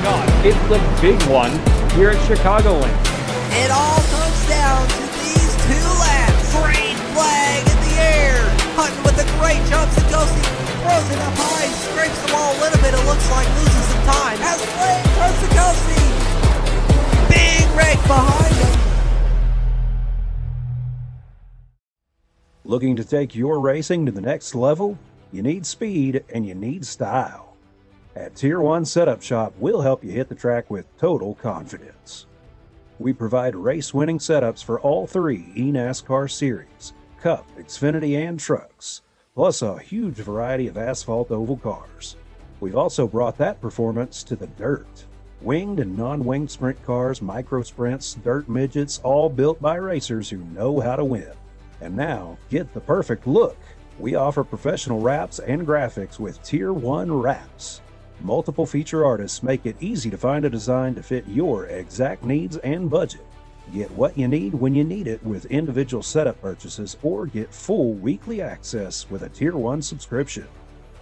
God, it's the big one here at Chicagoland. It all comes down to these two laps. Green flag in the air. Hutton with a great jump. Sagosi throws it up high, scrapes the wall a little bit. It looks like losing some time. Has flame for Sagosi. Big wreck behind him. Looking to take your racing to the next level? You need speed and you need style. At Tier 1 Setup Shop, we'll help you hit the track with total confidence. We provide race-winning setups for all three eNASCAR series, Cup, Xfinity, and trucks, plus a huge variety of asphalt oval cars. We've also brought that performance to the dirt. Winged and non-winged sprint cars, micro sprints, dirt midgets, all built by racers who know how to win. And now, get the perfect look. We offer professional wraps and graphics with Tier 1 wraps. Multiple feature artists make it easy to find a design to fit your exact needs and budget. Get what you need when you need it with individual setup purchases, or get full weekly access with a Tier 1 subscription.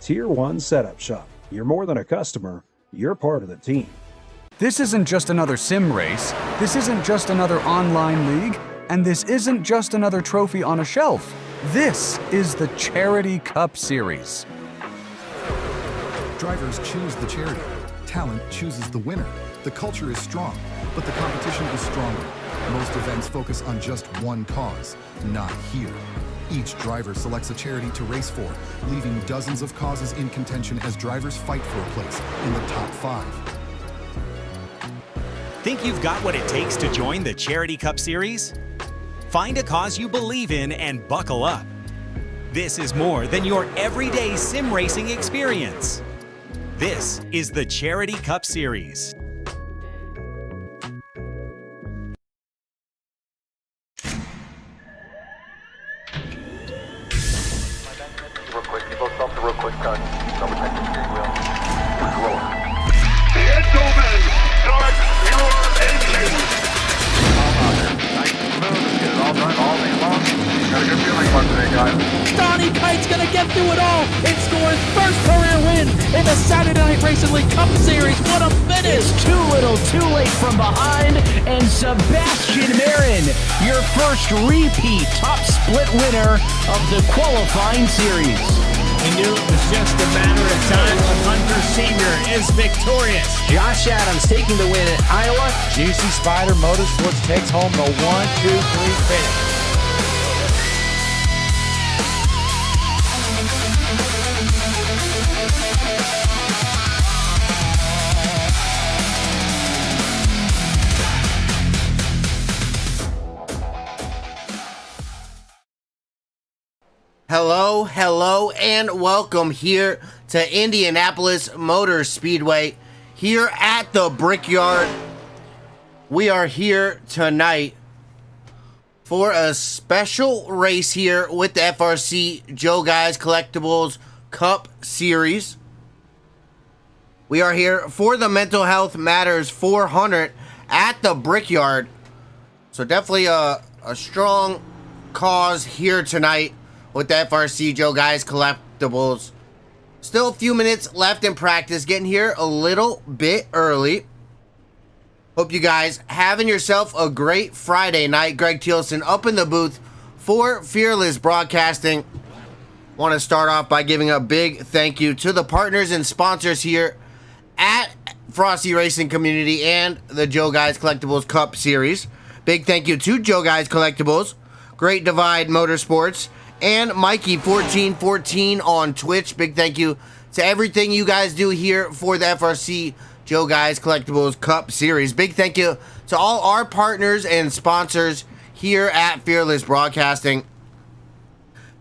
Tier 1 Setup Shop. You're more than a customer, you're part of the team. This isn't just another sim race, this isn't just another online league, and this isn't just another trophy on a shelf. This is the Charity Cup Series. Drivers choose the charity. Talent chooses the winner. The culture is strong, but the competition is stronger. Most events focus on just one cause, not here. Each driver selects a charity to race for, leaving dozens of causes in contention as drivers fight for a place in the top 5. Think you've got what it takes to join the Charity Cup Series? Find a cause you believe in and buckle up. This is more than your everyday sim racing experience. This is the Charity Cup Series. Real quick, you both stop the real quick cut. Double check the steering wheel. Gentlemen, start your engines! Nice and smooth. Let's get it all done all day long. Got a good feeling about today, guys. Donnie Kite's gonna get through it all and score his first career win in the Saturday Night Racing League Cup Series. What a finish! It's too little, too late from behind, and Sebastian Marin, your first repeat top split winner of the qualifying series. We knew it was just a matter of time. Hunter Sr. is victorious. Josh Adams taking the win at Iowa. Juicy Spider Motorsports takes home the 1-2-3 finish. Hello, and welcome here to Indianapolis Motor Speedway, here at the Brickyard. We are here tonight for a special race here with the FRC Joeyguy Collectibles Cup Series. We are here for the Mental Health Matters 400 at the Brickyard. So definitely a strong cause here tonight with the FRC Joeyguy Collectibles. Still a few minutes left in practice, getting here a little bit early. Hope you guys having yourself a great Friday night. Greg Thielsen up in the booth for Fearless Broadcasting. Want to start off by giving a big thank you to the partners and sponsors here at Frosty Racing Community and the Joeyguy Collectibles Cup Series. Big thank you to Joeyguy Collectibles, Great Divide Motorsports, and Mikey1414 on Twitch. Big thank you to everything you guys do here for the FRC Joeyguy Collectibles Cup Series. Big thank you to all our partners and sponsors here at Fearless Broadcasting.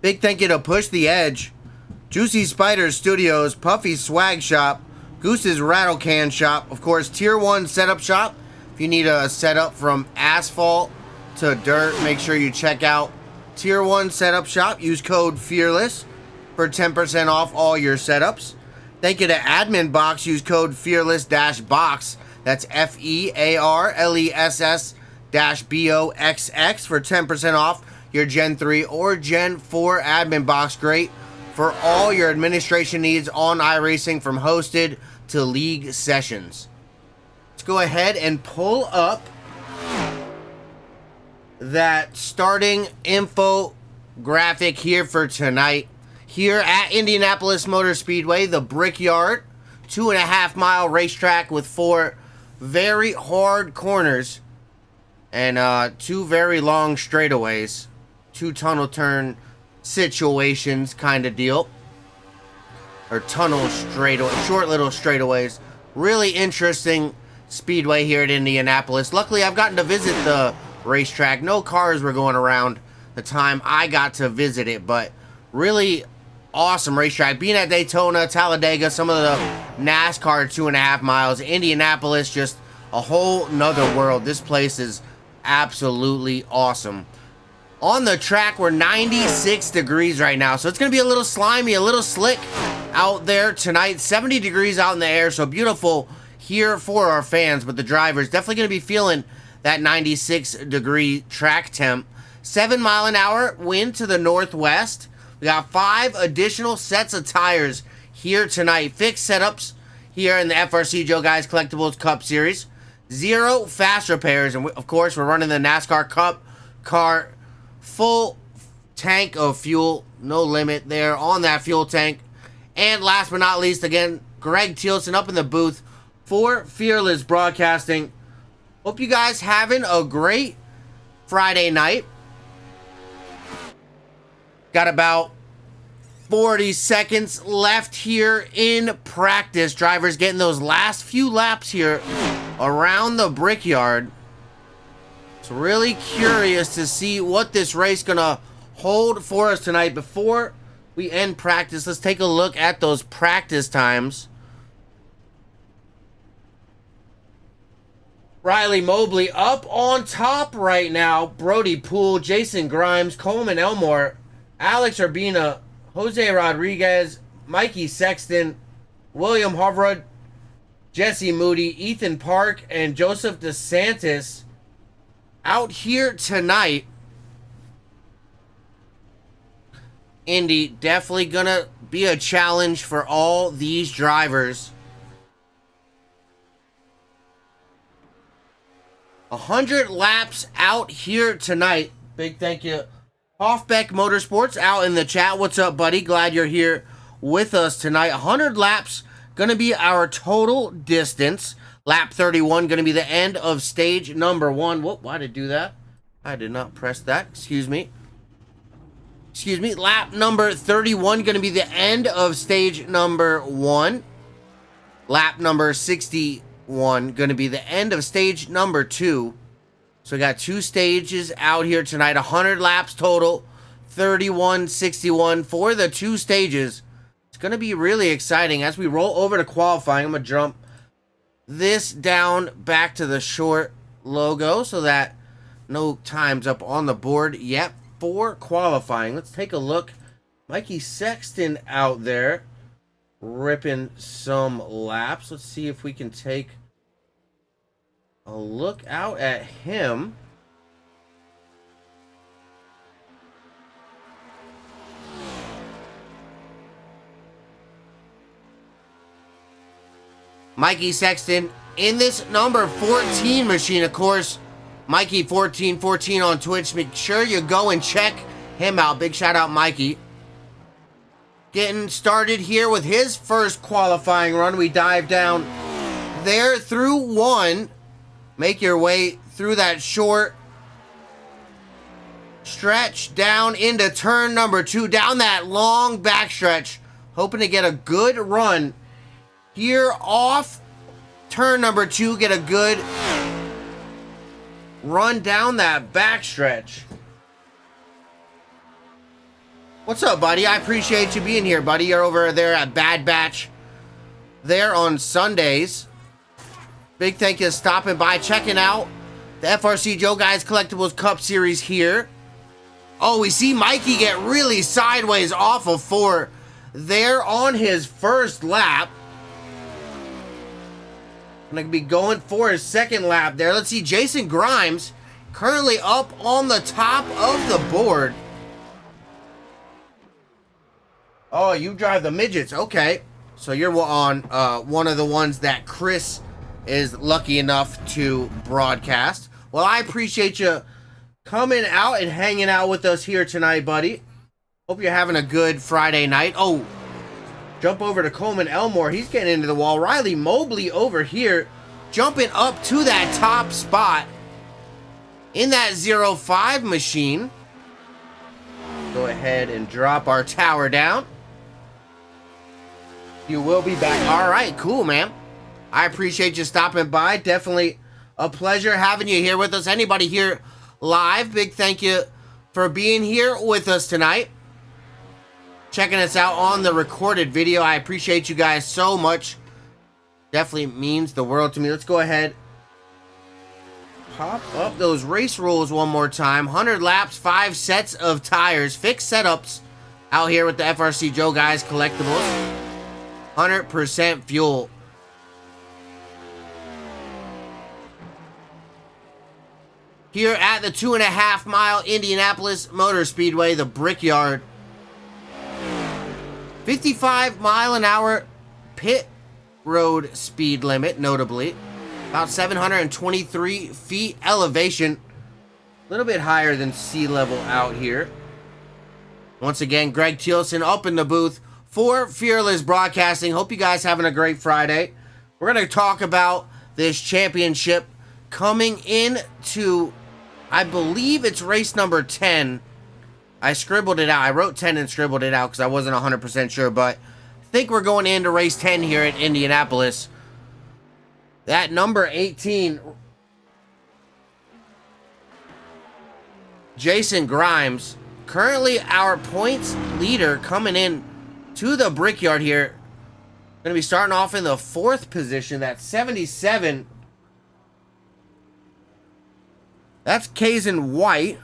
Big thank you to Push the Edge, Juicy Spider Studios, Puffy Swag Shop, Goose's Rattle Can Shop, of course, Tier 1 Setup Shop. If you need a setup from asphalt to dirt, make sure you check out Tier 1 Setup Shop. Use code FEARLESS for 10% off all your setups. Thank you to Admin Box. Use code FEARLESS-BOX. That's FEARLESS-BOXX for 10% off your Gen 3 or Gen 4 Admin Box. Great for all your administration needs on iRacing, from hosted to league sessions. let's go ahead and pull up that starting info graphic here for tonight. Here at Indianapolis Motor Speedway, the Brickyard, 2.5 mile racetrack with 4 very hard corners and 2 very long straightaways, 2 tunnel turn situations kind of deal, or tunnel straightaway, short little straightaways. Really interesting speedway here at Indianapolis. Luckily, I've gotten to visit the racetrack. No cars were going around the time I got to visit it, but really awesome racetrack. Being at Daytona, Talladega, some of the NASCAR 2.5 miles, Indianapolis, just a whole nother world. This place is absolutely awesome. On the track, we're 96 degrees right now, so it's going to be a little slimy, a little slick out there tonight. 70 degrees out in the air, so beautiful here for our fans, but the drivers definitely going to be feeling that 96 degree track temp. 7 mile an hour wind to the northwest. We got 5 additional sets of tires here tonight. Fixed setups here in the FRC Joeyguys Collectibles Cup Series. 0 fast repairs. And of course, we're running the NASCAR Cup car. Full tank of fuel. No limit there on that fuel tank. And last but not least, again, Greg Thielsen up in the booth for Fearless Broadcasting. Hope you guys having a great Friday night. Got about 40 seconds left here in practice. Drivers getting those last few laps here around the Brickyard. So really curious to see what this race gonna hold for us tonight. Before we end practice, let's take a look at those practice times. Riley Mobley up on top right now. Brody Poole, Jason Grimes, Coleman Elmore, Alex Urbina, Jose Rodriguez, Mikey Sexton, William Hovrod, Jesse Moody, Ethan Park, and Joseph DeSantis out here tonight. Indy definitely gonna be a challenge for all these drivers. 100 laps out here tonight. Big thank you, Hoffbeck Motorsports, out in the chat. What's up, buddy? Glad you're here with us tonight. 100 laps gonna be our total distance. Lap 31 gonna be the end of stage number 1. Whoop, why did I do that? I did not press that. Excuse me. Lap number 31 gonna be the end of stage number 1. Lap number 61 gonna be the end of stage number 2. So we got 2 stages out here tonight. 100 laps total. 31, 61 for the 2 stages. It's gonna be really exciting. As we roll over to qualifying, I'm gonna jump this down back to the short logo so that no time's up on the board yet for qualifying. Let's take a look. Mikey Sexton out there ripping some laps. Let's see if we can take a look out at him. Mikey Sexton in this number 14 machine, of course. Mikey 1414 on Twitch. Make sure you go and check him out. Big shout out, Mikey. Getting started here with his first qualifying run. We dive down there through 1. Make your way through that short stretch down into turn number 2. Down that long backstretch. Hoping to get a good run here off turn number 2. Get a good run down that backstretch. What's up, buddy? I appreciate you being here, buddy. You're over there at Bad Batch there on Sundays. Big thank you for stopping by, checking out the FRC Joeyguys Collectibles Cup Series here. Oh, we see Mikey get really sideways off of 4 there on his first lap. Gonna be going for his second lap there. Let's see, Jason Grimes currently up on the top of the board. Oh, you drive the midgets. Okay. So you're on one of the ones that Chris is lucky enough to broadcast. Well, I appreciate you coming out and hanging out with us here tonight, buddy. Hope you're having a good Friday night. Oh, jump over to Coleman Elmore. He's getting into the wall. Riley Mobley over here, jumping up to that top spot in that 05 machine. Go ahead and drop our tower down. You will be back. All right, cool, man. I appreciate you stopping by. Definitely a pleasure having you here with us. Anybody here live, big thank you for being here with us tonight. Checking us out on the recorded video. I appreciate you guys so much. Definitely means the world to me. Let's go ahead. Pop up those race rules one more time. 100 laps, 5 sets of tires, fixed setups out here with the FRC Joeyguys Collectibles. 100% fuel. Here at the 2.5 mile Indianapolis Motor Speedway, the Brickyard. 55 mile an hour pit road speed limit, notably. About 723 feet elevation. A little bit higher than sea level out here. Once again, Greg Thielsen up in the booth for Fearless Broadcasting. Hope you guys having a great Friday. We're going to talk about this championship coming into, I believe it's race number 10. I scribbled it out. I wrote 10 and scribbled it out because I wasn't 100% sure, but I think we're going into race 10 here at Indianapolis. That number 18, Jason Grimes, currently our points leader coming in to the Brickyard here. Going to be starting off in the 4th position. That's 77. That's Kazan White.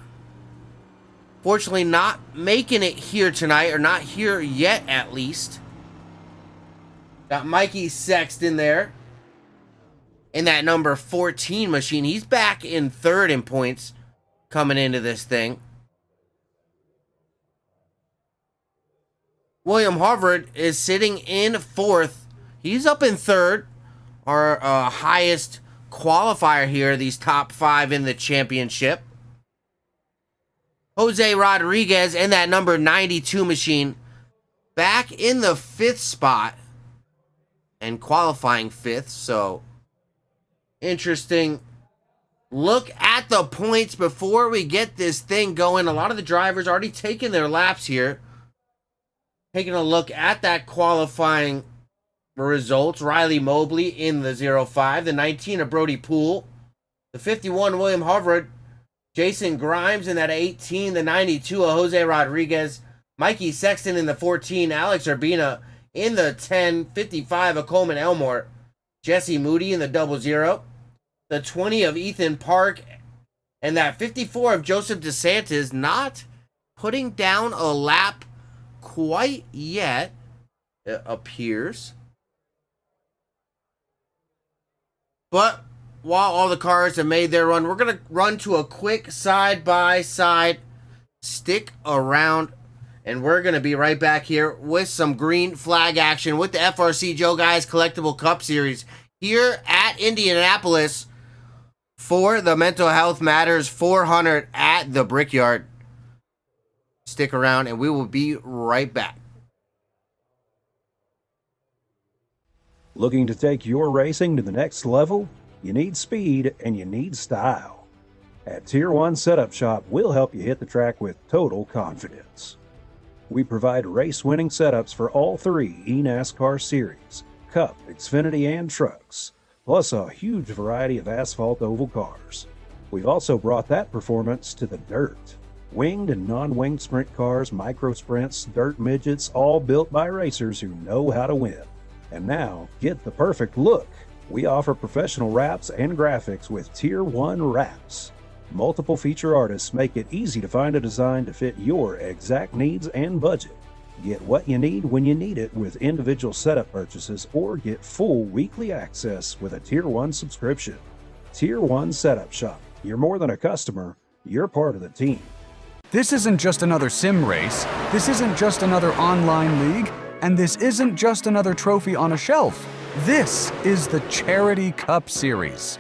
Fortunately not making it here tonight, or not here yet at least. Got Mikey Sexton there in that number 14 machine. He's back in 3rd in points coming into this thing. William Harvard is sitting in 4th. He's up in 3rd. Our highest qualifier here, these top 5 in the championship. Jose Rodriguez in that number 92 machine back in the 5th spot and qualifying 5th. So interesting look at the points before we get this thing going. A lot of the drivers already taking their laps here. Taking a look at that qualifying results. Riley Mobley in the 05. The 19 of Brody Poole. The 51 William Harvard. Jason Grimes in that 18. The 92 of Jose Rodriguez. Mikey Sexton in the 14. Alex Urbina in the 10. 55 of Coleman Elmore. Jesse Moody in the 00. The 20 of Ethan Park. And that 54 of Joseph DeSantis, not putting down a lap quite yet, it appears. But while all the cars have made their run, we're going to run to a quick side-by-side. Stick around, and we're going to be right back here with some green flag action with the FRC Joeyguys Collectible Cup Series here at Indianapolis for the Mental Health Matters 400 at the Brickyard. Stick around, and we will be right back. Looking to take your racing to the next level? You need speed and you need style. At Tier 1 Setup Shop, we'll help you hit the track with total confidence. We provide race-winning setups for all 3 eNASCAR series, Cup, Xfinity, and trucks, plus a huge variety of asphalt oval cars. We've also brought that performance to the dirt. Winged and non-winged sprint cars, micro sprints, dirt midgets, all built by racers who know how to win. And now, get the perfect look. We offer professional wraps and graphics with Tier 1 wraps. Multiple feature artists make it easy to find a design to fit your exact needs and budget. Get what you need when you need it with individual setup purchases, or get full weekly access with a Tier 1 subscription. Tier 1 Setup Shop. You're more than a customer, you're part of the team. This isn't just another sim race, this isn't just another online league, and this isn't just another trophy on a shelf. This is the Charity Cup Series.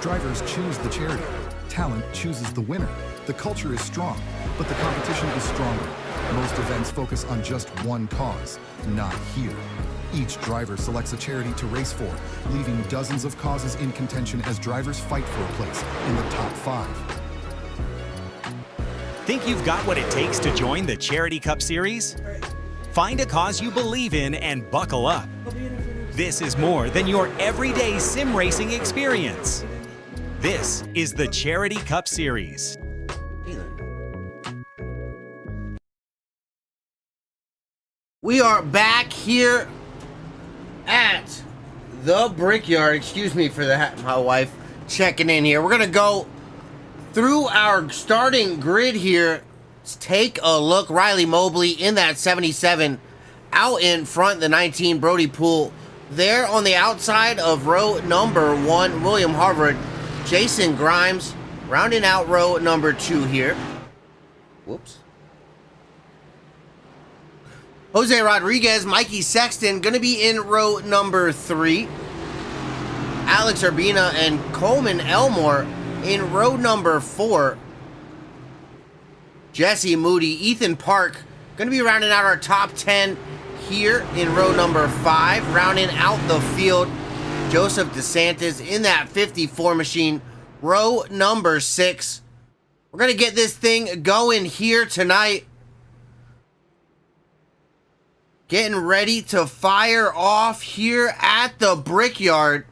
Drivers choose the charity. Talent chooses the winner. The culture is strong, but the competition is stronger. Most events focus on just one cause, not here. Each driver selects a charity to race for, leaving dozens of causes in contention as drivers fight for a place in the top 5. Think you've got what it takes to join the Charity Cup Series? Find a cause you believe in and buckle up. This is more than your everyday sim racing experience. This is the Charity Cup Series. We are back here at the Brickyard. Excuse me for that, my wife checking in here. We're gonna go through our starting grid here. Let's take a look. Riley Mobley in that 77, out in front, the 19, Brody Poole. There on the outside of row number 1, William Harvard, Jason Grimes, rounding out row number 2 here. Whoops. Jose Rodriguez, Mikey Sexton, going to be in row number 3. Alex Urbina and Coleman Elmore in row number 4. Jesse Moody, Ethan Park, going to be rounding out our top 10 here in row number 5. Rounding out the field, Joseph DeSantis in that 54 machine, row number 6. We're going to get this thing going here tonight. Getting ready to fire off here at the Brickyard.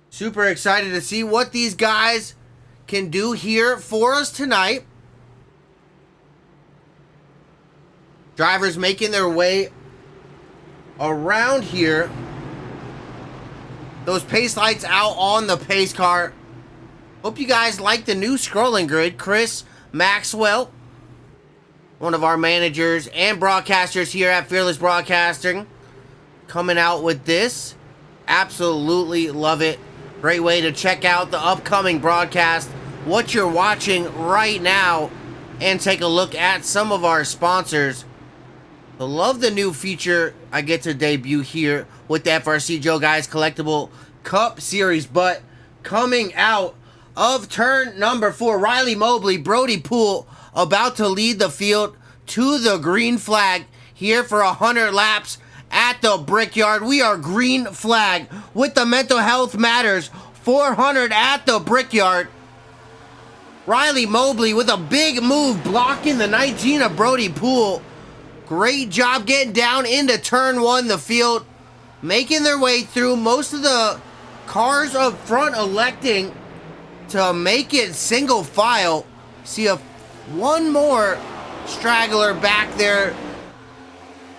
Super excited to see what these guys can do here for us tonight. Drivers making their way around here. Those pace lights out on the pace car. Hope you guys like the new scrolling grid. Chris Maxwell, one of our managers and broadcasters here at Fearless Broadcasting, coming out with this. Absolutely love it. Great way to check out the upcoming broadcast, what you're watching right now, and take a look at some of our sponsors. I love the new feature I get to debut here with the FRC Joeyguy Collectible Cup Series. But coming out of turn number 4, Riley Mobley, Brody Poole, about to lead the field to the green flag here for 100 laps at the Brickyard. We are green flag with the Mental Health Matters 400 at the Brickyard. Riley Mobley with a big move blocking the 19 of Brody Poole. Great job getting down into turn 1, the field, making their way through. Most of the cars up front electing to make it single file. See one more straggler back there,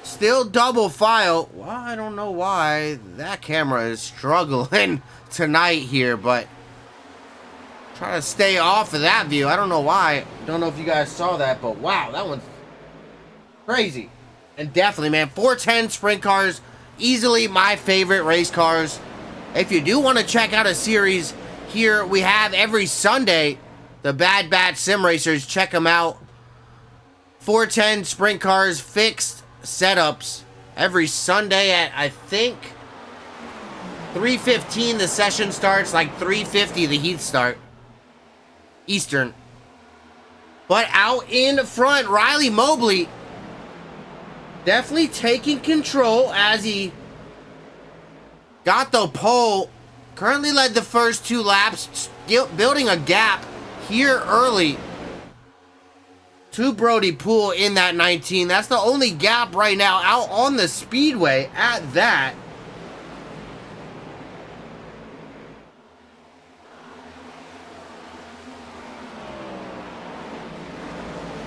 still double file. Well, I don't know why that camera is struggling tonight here, but try to stay off of that view. I don't know why. Don't know if you guys saw that, but wow, that one's crazy. And definitely, man, 410 sprint cars, easily my favorite race cars. If you do want to check out a series here, we have every Sunday the Bad Batch Sim Racers. Check them out. 410 sprint cars, fixed setups, every Sunday at, I think, 3:15 the session starts, like 3:50 the heat start, Eastern. But out in front, Riley Mobley definitely taking control as he got the pole. Currently led the first 2 laps, building a gap here early to Brody Poole in that 19. That's the only gap right now out on the speedway at that.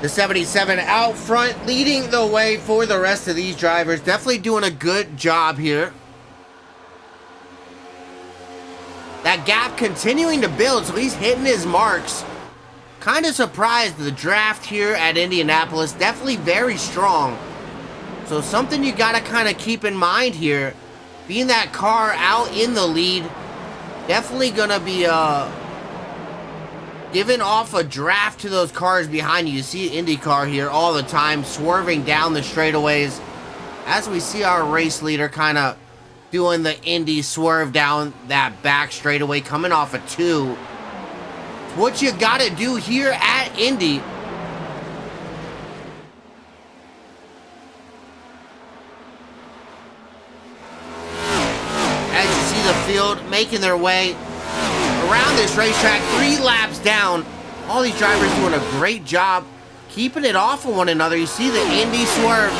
The 77 out front, leading the way for the rest of these drivers. Definitely doing a good job here. That gap continuing to build, so he's hitting his marks. Kind of surprised the draft here at Indianapolis. Definitely very strong. So something you got to kind of keep in mind here. Being that car out in the lead, definitely going to be giving off a draft to those cars behind you. You see IndyCar here all the time, swerving down the straightaways. as we see our race leader kind of doing the Indy swerve down that back straightaway, coming off a 2. What you got to do here at Indy. As you see the field making their way around this racetrack, 3 laps down. All these drivers doing a great job keeping it off of one another. You see the Indy swerve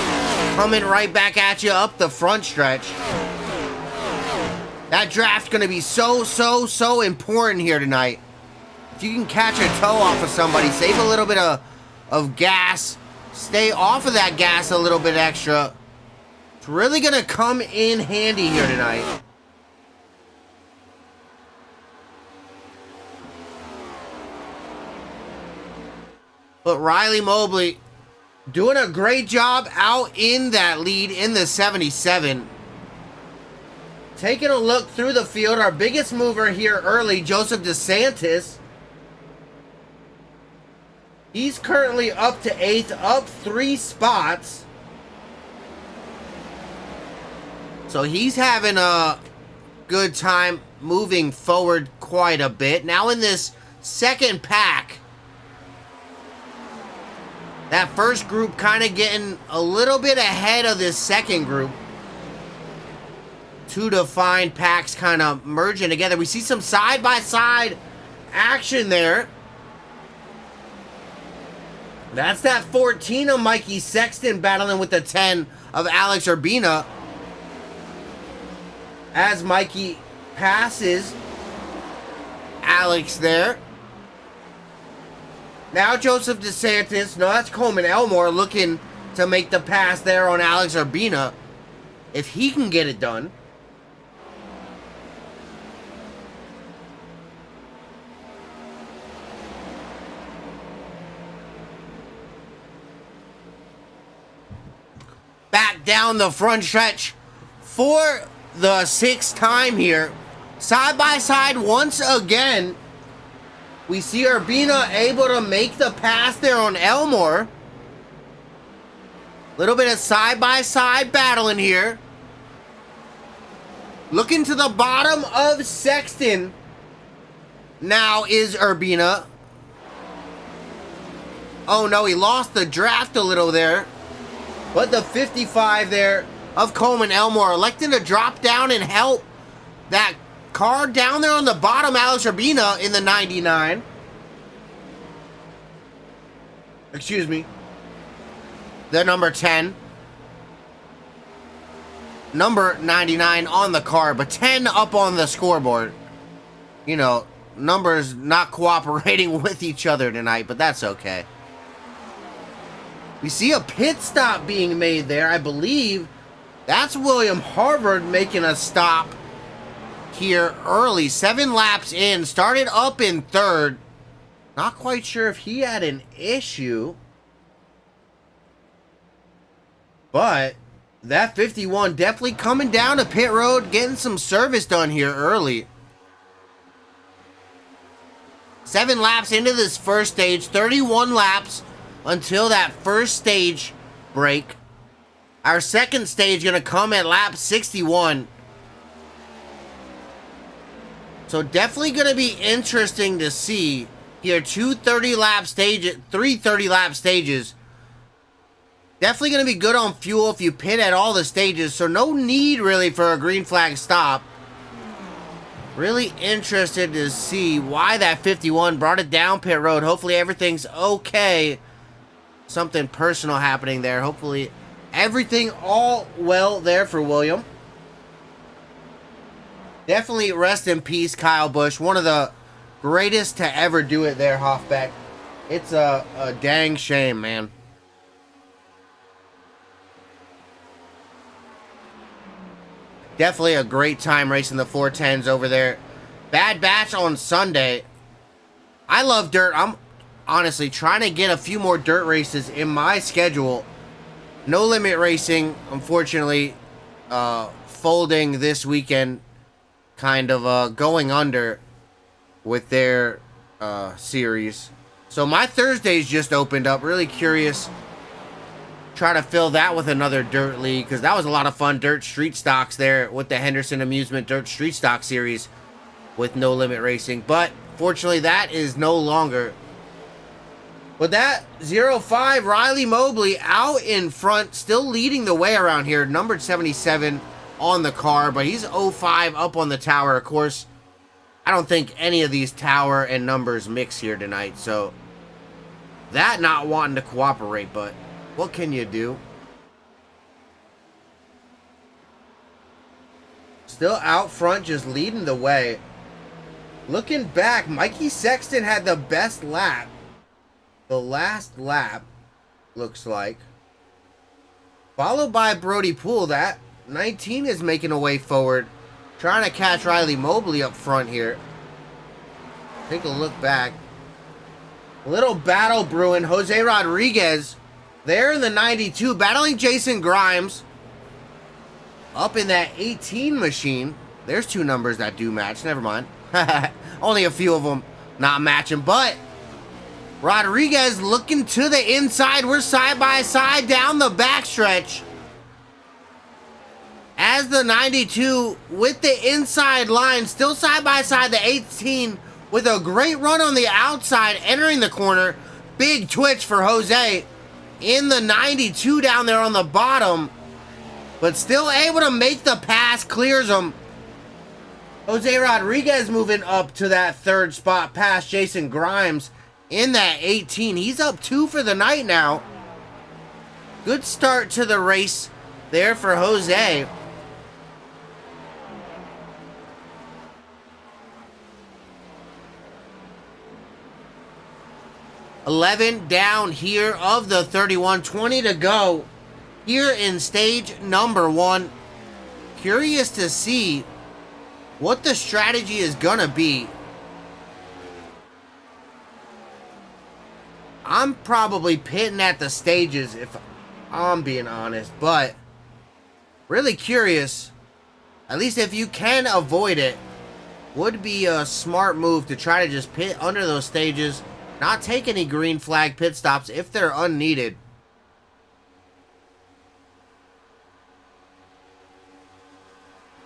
coming right back at you up the front stretch. That draft's going to be so important here tonight. If you can catch a toe off of somebody, save a little bit of gas, stay off of that gas a little bit extra. It's really going to come in handy here tonight. But Riley Mobley doing a great job out in that lead in the 77. Taking a look through the field, our biggest mover here early, Joseph DeSantis. He's currently up to 8th, up 3 spots. So he's having a good time moving forward quite a bit. Now in this second pack, that first group kind of getting a little bit ahead of this second group. 2 defined packs kind of merging together. We see some side-by-side action there. That's that 14 of Mikey Sexton battling with the 10 of Alex Urbina. As Mikey passes Alex there. Now Joseph DeSantis, no, that's Coleman Elmore looking to make the pass there on Alex Urbina. If he can get it done. Back down the front stretch for the 6th time here. Side by side once again. We see Urbina able to make the pass there on Elmore. Little bit of side-by-side battling here. Looking to the bottom of Sexton. Now is Urbina. Oh no, he lost the draft a little there. But the 55 there of Coleman Elmore electing to drop down and help that car down there on the bottom, Alex Urbina in the 99. Excuse me. The number 10. Number 99 on the car, but 10 up on the scoreboard. You know, numbers not cooperating with each other tonight, but that's okay. We see a pit stop being made there. I believe that's William Harvard making a stop here early. 7 laps in, started up in 3rd. Not quite sure if he had an issue. But that 51 definitely coming down to pit road, getting some service done here early. 7 laps into this first stage, 31 laps until that first stage break. Our second stage going to come at lap 61. So definitely going to be interesting to see here. 3 30-lap stages. Definitely going to be good on fuel if you pit at all the stages. So no need really for a green flag stop. Really interested to see why that 51 brought it down pit road. Hopefully everything's okay. Something personal happening there. Hopefully everything all well there for William. Definitely rest in peace, Kyle Busch. One of the greatest to ever do it there, Hoffbeck. It's a dang shame, man. Definitely a great time racing the 410s over there. Bad Batch on Sunday. I love dirt. I'm honestly trying to get a few more dirt races in my schedule. No Limit Racing, unfortunately, folding this weekend. Kind of going under with their series. So my Thursdays just opened up. Really curious try to fill that with another dirt league, because that was a lot of fun. Dirt street stocks there with the Henderson Amusement Dirt Street Stock Series with No Limit Racing. But fortunately, that is no longer. But that 05 Riley Mobley out in front, still leading the way around here. Numbered 77 on the car, but he's 05 up on the tower. Of course, I don't think any of these tower and numbers mix here tonight, so that not wanting to cooperate, but what can you do? Still out front, just leading the way. Looking back, Mikey Sexton had the best lap. The last lap, looks like. Followed by Brody Poole. That 19 is making a way forward. Trying to catch Riley Mobley up front here. Take a look back. A little battle brewing. Jose Rodriguez there in the 92, battling Jason Grimes. Up in that 18 machine. There's two numbers that do match. Never mind. Only a few of them not matching, but Rodriguez looking to the inside. We're side by side down the backstretch. As the 92 with the inside line, still side by side, the 18 with a great run on the outside, entering the corner. Big twitch for Jose in the 92 down there on the bottom, but still able to make the pass, clears him. Jose Rodriguez moving up to that third spot past Jason Grimes in that 18. He's up 2 for the night now. Good start to the race there for Jose. $11 down here of the 31, 20 to go here in stage number 1. Curious to see what the strategy is gonna be. I'm probably pitting at the stages if I'm being honest, but really curious. At least if you can avoid it, would be a smart move to try to just pit under those stages. Not take any green flag pit stops if they're unneeded.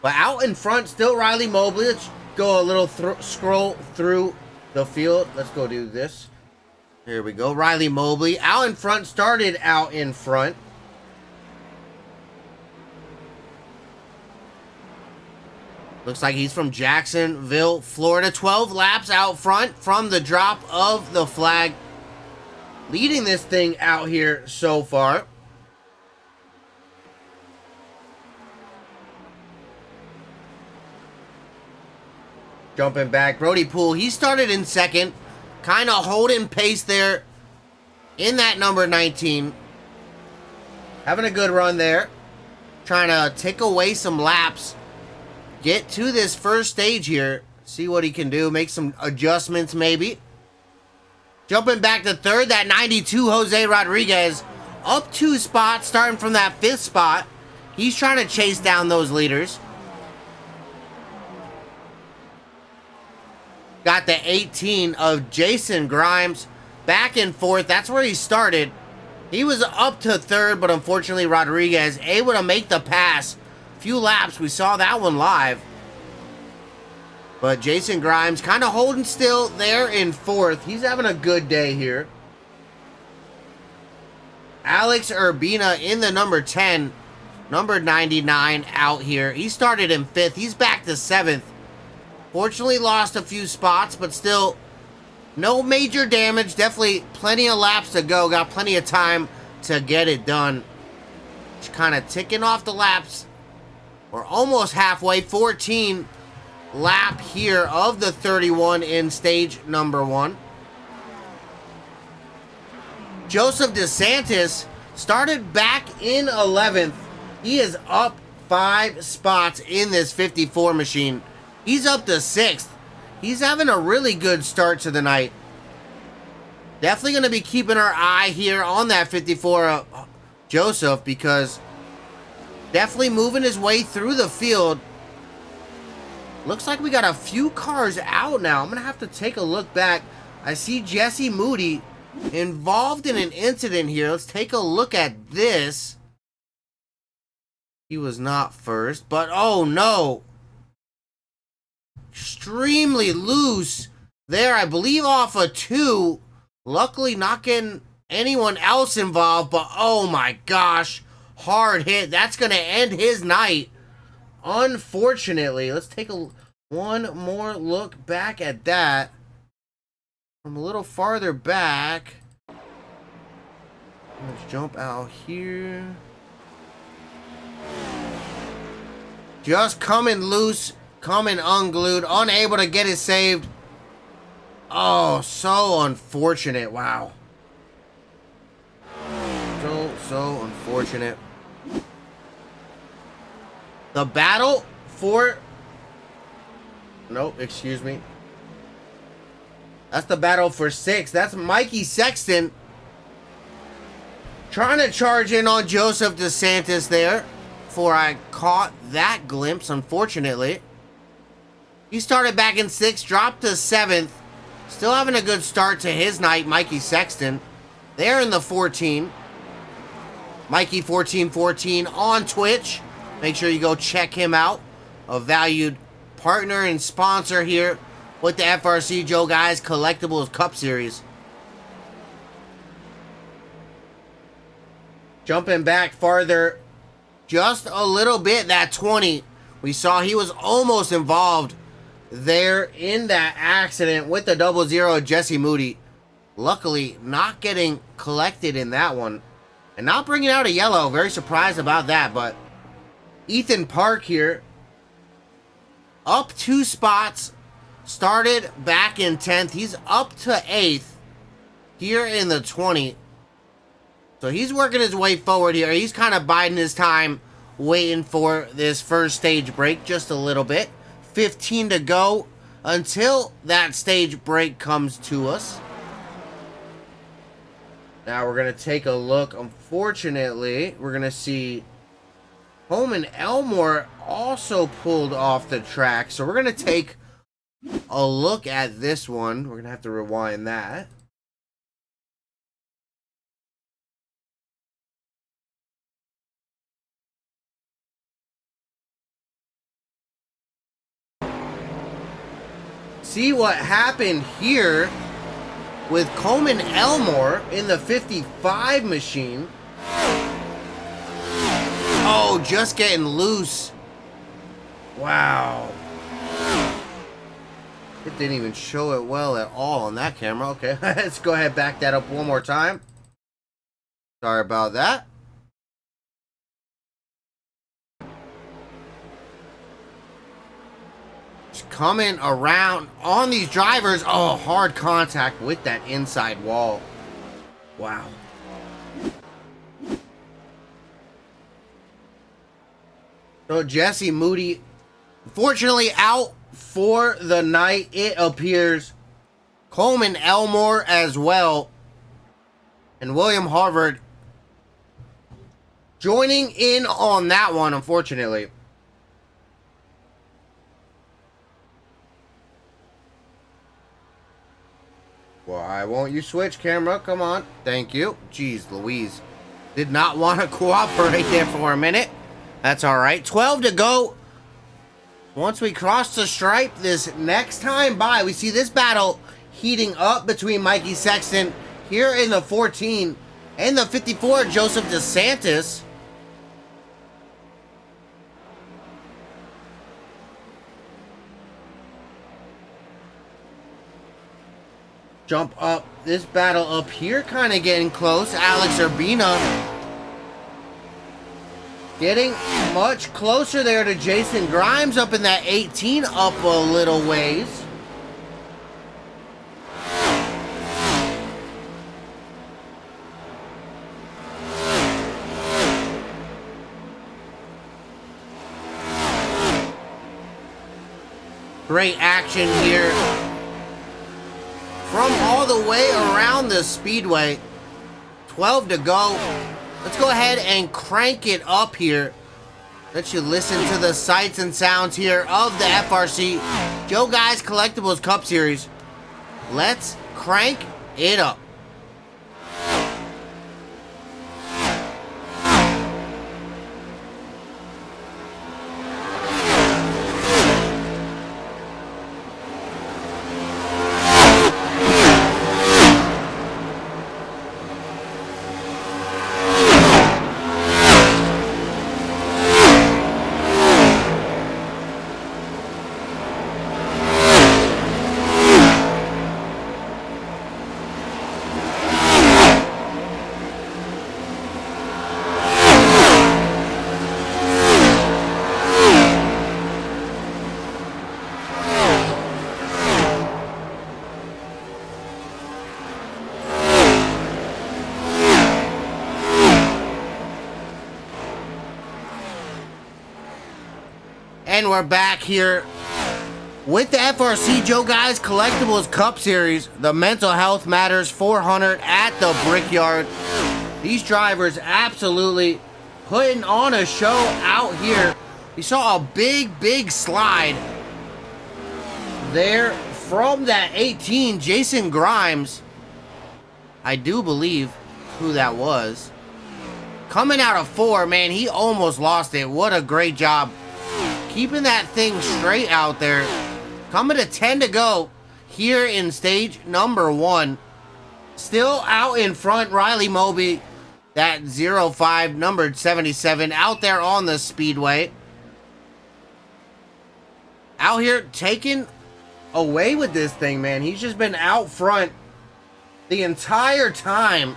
But out in front, still Riley Mobley. Let's go a little scroll through the field. Let's go do this. Here we go. Riley Mobley out in front, started out in front. Looks like he's from Jacksonville, Florida. 12 laps out front from the drop of the flag. Leading this thing out here so far. Jumping back, Brody Poole, he started in second. Kind of holding pace there in that number 19. Having a good run there. Trying to take away some laps. Get to this first stage here. See what he can do. Make some adjustments maybe. Jumping back to third, that 92 Jose Rodriguez. Up 2 spots, starting from that 5th spot. He's trying to chase down those leaders. Got the 18 of Jason Grimes back and forth. That's where he started. He was up to third, but unfortunately Rodriguez able to make the pass. Few laps, we saw that one live. But Jason Grimes kind of holding still there in 4th. He's having a good day here. Alex Urbina in the number 10. Number 99 out here. He started in 5th. He's back to 7th. Fortunately lost a few spots, but still no major damage. Definitely plenty of laps to go. Got plenty of time to get it done. Just kind of ticking off the laps. We're almost halfway. 14 lap here of the 31 in stage number 1. Joseph DeSantis started back in 11th. He is up 5 spots in this 54 machine. He's up to 6th. He's having a really good start to the night. Definitely going to be keeping our eye here on that 54 Joseph, because definitely moving his way through the field. Looks like we got a few cars out now. I'm going to have to take a look back. I see Jesse Moody involved in an incident here. Let's take a look at this. He was not first, but oh no. Extremely loose there, I believe off a 2. Luckily not getting anyone else involved, but oh my gosh. Hard hit. That's going to end his night. Unfortunately, let's take one more look back at that. From a little farther back. Let's jump out here. Just coming loose, coming unglued, unable to get it saved. Oh, so unfortunate. Wow. So unfortunate. The battle for... Nope, excuse me. That's the battle for 6. That's Mikey Sexton trying to charge in on Joseph DeSantis there. Before I caught that glimpse, unfortunately. He started back in 6th, dropped to 7th. Still having a good start to his night, Mikey Sexton. They're in the 14. Mikey 1414 on Twitch. Make sure you go check him out. A valued partner and sponsor here with the FRC Joeyguys Collectibles Cup Series. Jumping back farther, just a little bit, that 20. We saw he was almost involved there in that accident with the 00 Jesse Moody. Luckily, not getting collected in that one. And not bringing out a yellow. Very surprised about that, but Ethan Park here. Up 2 spots. Started back in 10th. He's up to 8th here in the 20. So he's working his way forward here. He's kind of biding his time, waiting for this first stage break just a little bit. 15 to go until that stage break comes to us. Now we're going to take a look. Unfortunately, we're going to see Holman Elmore also pulled off the track. So we're going to take a look at this one. We're going to have to rewind that. See what happened here with Coleman Elmore in the 55 machine. Oh, just getting loose. Wow. It didn't even show it well at all on that camera. Okay, let's go ahead and back that up one more time. Sorry about that. Coming around on these drivers. Oh, hard contact with that inside wall. Wow. So Jesse Moody, fortunately out for the night, it appears. Coleman Elmore as well. And William Harvard joining in on that one, unfortunately. Why won't you switch, camera? Come on. Thank you. Jeez Louise. Did not want to cooperate there for a minute. That's all right. 12 to go. Once we cross the stripe this next time by, we see this battle heating up between Mikey Sexton here in the 14 and the 54, Joseph DeSantis. Jump up. This battle up here kind of getting close. Alex Urbina getting much closer there to Jason Grimes up in that 18, up a little ways. Great action here from all the way around the speedway. 12 to go. Let's go ahead and crank it up here. Let you listen to the sights and sounds here of the FRC Joeyguys Collectibles Cup Series. Let's crank it up. And we're back here with the FRC Joeyguys Collectibles Cup Series, the Mental Health Matters 400 at the Brickyard. These drivers absolutely putting on a show out here. We saw a big slide there from that 18, Jason Grimes. I do believe who that was. Coming out of 4, man, he almost lost it. What a great job keeping that thing straight out there. Coming to 10 to go here in stage number 1. Still out in front, Riley Mobley, that 05, numbered 77, out there on the speedway. Out here taking away with this thing, man. He's just been out front the entire time.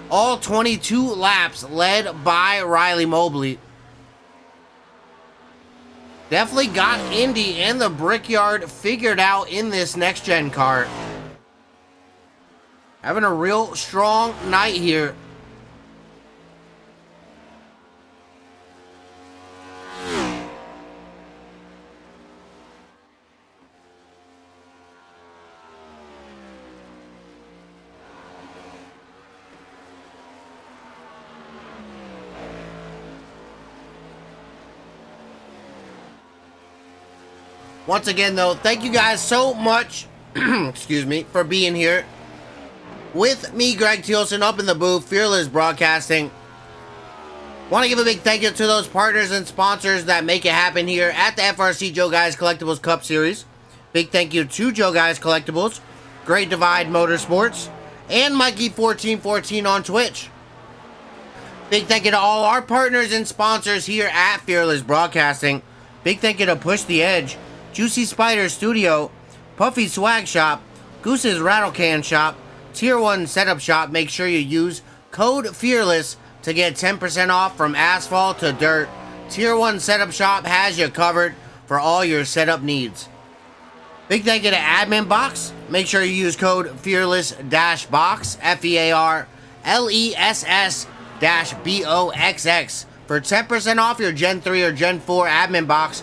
All 22 laps led by Riley Mobley. Definitely got Indy and the Brickyard figured out in this next-gen car. Having a real strong night here. Once again, though, thank you guys so much, excuse me, for being here with me, Greg Thielsen, up in the booth, Fearless Broadcasting. Want to give a big thank you to those partners and sponsors that make it happen here at the FRC Joeyguys Collectibles Cup Series. Big thank you to Joeyguys Collectibles, Great Divide Motorsports, and Mikey1414 on Twitch. Big thank you to all our partners and sponsors here at Fearless Broadcasting. Big thank you to Push the Edge, Juicy Spider Studio, Puffy Swag Shop, Goose's Rattle Can Shop, Tier 1 Setup Shop. Make sure you use code FEARLESS to get 10% off from asphalt to dirt. Tier 1 Setup Shop has you covered for all your setup needs. Big thank you to Admin Box. Make sure you use code FEARLESS-BOX, FEARLESS-BOXX for 10% off your Gen 3 or Gen 4 Admin Box.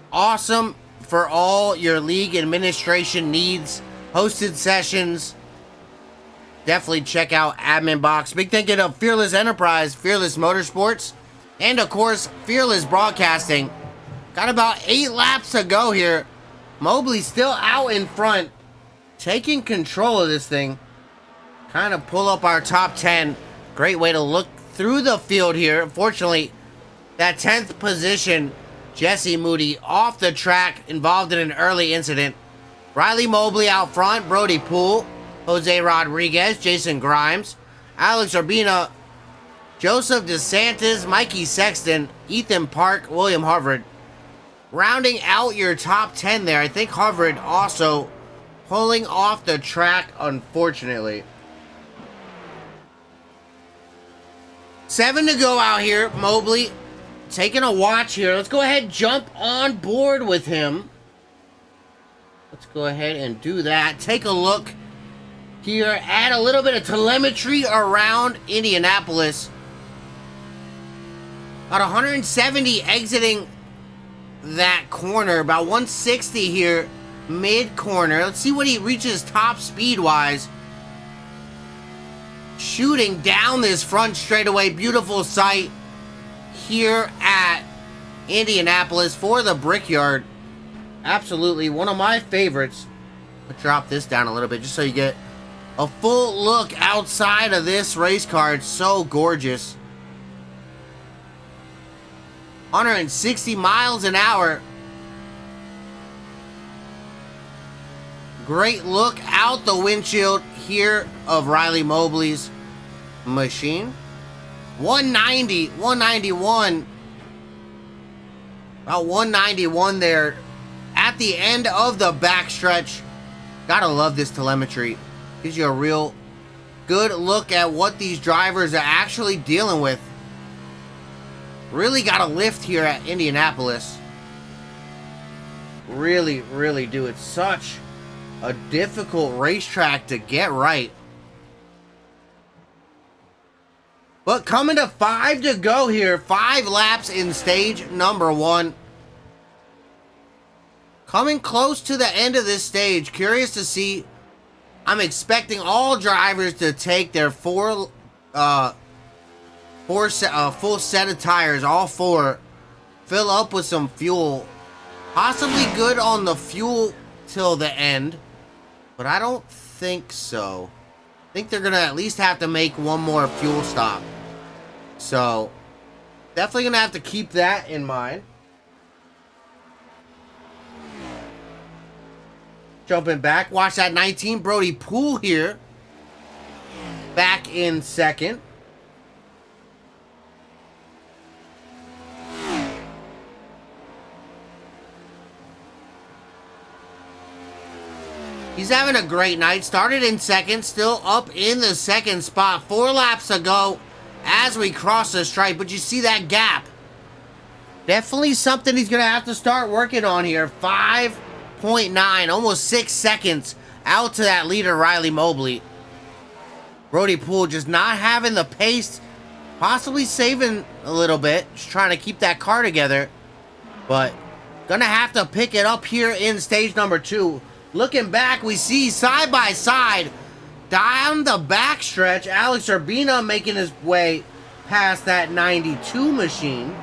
Awesome for all your league administration needs, hosted sessions. Definitely check out Admin Box. Big thank you to Fearless Enterprise, Fearless Motorsports, and of course, Fearless Broadcasting. Got about 8 laps to go here. Mobley still out in front, taking control of this thing. Kind of pull up our top 10. Great way to look through the field here. Unfortunately, that 10th position, Jesse Moody off the track, involved in an early incident. Riley Mobley out front, Brody Poole, Jose Rodriguez, Jason Grimes, Alex Urbina, Joseph DeSantis, Mikey Sexton, Ethan Park, William Harvard. Rounding out your top 10 there, I think Harvard also pulling off the track, unfortunately. 7 to go out here, Mobley taking a watch here. Let's go ahead and jump on board with him. Let's go ahead and do that. Take a look here at a little bit of telemetry around Indianapolis. About 170 exiting that corner. About 160 here mid-corner. Let's see what he reaches top speed-wise. Shooting down this front straightaway. Beautiful sight here at Indianapolis for the Brickyard. Absolutely one of my favorites. I'll drop this down a little bit just so you get a full look outside of this race car. It's so gorgeous. 160 miles an hour. Great look out the windshield here of Riley Mobley's machine. 190, 191. About 191 there at the end of the backstretch. Gotta love this telemetry. Gives you a real good look at what these drivers are actually dealing with. Really got a lift here at Indianapolis. Really, really do. It's such a difficult racetrack to get right. But coming to 5 to go here. 5 laps in stage number 1. Coming close to the end of this stage. Curious to see. I'm expecting all drivers to take their full set of tires. All 4. Fill up with some fuel. Possibly good on the fuel till the end. But I don't think so. I think they're going to at least have to make one more fuel stop. So, definitely going to have to keep that in mind. Jumping back. Watch that 19 Brody Poole here. Back in second. He's having a great night. Started in second, still up in the second spot. 4 laps to go as we cross the stripe. But you see that gap. Definitely something he's going to have to start working on here. 5.9, almost 6 seconds out to that leader, Riley Mobley. Brody Poole just not having the pace. Possibly saving a little bit. Just trying to keep that car together. But going to have to pick it up here in stage number 2. Looking back, we see side by side, down the backstretch, Alex Urbina making his way past that 92 machine.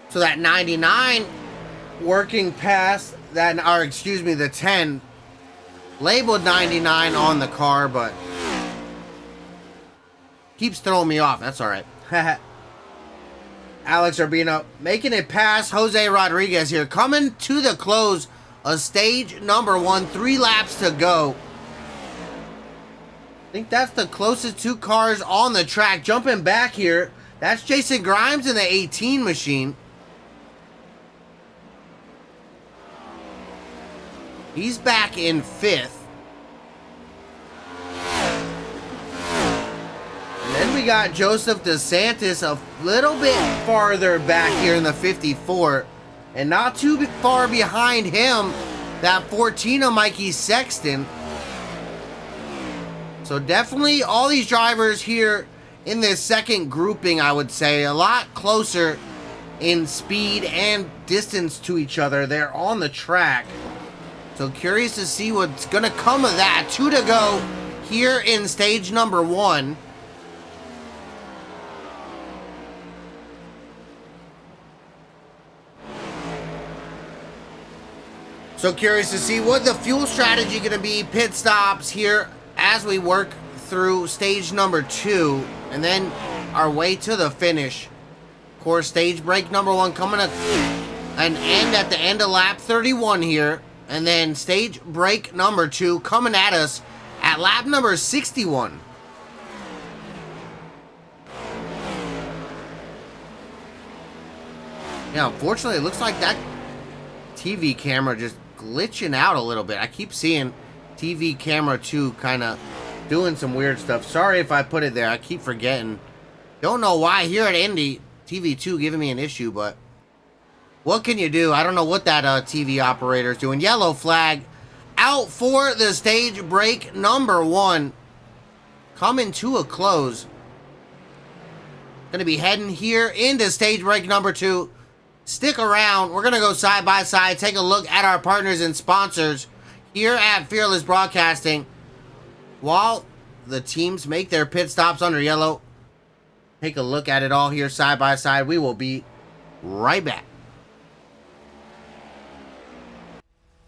So that 99 working past that, or excuse me, the 10 labeled 99 on the car, but keeps throwing me off. That's all right. Alex Urbina making it past Jose Rodriguez here. Coming to the close of stage number 1. 3 laps to go. I think that's the closest 2 cars on the track. Jumping back here. That's Jason Grimes in the 18 machine. He's back in 5th. Then we got Joseph DeSantis a little bit farther back here in the 54. And not too far behind him, that 14 of Mikey Sexton. So definitely all these drivers here in this second grouping, I would say, a lot closer in speed and distance to each other. They're on the track. So curious to see what's going to come of that. 2 to go here in stage number 1. So curious to see what the fuel strategy going to be. Pit stops here as we work through stage number 2. And then our way to the finish. Of course, stage break number 1 coming to an end at the end of lap 31 here. And then stage break number 2 coming at us at lap number 61. Yeah, unfortunately, it looks like that TV camera just glitching out a little bit. I keep seeing TV camera 2 kind of doing some weird stuff. Sorry if I put it there. I keep forgetting. Don't know why here at Indy, TV 2 giving me an issue, but what can you do? I don't know what that TV operator is doing. Yellow flag out for the stage break number 1. Coming to a close. Going to be heading here into stage break number 2. Stick around. We're going to go side by side, take a look at our partners and sponsors here at Fearless Broadcasting. While the teams make their pit stops under yellow, take a look at it all here side by side. We will be right back.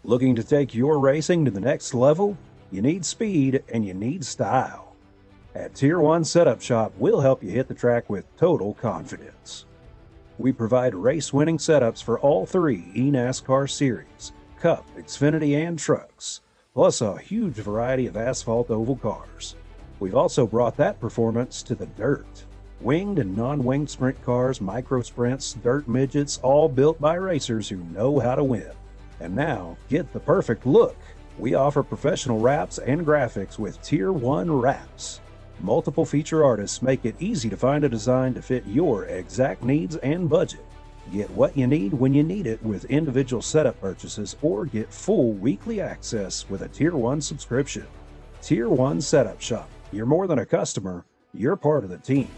Looking to take your racing to the next level? You need speed and you need style. At Tier 1 Setup Shop, we'll help you hit the track with total confidence. We provide race-winning setups for all 3 eNASCAR series, Cup, Xfinity, and trucks, plus a huge variety of asphalt oval cars. We've also brought that performance to the dirt. Winged and non-winged sprint cars, micro sprints, dirt midgets, all built by racers who know how to win. And now, get the perfect look. We offer professional wraps and graphics with Tier 1 wraps. Multiple feature artists make it easy to find a design to fit your exact needs and budget. Get what you need when you need it with individual setup purchases, or get full weekly access with a Tier 1 subscription. Tier 1 Setup Shop. You're more than a customer, you're part of the team.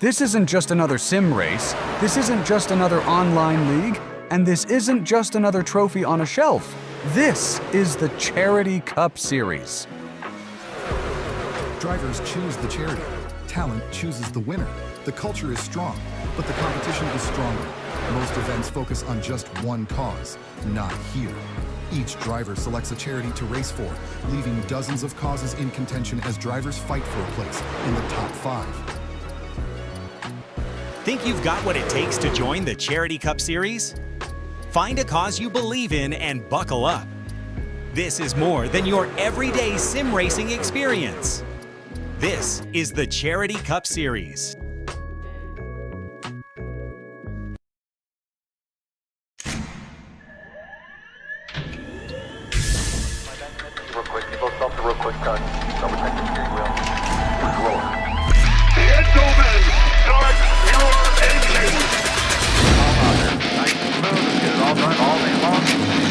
This isn't just another sim race, this isn't just another online league, and this isn't just another trophy on a shelf. This is the Charity Cup Series. Drivers choose the charity. Talent chooses the winner. The culture is strong, but the competition is stronger. Most events focus on just one cause, not here. Each driver selects a charity to race for, leaving dozens of causes in contention as drivers fight for a place in the top 5. Think you've got what it takes to join the Charity Cup Series? Find a cause you believe in and buckle up. This is more than your everyday sim racing experience. This is the Charity Cup Series. Real quick, people stop the real quick cut. Double check the steering wheel. Roll. Gentlemen, start your engines. All out there. Nice and smooth. Let's get it all done all day long.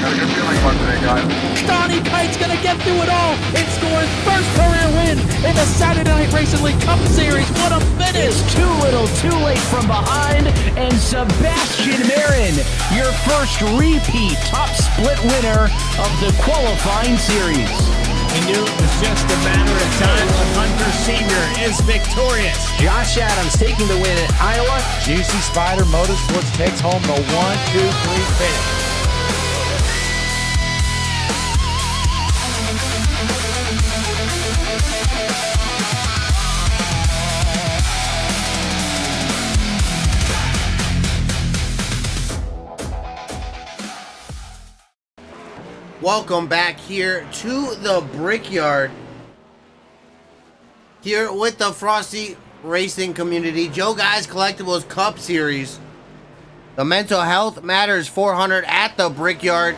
Got a good feeling about today, guys. Donnie Kite's gonna get through it all and score his first career win in the Saturday Night Racing League Cup Series. What a finish! It's too little, too late from behind, and Sebastian Marin, your first repeat top split winner of the qualifying series. We knew it was just a matter of time. Hunter Sr. is victorious. Josh Adams taking the win at Iowa. Juicy Spider Motorsports takes home the 1-2-3 finish. Welcome back here to the Brickyard. Here with the Frosty Racing community, Joeyguys Collectibles Cup Series. The Mental Health Matters 400 at the Brickyard.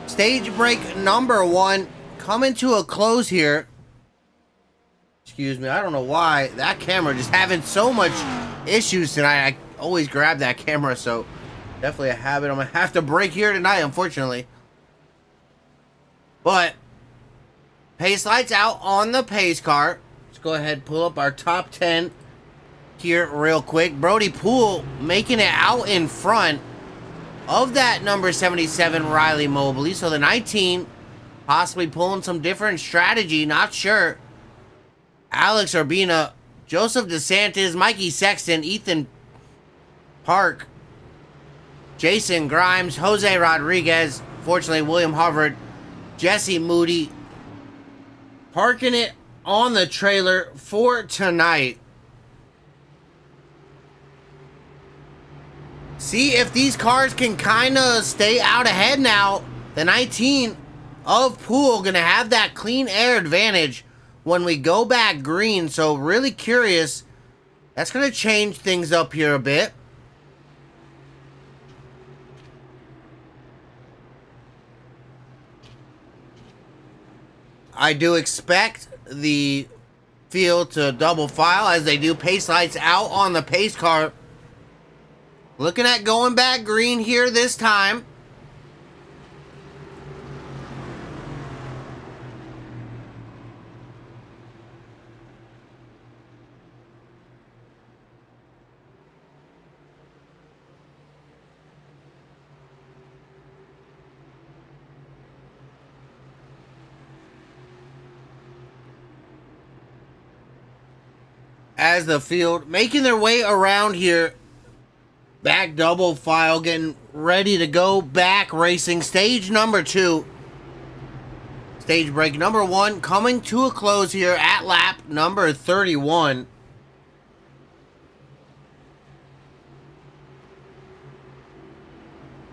Stage break number 1 coming to a close here. Excuse me, I don't know why that camera just having so much issues tonight. I always grab that camera, so definitely a habit I'm gonna have to break here tonight, unfortunately. But pace lights out on the pace car. Let's go ahead and pull up our top 10 here real quick. Brody Poole making it out in front of that number 77 Riley Mobley. So the 19 possibly pulling some different strategy, not sure. Alex Urbina, Joseph DeSantis, Mikey Sexton, Ethan Park, Jason Grimes, Jose Rodriguez, fortunately William Harvard, Jesse Moody parking it on the trailer for tonight. See if these cars can kind of stay out ahead now. The 19 of Poole gonna have that clean air advantage when we go back green. So really curious. That's gonna change things up here a bit. I do expect the field to double file as they do pace lights out on the pace car. Looking at going back green here this time. As the field making their way around here, back double file, getting ready to go back racing. Stage number 2, stage break number 1 coming to a close here at lap number 31.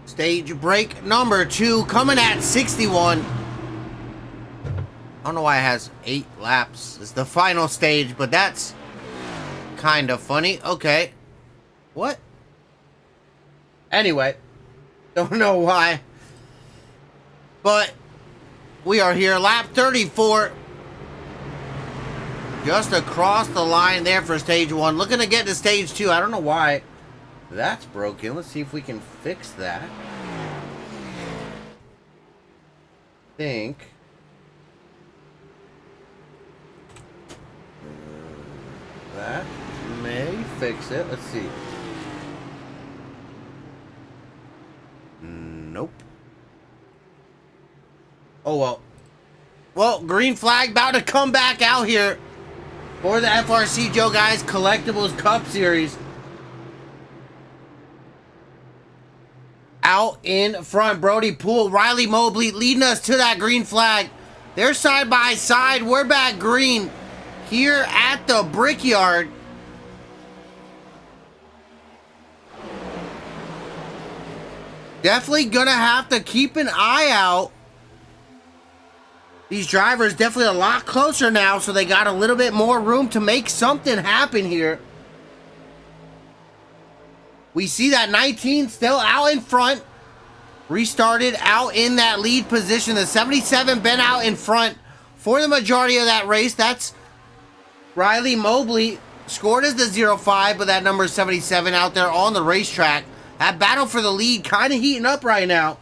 Stage break number 2 coming at 61. I don't know why it has 8 laps. It's the final stage, but that's kind of funny. Okay. What? Anyway. Don't know why. But we are here. Lap 34. Just across the line there for stage 1. Looking to get to stage 2. I don't know why That's broken. Let's see if we can fix that. Think. That may fix it. Let's see. Nope. Oh well. Well, green flag about to come back out here for the FRC Joeyguys Collectibles Cup Series. Out in front, Brody Poole, Riley Mobley leading us to that green flag. They're side by side. We're back green here at the Brickyard. Definitely gonna have to keep an eye out. These drivers definitely a lot closer now, so they got a little bit more room to make something happen here. We see that 19 still out in front. Restarted out in that lead position. The 77 been out in front for the majority of that race. That's Riley Mobley, scored as the 05, but that number 77 out there on the racetrack. That battle for the lead kind of heating up right now.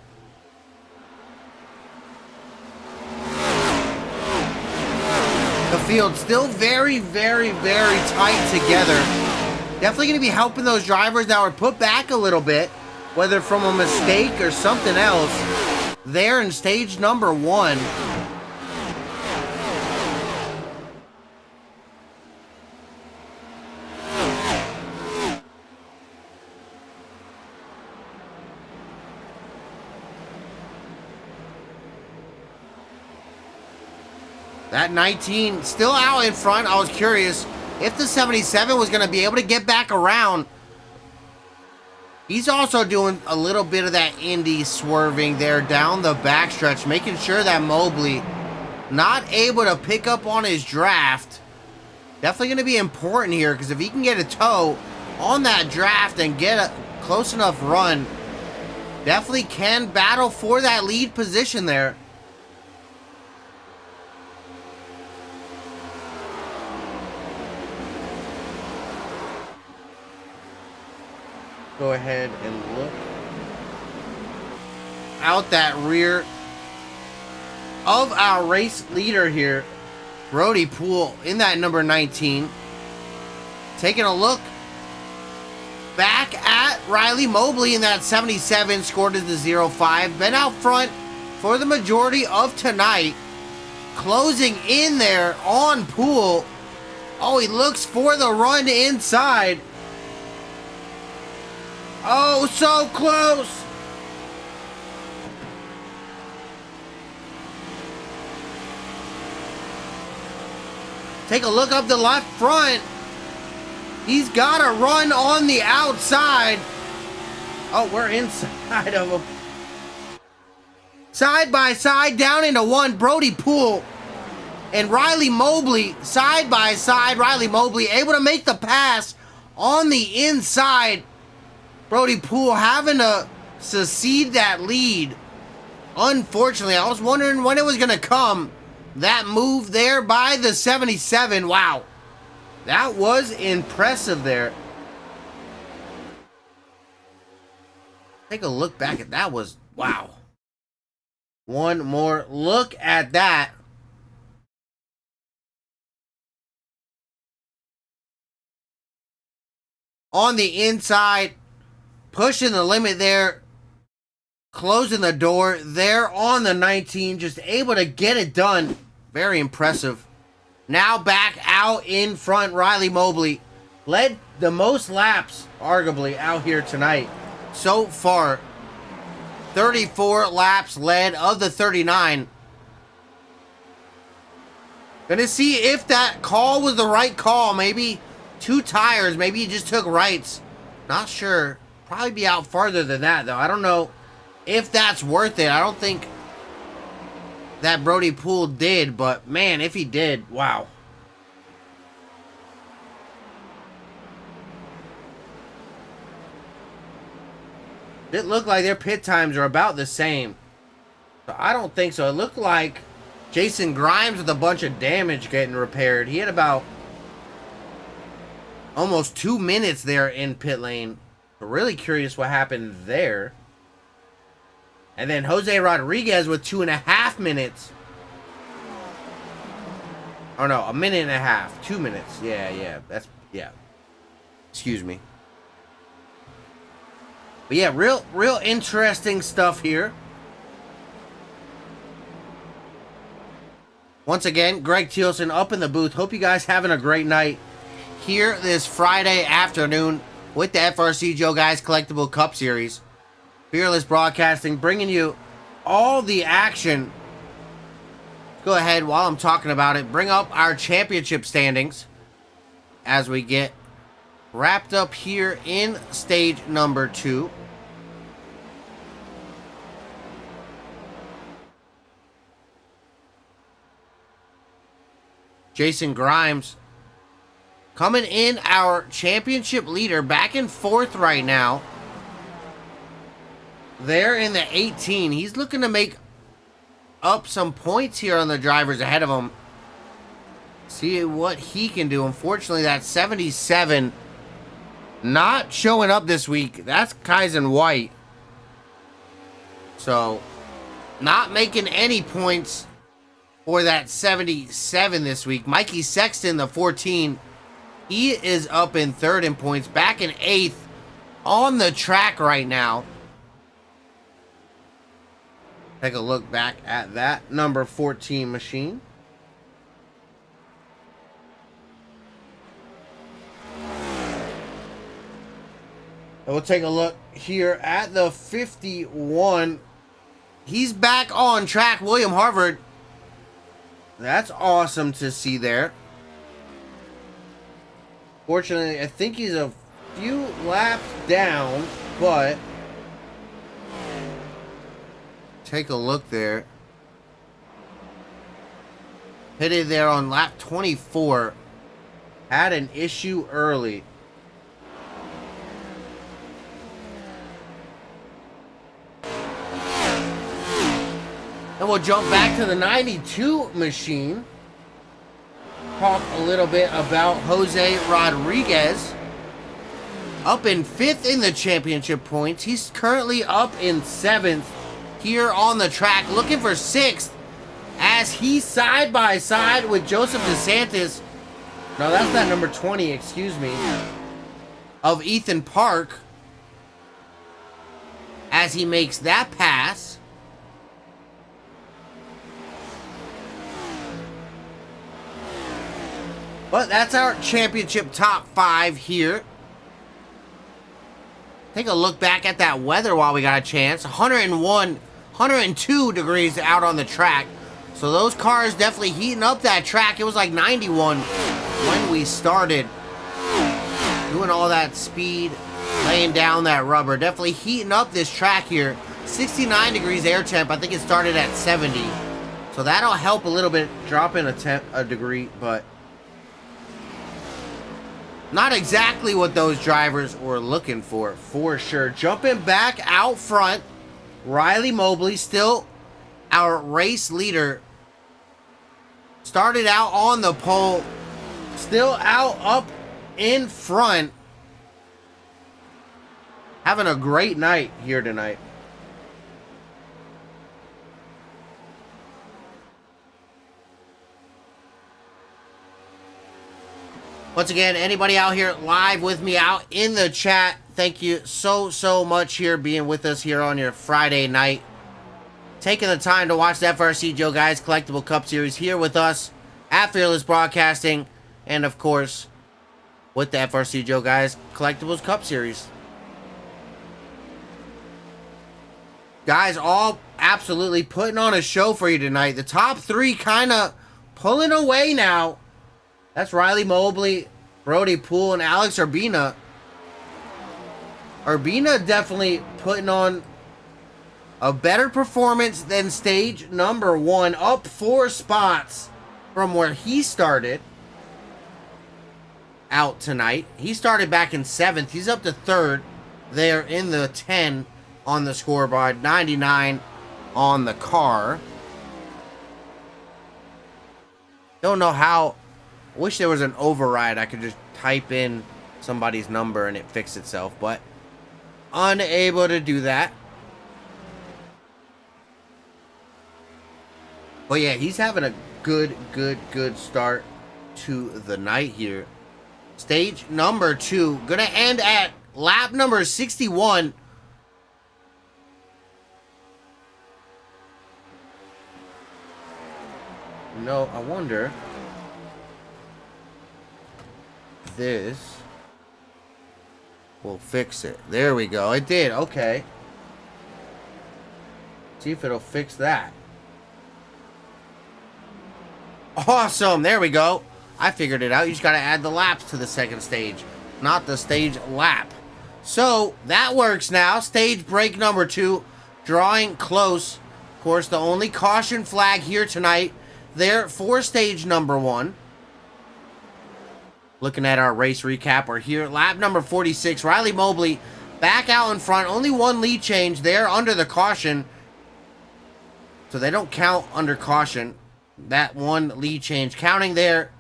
The field still very, very, very tight together. Definitely going to be helping those drivers that were put back a little bit, whether from a mistake or something else. There in stage number 1. That 19 still out in front. I was curious if the 77 was going to be able to get back around. He's also doing a little bit of that Indy swerving there down the backstretch, making sure that Mobley not able to pick up on his draft. Definitely going to be important here, because if he can get a toe on that draft and get a close enough run, definitely can battle for that lead position there. Go ahead and look out that rear of our race leader here, Brody Poole, in that number 19. Taking a look back at Riley Mobley in that 77, scored as the 05. Been out front for the majority of tonight. Closing in there on Poole. Oh, he looks for the run inside. Oh, so close. Take a look up the left front. He's got a run on the outside. Oh, we're inside of him. Side by side, down into one. Brody Poole and Riley Mobley, side by side. Riley Mobley able to make the pass on the inside. Brody Poole having to succeed that lead. Unfortunately, I was wondering when it was going to come. That move there by the 77. Wow. That was impressive there. Take a look back at that. Was wow. One more look at that. On the inside. Pushing the limit there, closing the door there on the 19, just able to get it done. Very impressive. Now back out in front, Riley Mobley led the most laps, arguably, out here tonight. So far, 34 laps led of the 39. Gonna see if that call was the right call. Maybe 2 tires, maybe he just took rights. Not sure. Probably be out farther than that, though. I don't know if that's worth it. I don't think that Brody Poole did, but man, if he did, wow. It looked like their pit times are about the same. So I don't think so. It looked like Jason Grimes with a bunch of damage getting repaired. He had about almost 2 minutes there in pit lane. Really curious what happened there. And then Jose Rodriguez with 2.5 minutes. Oh no, 1.5 minutes. 2 minutes. Yeah. Yeah. Excuse me. But yeah, real interesting stuff here. Once again, Greg Thielsen up in the booth. Hope you guys having a great night here this Friday afternoon with the FRC Joeyguys Collectible Cup Series. Fearless Broadcasting bringing you all the action. Go ahead, while I'm talking about it, bring up our championship standings as we get wrapped up here in stage number 2. Jason Grimes coming in our championship leader, back in 4th right now. There in the 18. He's looking to make up some points here on the drivers ahead of him. See what he can do. Unfortunately, that 77 not showing up this week. That's Kaizen White. So, not making any points for that 77 this week. Mikey Sexton, the 14. He is up in 3rd in points. Back in 8th on the track right now. Take a look back at that number 14 machine. And we'll take a look here at the 51. He's back on track, William Harvard. That's awesome to see there. Fortunately, I think he's a few laps down, but take a look there. Hit it there on lap 24. Had an issue early. And we'll jump back to the 92 machine. Talk a little bit about Jose Rodriguez. Up in 5th in the championship points. He's currently up in 7th here on the track, looking for 6th as he's side by side with Joseph DeSantis. No, that's not number 20, excuse me. Of Ethan Park. As he makes that pass. But that's our championship top 5 here. Take a look back at that weather while we got a chance. 102 degrees out on the track. So those cars definitely heating up that track. It was like 91 when we started. Doing all that speed, laying down that rubber. Definitely heating up this track here. 69 degrees air temp. I think it started at 70. So that'll help a little bit, drop in a degree, but not exactly what those drivers were looking for sure. Jumping back out front, Riley Mobley, still our race leader. Started out on the pole, still out up in front. Having a great night here tonight. Once again, anybody out here live with me out in the chat, thank you so much here being with us here on your Friday night. Taking the time to watch the FRC Joeyguys Collectible Cup Series here with us at Fearless Broadcasting. And of course, with the FRC Joeyguys Collectibles Cup Series. Guys, all absolutely putting on a show for you tonight. The top 3 kind of pulling away now. That's Riley Mobley, Brody Poole, and Alex Urbina. Urbina definitely putting on a better performance than stage number 1. Up 4 spots from where he started out tonight. He started back in 7th. He's up to 3rd there in the 10 on the scoreboard. 99 on the car. Don't know how. Wish there was an override. I could just type in somebody's number and it fixed itself. But unable to do that. But yeah, he's having a good start to the night here. Stage number 2, gonna end at lap number 61. No, I wonder if this will fix it. There we go. It did. Okay. See if it'll fix that. Awesome. There we go. I figured it out. You just got to add the laps to the second stage, not the stage lap. So that works now. Stage break number 2, drawing close. Of course, the only caution flag here tonight there for stage number 1. Looking at our race recap, we're here at lap number 46. Riley Mobley back out in front. Only one lead change there under the caution. So they don't count under caution. That one lead change counting there.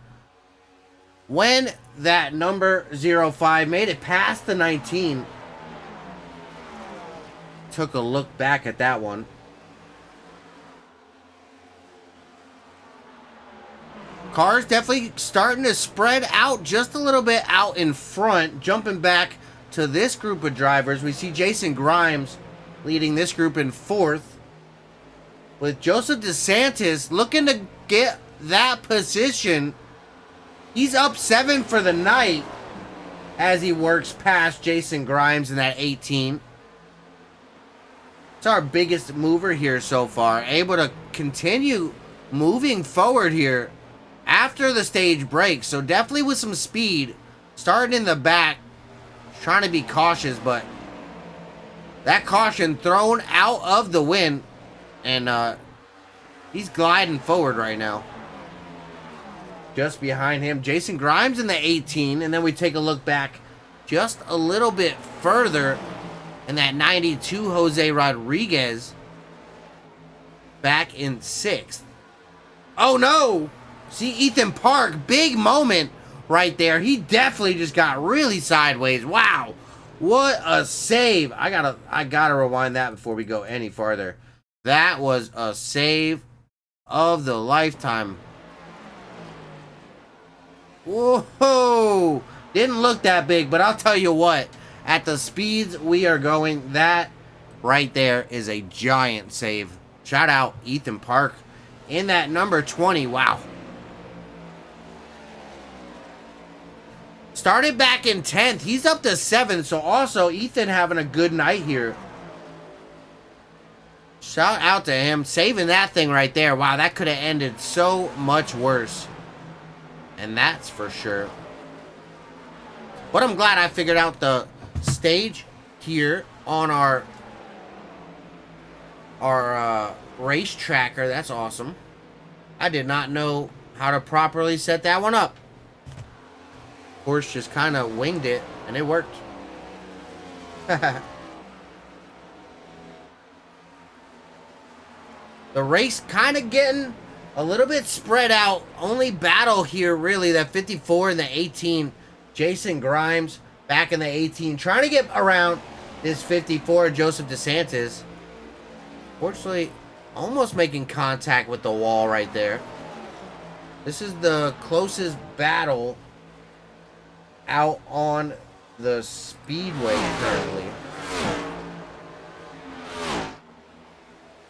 When that number 05 made it past the 19. Took a look back at that one. Cars definitely starting to spread out just a little bit out in front. Jumping back to this group of drivers, we see Jason Grimes leading this group in 4th. With Joseph DeSantis looking to get that position. He's up 7 for the night as he works past Jason Grimes in that 18. It's our biggest mover here so far. Able to continue moving forward here after the stage break. So definitely with some speed. Starting in the back. Trying to be cautious, but that caution thrown out of the wind. And he's gliding forward right now. Just behind him, Jason Grimes in the 18. And then we take a look back just a little bit further. And that 92, Jose Rodriguez, back in 6th. Oh no! See, Ethan Park, big moment right there. He definitely just got really sideways. Wow, what a save! I gotta rewind that before we go any farther. That was a save of the lifetime. Whoa! Didn't look that big, but I'll tell you what. At the speeds we are going, that right there is a giant save. Shout out Ethan Park in that number 20. Wow. Started back in 10th. He's up to 7th. So also Ethan having a good night here. Shout out to him. Saving that thing right there. Wow, that could have ended so much worse. And that's for sure. But I'm glad I figured out the stage here on our race tracker. That's awesome. I did not know how to properly set that one up. Of course, just kind of winged it and it worked. The race kind of getting a little bit spread out. Only battle here really, that 54 and the 18. Jason Grimes back in the 18, trying to get around this 54, Joseph DeSantis. Fortunately, almost making contact with the wall right there. This is the closest battle out on the speedway currently.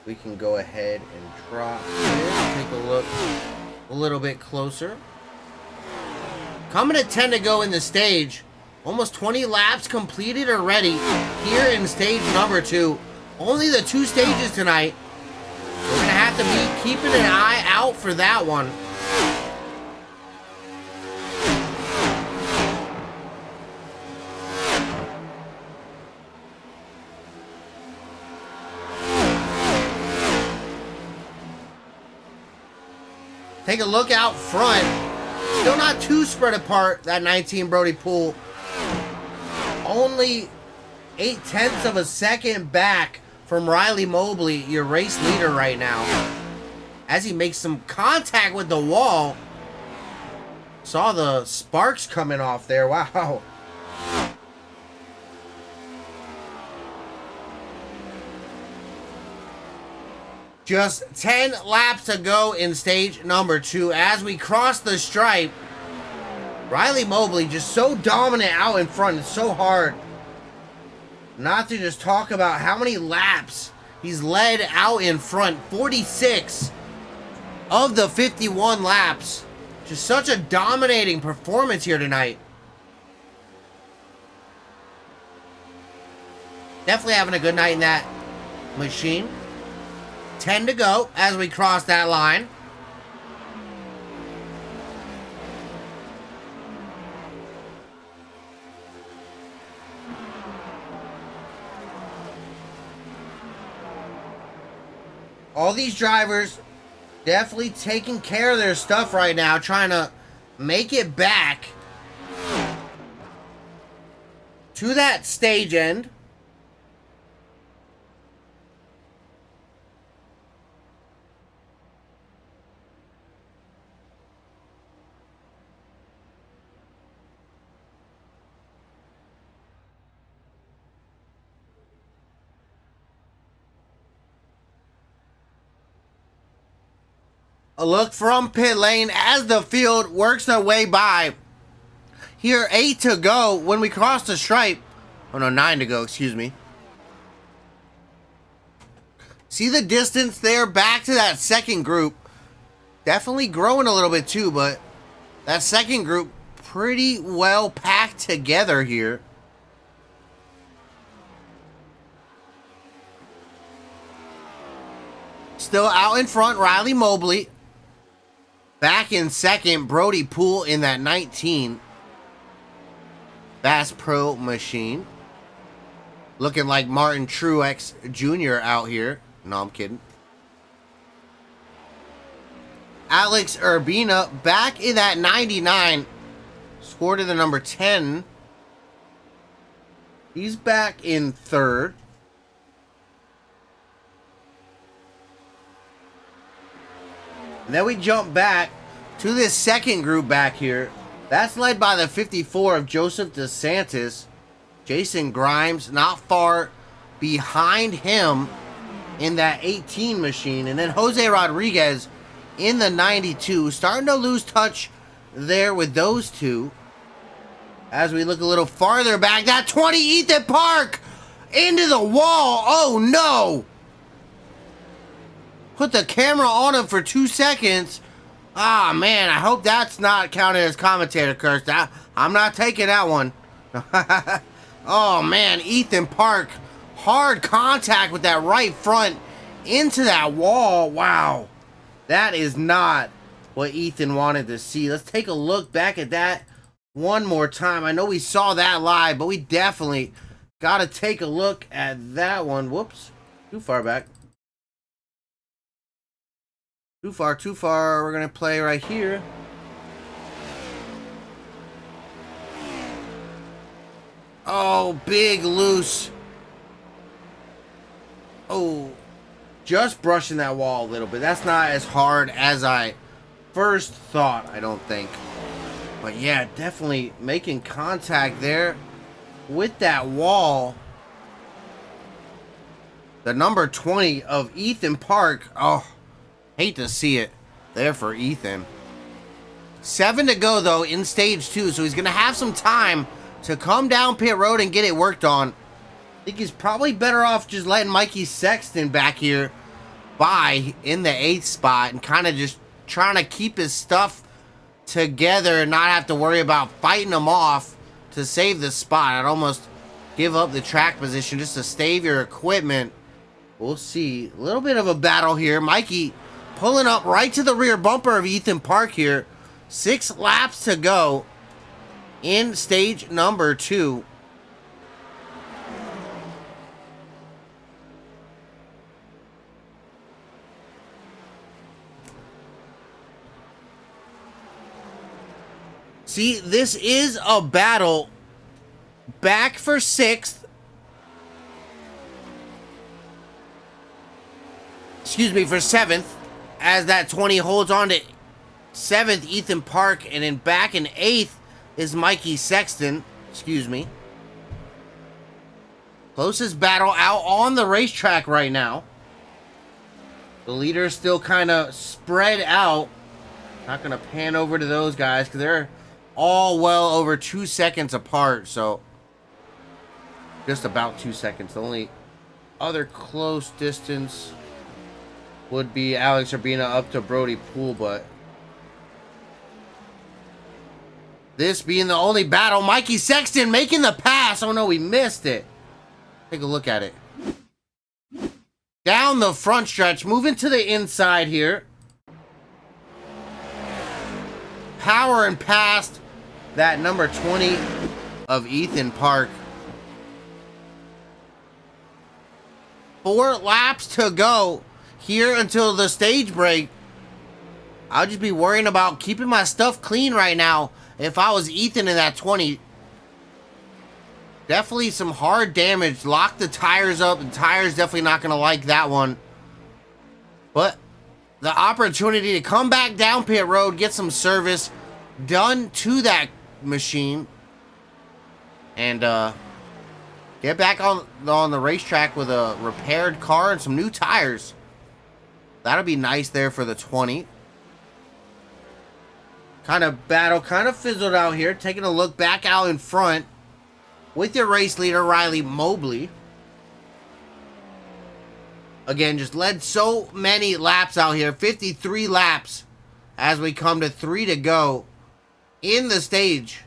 We can go ahead and drop this. Take a look a little bit closer. Coming at 10 to go in the stage. Almost 20 laps completed already here in stage number 2. Only the 2 stages tonight. We're going to have to be keeping an eye out for that one. Take a look out front. Still not too spread apart, that 19 Brody Poole. Only 0.8 of a second back from Riley Mobley, your race leader right now. As he makes some contact with the wall. Saw the sparks coming off there. Wow. Just 10 laps to go in stage number 2 as we cross the stripe. Riley Mobley just so dominant out in front. It's so hard not to just talk about how many laps he's led out in front. 46 of the 51 laps. Just such a dominating performance here tonight. Definitely having a good night in that machine. 10 to go as we cross that line. All these drivers definitely taking care of their stuff right now, trying to make it back to that stage end. A look from pit lane as the field works their way by. Here, 8 to go when we cross the stripe. Oh no, 9 to go, excuse me. See the distance there back to that second group. Definitely growing a little bit too, but that second group pretty well packed together here. Still out in front, Riley Mobley. Back in second, Brody Poole in that 19. Bass Pro machine. Looking like Martin Truex Jr. out here. No, I'm kidding. Alex Urbina back in that 99. Scored in the number 10. He's back in third. And then we jump back to this second group back here. That's led by the 54 of Joseph DeSantis. Jason Grimes not far behind him in that 18 machine. And then Jose Rodriguez in the 92. Starting to lose touch there with those two. As we look a little farther back, that 20 Ethan Park into the wall. Oh no! Put the camera on him for 2 seconds. Ah, man, I hope that's not counted as commentator curse. I'm not taking that one. Oh, man, Ethan Park. Hard contact with that right front into that wall. Wow. That is not what Ethan wanted to see. Let's take a look back at that one more time. I know we saw that live, but we definitely got to take a look at that one. Whoops. Too far back. Too far. We're going to play right here. Oh, big loose. Oh, just brushing that wall a little bit. That's not as hard as I first thought, I don't think. But yeah, definitely making contact there with that wall. The number 20 of Ethan Park. Oh, hate to see it there for Ethan. 7 to go, though, in stage 2. So he's going to have some time to come down pit road and get it worked on. I think he's probably better off just letting Mikey Sexton back here by in the 8th spot and kind of just trying to keep his stuff together and not have to worry about fighting him off to save the spot. I'd almost give up the track position just to save your equipment. We'll see. A little bit of a battle here. Mikey pulling up right to the rear bumper of Ethan Park here. 6 laps to go in stage number 2. See, this is a battle back for 6th. Excuse me, for 7th. As that 20 holds on to 7th, Ethan Park. And then back in 8th is Mikey Sexton. Excuse me. Closest battle out on the racetrack right now. The leaders still kind of spread out. Not going to pan over to those guys because they're all well over 2 seconds apart. So just about 2 seconds. The only other close distance would be Alex Urbina up to Brody Poole, but this being the only battle, Mikey Sexton making the pass. Oh no, we missed it. Take a look at it. Down the front stretch, moving to the inside here. Powering past that number 20 of Ethan Park. 4 laps to go here until the stage break. I'll just be worrying about keeping my stuff clean right now. If I was Ethan in that 20, definitely some hard damage. Lock the tires up. The tires definitely not going to like that one. But the opportunity to come back down pit road, get some service done to that machine, and get back on the racetrack with a repaired car and some new tires. That'll be nice there for the 20. Kind of battle, kind of fizzled out here. Taking a look back out in front with your race leader, Riley Mobley. Again, just led so many laps out here. 53 laps as we come to 3 to go in the stage.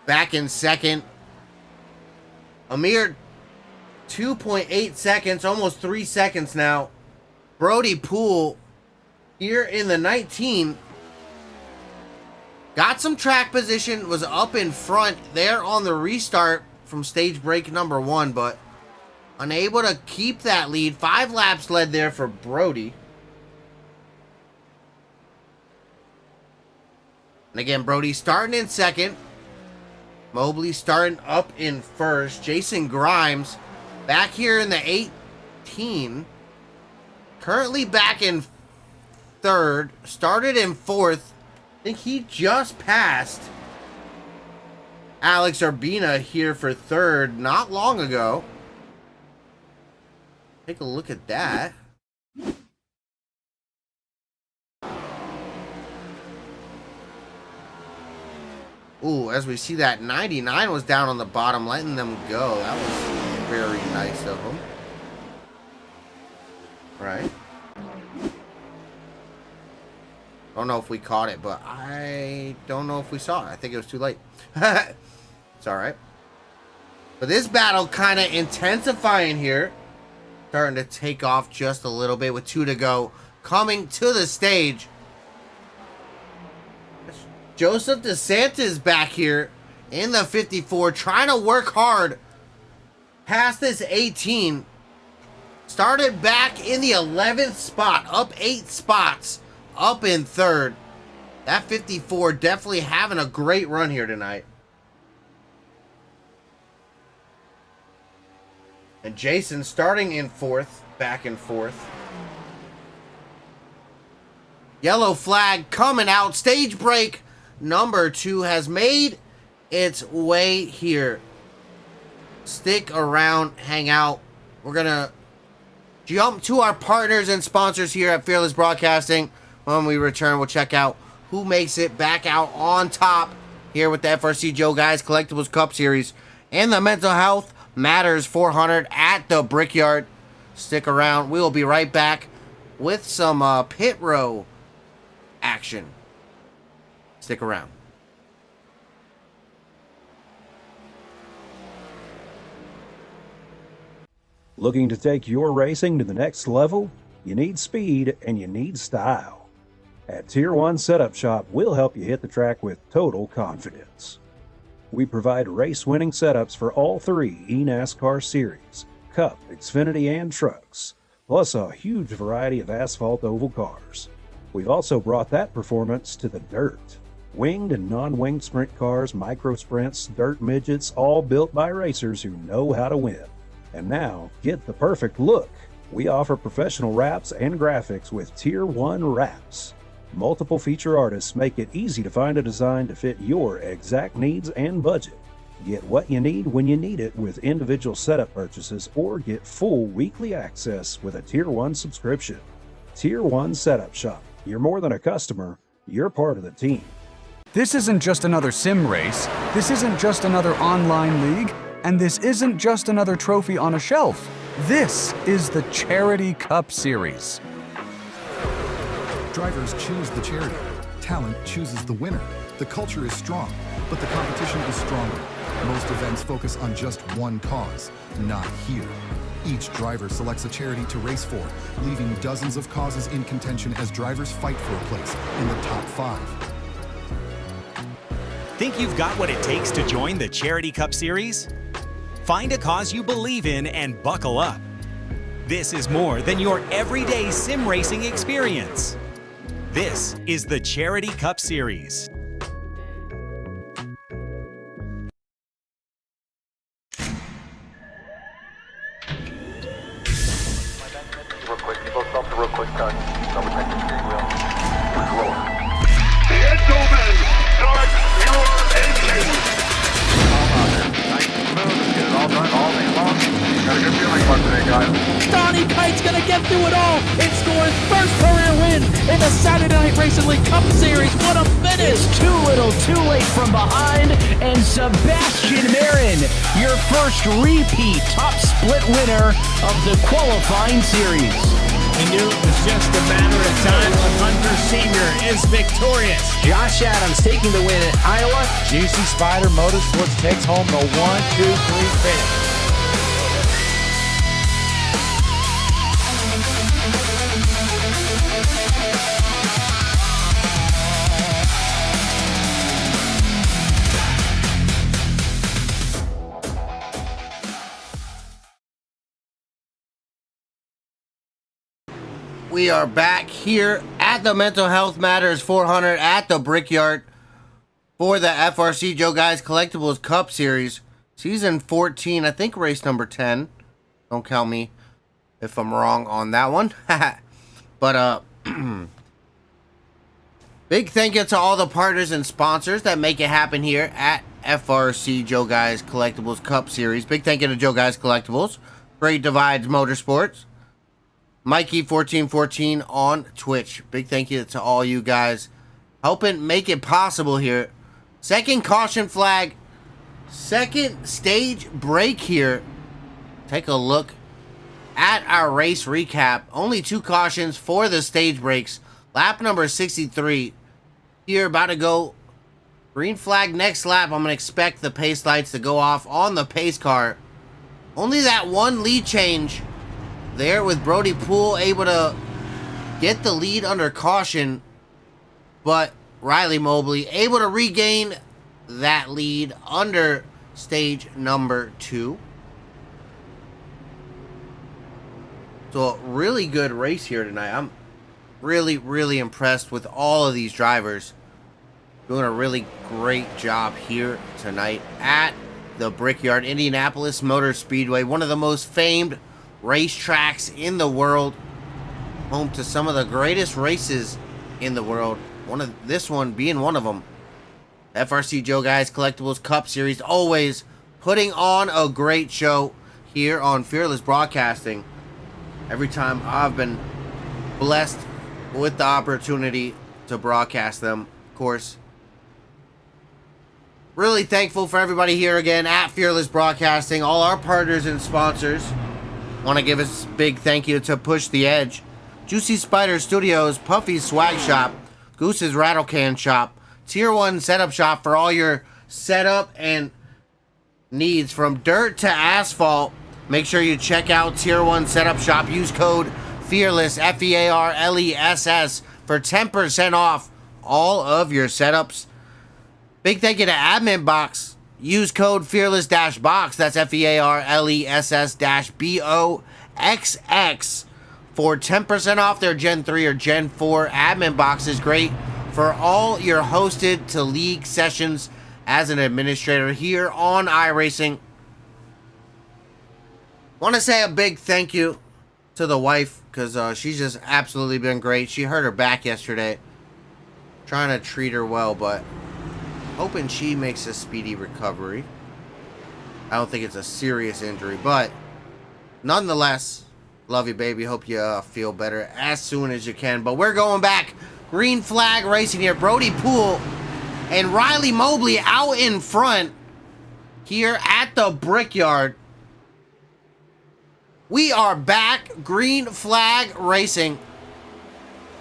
Back in second. A mere 2.8 seconds, almost 3 seconds now. Brody Poole here in the 19. Got some track position, was up in front there on the restart from stage break number 1, but unable to keep that lead. 5 laps led there for Brody. And again, Brody starting in second. Mobley starting up in first. Jason Grimes back here in the 18. Currently back in third. Started in fourth. I think he just passed Alex Urbina here for third not long ago. Take a look at that. Ooh, as we see that 99 was down on the bottom, letting them go. That was very nice of them. Right. Don't know if we caught it, but I don't know if we saw it. I think it was too late. It's all right. But this battle kind of intensifying here. Starting to take off just a little bit with 2 to go. Coming to the stage. Joseph DeSantis back here in the 54, trying to work hard past this 18. Started back in the 11th spot, up 8 spots, up in third. That 54 definitely having a great run here tonight. And Jason starting in fourth, back and forth. Yellow flag coming out, stage break. Number 2 has made its way here. Stick around, hang out. We're going to jump to our partners and sponsors here at Fearless Broadcasting. When we return, we'll check out who makes it back out on top here with the FRC Joeyguys Collectibles Cup Series and the Mental Health Matters 400 at the Brickyard. Stick around. We will be right back with some pit row action. Stick around. Looking to take your racing to the next level? You need speed and you need style. At Tier 1 Setup Shop, we'll help you hit the track with total confidence. We provide race-winning setups for all 3 eNASCAR series, Cup, Xfinity, and trucks, plus a huge variety of asphalt oval cars. We've also brought that performance to the dirt. Winged and non-winged sprint cars, micro sprints, dirt midgets, all built by racers who know how to win. And now, get the perfect look. We offer professional wraps and graphics with Tier 1 wraps. Multiple feature artists make it easy to find a design to fit your exact needs and budget. Get what you need when you need it with individual setup purchases, or get full weekly access with a Tier 1 subscription. Tier 1 Setup Shop. You're more than a customer, you're part of the team. This isn't just another sim race, this isn't just another online league, and this isn't just another trophy on a shelf. This is the Charity Cup Series. Drivers choose the charity. Talent chooses the winner. The culture is strong, but the competition is stronger. Most events focus on just one cause, not here. Each driver selects a charity to race for, leaving dozens of causes in contention as drivers fight for a place in the top 5. Think you've got what it takes to join the Charity Cup Series? Find a cause you believe in and buckle up. This is more than your everyday sim racing experience. This is the Charity Cup Series. Real quick, people stop real quick, double check the steering wheel. Gentlemen, start your engines. Nice and smooth, get it all done all day long. Got a good feeling about today, guys. Donnie Kite's gonna get through it all and score his first career win in the Saturday Night Racing League Cup Series. What a finish! It's too little, too late from behind, and Sebastian Marin, your first repeat top split winner of the qualifying series. He knew it was just a matter of time. Hunter Sr. is victorious. Josh Adams taking the win at Iowa. Juicy Spider Motorsports takes home the 1-2-3 finish. We are back here at the Mental Health Matters 400 at the Brickyard for the FRC Joeyguy Collectibles Cup Series, Season 14, I think race number 10. Don't count me if I'm wrong on that one. But, big thank you to all the partners and sponsors that make it happen here at FRC Joeyguy Collectibles Cup Series. Big thank you to Joeyguy Collectibles, Great Divides Motorsports, Mikey1414 on Twitch. Big thank you to all you guys helping make it possible here. Second caution flag, second stage break here. Take a look at our race recap. Only 2 cautions for the stage breaks. Lap number 63. Here, about to go green flag next lap. I'm going to expect the pace lights to go off on the pace car. Only that one lead change there with Brody Poole able to get the lead under caution, but Riley Mobley able to regain that lead under stage number 2. So a really good race here tonight. I'm really impressed with all of these drivers doing a really great job here tonight at the Brickyard, Indianapolis Motor Speedway, one of the most famed racetracks in the world, home to some of the greatest races in the world. This one being one of them. FRC Joeyguy Collectibles Cup Series, always putting on a great show here on Fearless Broadcasting. Every time I've been blessed with the opportunity to broadcast them, of course. Really thankful for everybody here again at Fearless Broadcasting, all our partners and sponsors. Want to give a big thank you to Push the Edge, Juicy Spider Studios, Puffy's Swag Shop, Goose's Rattle Can Shop, Tier 1 Setup Shop for all your setup and needs from dirt to asphalt. Make sure you check out Tier 1 Setup Shop. Use code FEARLESS, FEARLESS, for 10% off all of your setups. Big thank you to Admin Box. Use code FEARLESS-BOX, that's FEARLESS-BOXX, for 10% off their Gen 3 or Gen 4 admin boxes. Great for all your hosted to league sessions as an administrator here on iRacing. Want to say a big thank you to the wife, because she's just absolutely been great. She hurt her back yesterday, Trying to treat her well, but hoping she makes a speedy recovery. I don't think it's a serious injury, but nonetheless, love you, baby. Hope you feel better as soon as you can. But we're going back. Green flag racing here. Brody Poole and Riley Mobley out in front here at the Brickyard. We are back. Green flag racing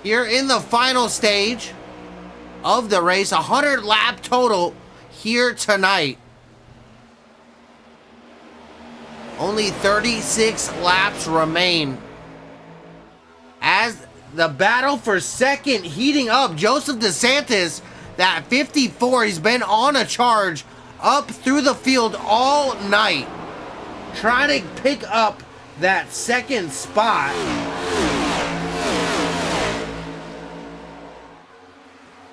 here in the final stage of the race. 100 lap total here tonight. Only 36 laps remain as the battle for second heating up. Joseph DeSantis, that 54, he's been on a charge up through the field all night, trying to pick up that second spot.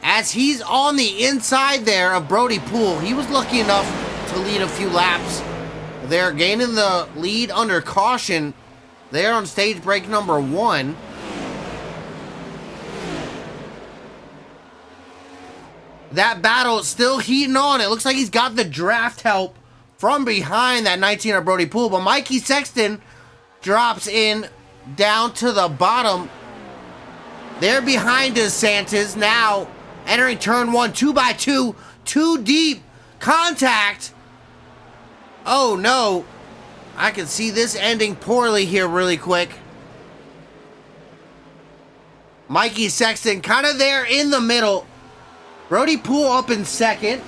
As he's on the inside there of Brody Poole, he was lucky enough to lead a few laps. They're gaining the lead under caution there on stage break number 1. That battle is still heating on. It looks like he's got the draft help from behind that 19 of Brody Poole, but Mikey Sexton drops in down to the bottom. They're behind DeSantis now, entering turn 1, 2x2, too deep contact. Oh no, I can see this ending poorly here really quick. Mikey Sexton kind of there in the middle. Brody Poole up in second.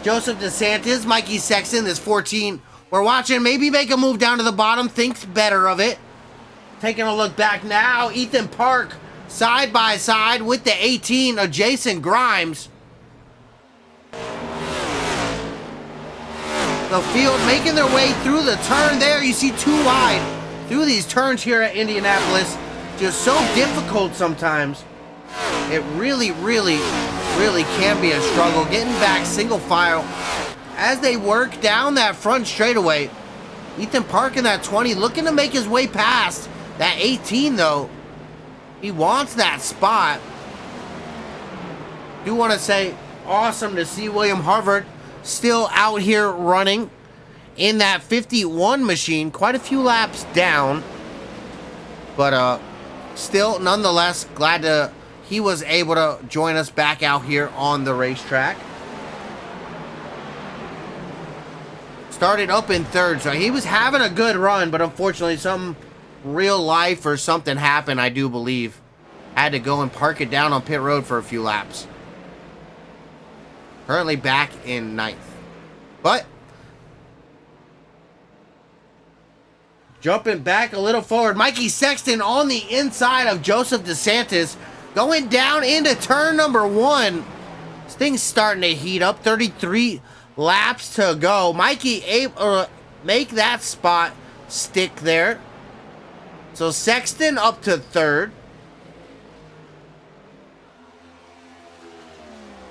Joseph DeSantis, Mikey Sexton, this 14. We're watching maybe make a move down to the bottom, thinks better of it. Taking a look back now, Ethan Park side by side with the 18 of Jason Grimes. The field making their way through the turn there. You see 2 wide through these turns here at Indianapolis. Just so difficult sometimes. It really can be a struggle. Getting back single file as they work down that front straightaway. Ethan Park in that 20 looking to make his way past that 18 though. He wants that spot. Do want to say awesome to see William Harvard still out here running in that 51 machine. Quite a few laps down, but still nonetheless glad to he was able to join us back out here on the racetrack. Started up in third, so he was having a good run, but unfortunately some real life or something happened, I do believe. Had to go and park it down on pit road for a few laps. Currently back in 9th. But jumping back a little forward, Mikey Sexton on the inside of Joseph DeSantis, going down into turn number 1. This thing's starting to heat up. 33 laps to go. Mikey able to make that spot stick there. So Sexton up to 3rd.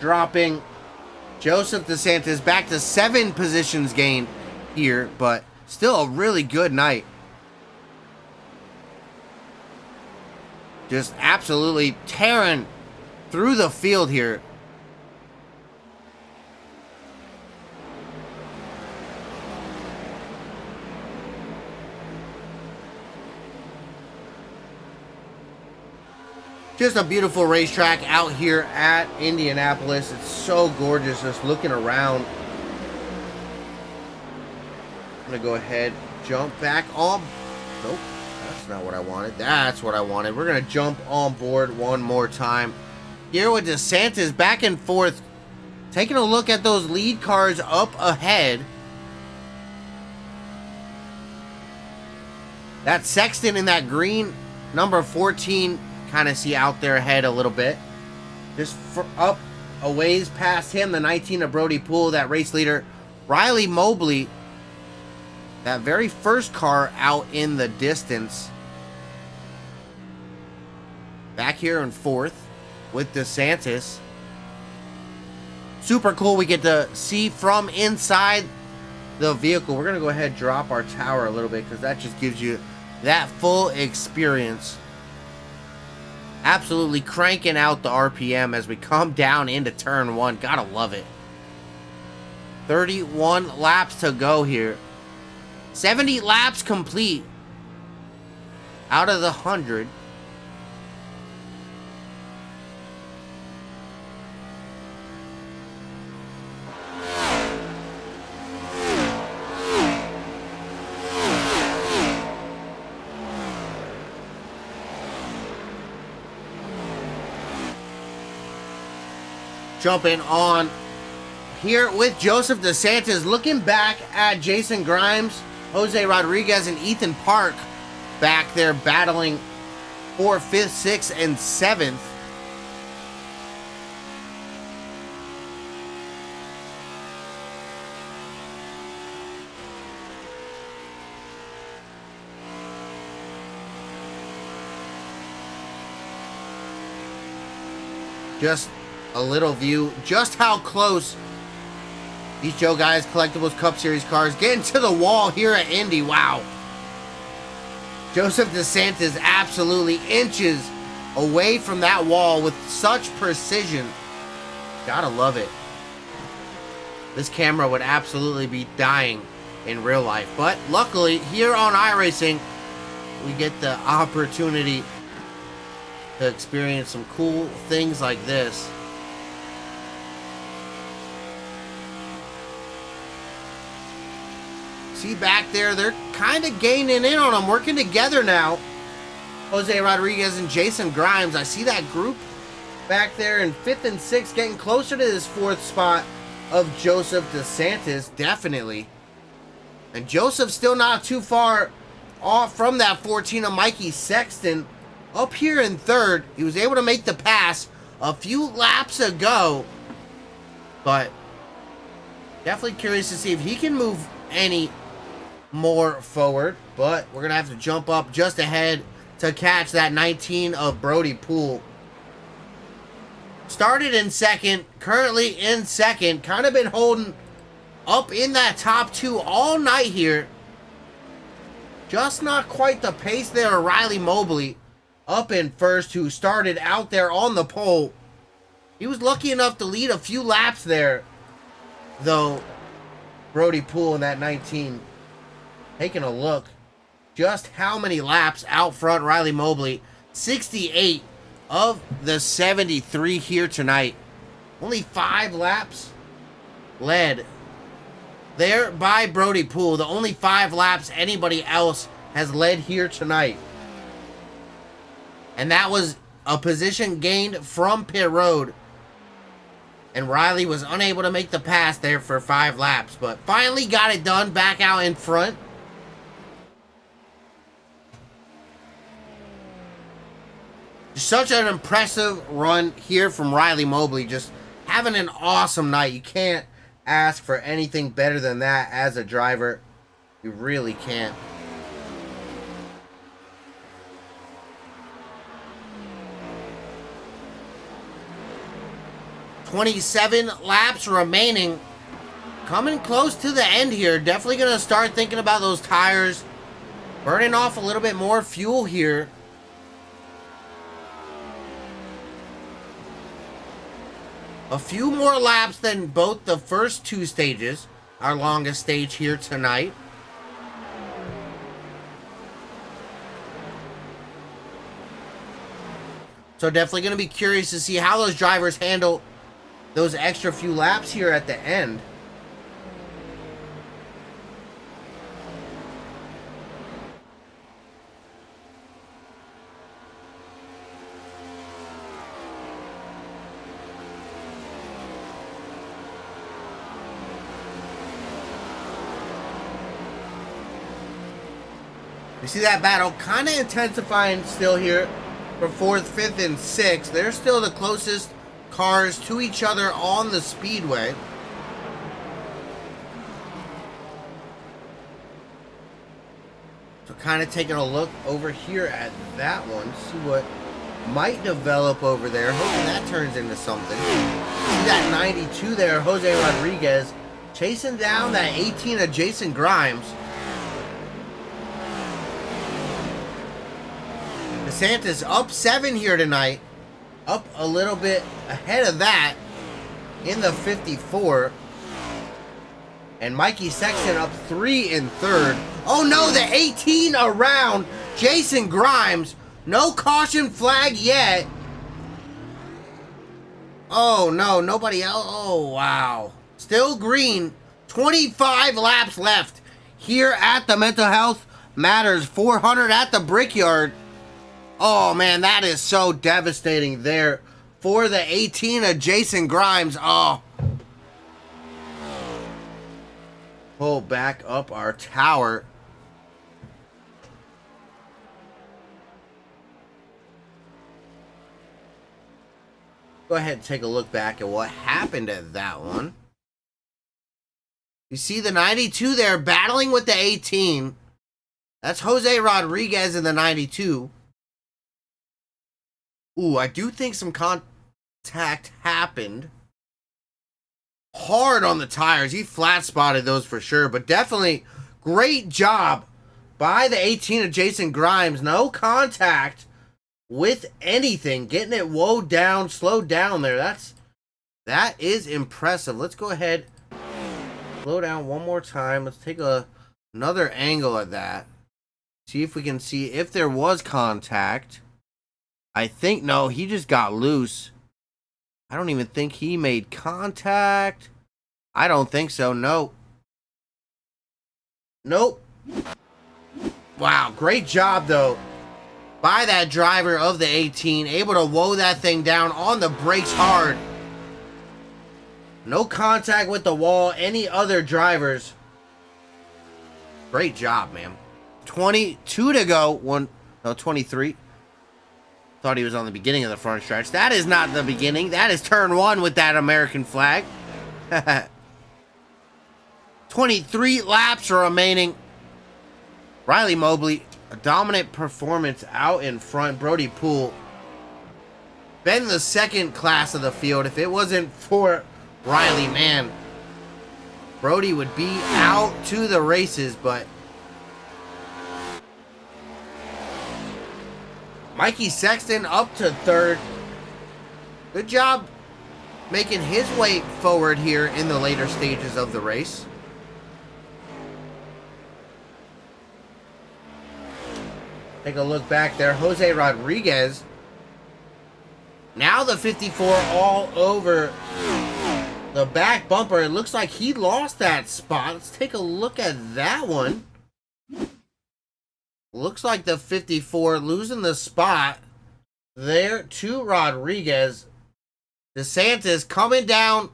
Dropping Joseph DeSantis back to 7 positions gained here, but still a really good night. Just absolutely tearing through the field here. Just a beautiful racetrack out here at Indianapolis. It's so gorgeous just looking around. I'm going to go ahead, jump back on. Nope, that's not what I wanted. That's what I wanted. We're going to jump on board one more time. Here with DeSantis back and forth. Taking a look at those lead cars up ahead. That Sexton in that green number 14. Kind of see out there ahead a little bit. Just up a ways past him, the 19 of Brody Poole, that race leader. Riley Mobley, that very first car out in the distance. Back here in 4th with DeSantis. Super cool. We get to see from inside the vehicle. We're going to go ahead and drop our tower a little bit because that just gives you that full experience Absolutely cranking out the RPM as we come down into turn 1. Gotta love it. 31 laps to go here. 70 laps complete out of the 100. Jumping on here with Joseph DeSantis, looking back at Jason Grimes, Jose Rodriguez, and Ethan Park back there battling for 5th, 6th, and 7th. Just a little view, just how close these Joeyguys Collectibles Cup Series cars getting to the wall here at Indy. Wow. Joseph DeSantis absolutely inches away from that wall with such precision. Gotta love it. This camera would absolutely be dying in real life. But luckily, here on iRacing, we get the opportunity to experience some cool things like this. See back there, they're kind of gaining in on them, working together now. Jose Rodriguez and Jason Grimes. I see that group back there in 5th and 6th, getting closer to this 4th spot of Joseph DeSantis, definitely. And Joseph still not too far off from that 14 of Mikey Sexton. Up here in 3rd, he was able to make the pass a few laps ago. But definitely curious to see if he can move any more forward. But we're going to have to jump up just ahead to catch that 19 of Brody Poole. Started in 2nd, currently in 2nd. Kind of been holding up in that top 2 all night here. Just not quite the pace there. Riley Mobley up in 1st, who started out there on the pole. He was lucky enough to lead a few laps there, though. Brody Poole in that 19. Taking a look just how many laps out front. Riley Mobley, 68 of the 73 here tonight. Only 5 laps led there by Brody Poole. The only 5 laps anybody else has led here tonight. And that was a position gained from pit road. And Riley was unable to make the pass there for 5 laps. But finally got it done back out in front. Such an impressive run here from Riley Mobley. Just having an awesome night. You can't ask for anything better than that as a driver. You really can't. $27 laps remaining. Coming close to the end here. Definitely going to start thinking about those tires. Burning off a little bit more fuel here. A few more laps than both the first 2 stages. Our longest stage here tonight. So definitely going to be curious to see how those drivers handle those extra few laps here at the end. You see that battle kind of intensifying still here for 4th, 5th, and 6th. They're still the closest cars to each other on the speedway. So kind of taking a look over here at that one. See what might develop over there. Hoping that turns into something. See that 92 there, Jose Rodriguez. Chasing down that 18 of Jason Grimes. DeSantis up 7 here tonight. Up a little bit ahead of that in the 54. And Mikey Sexton up 3 in third. Oh no, the 18 around Jason Grimes. No caution flag yet. Oh no, nobody else. Oh wow. Still green. 25 laps left here at the Mental Health Matters 400 at the Brickyard. Oh man, that is so devastating there for the 18 of Jason Grimes. Oh. Pull back up our tower. Go ahead and take a look back at what happened at that one. You see the 92 there battling with the 18. That's Jose Rodriguez in the 92. Ooh, I do think some contact happened. Hard on the tires. He flat spotted those for sure, but definitely great job by the 18 of Jason Grimes. No contact with anything. Getting it slowed down there. That is impressive. Let's go ahead. Slow down one more time. Let's take another angle at that. See if we can see if there was contact. I think no, he just got loose. I don't even think he made contact. I don't think so. No. Nope. Wow, great job though by that driver of the 18. Able to woe that thing down on the brakes hard. No contact with the wall. Any other drivers. Great job, man. 22 to go. 23. Thought he was on the beginning of the front stretch. That is not the beginning. That is turn 1 with that American flag. 23 laps remaining. Riley Mobley, a dominant performance out in front. Brody Poole, been the second class of the field. If it wasn't for Riley, man, Brody would be out to the races, but Mikey Sexton up to third. Good job making his way forward here in the later stages of the race. Take a look back there. Jose Rodriguez. Now the 54 all over the back bumper. It looks like he lost that spot. Let's take a look at that one. Looks like the 54 losing the spot there to Rodriguez. DeSantis coming down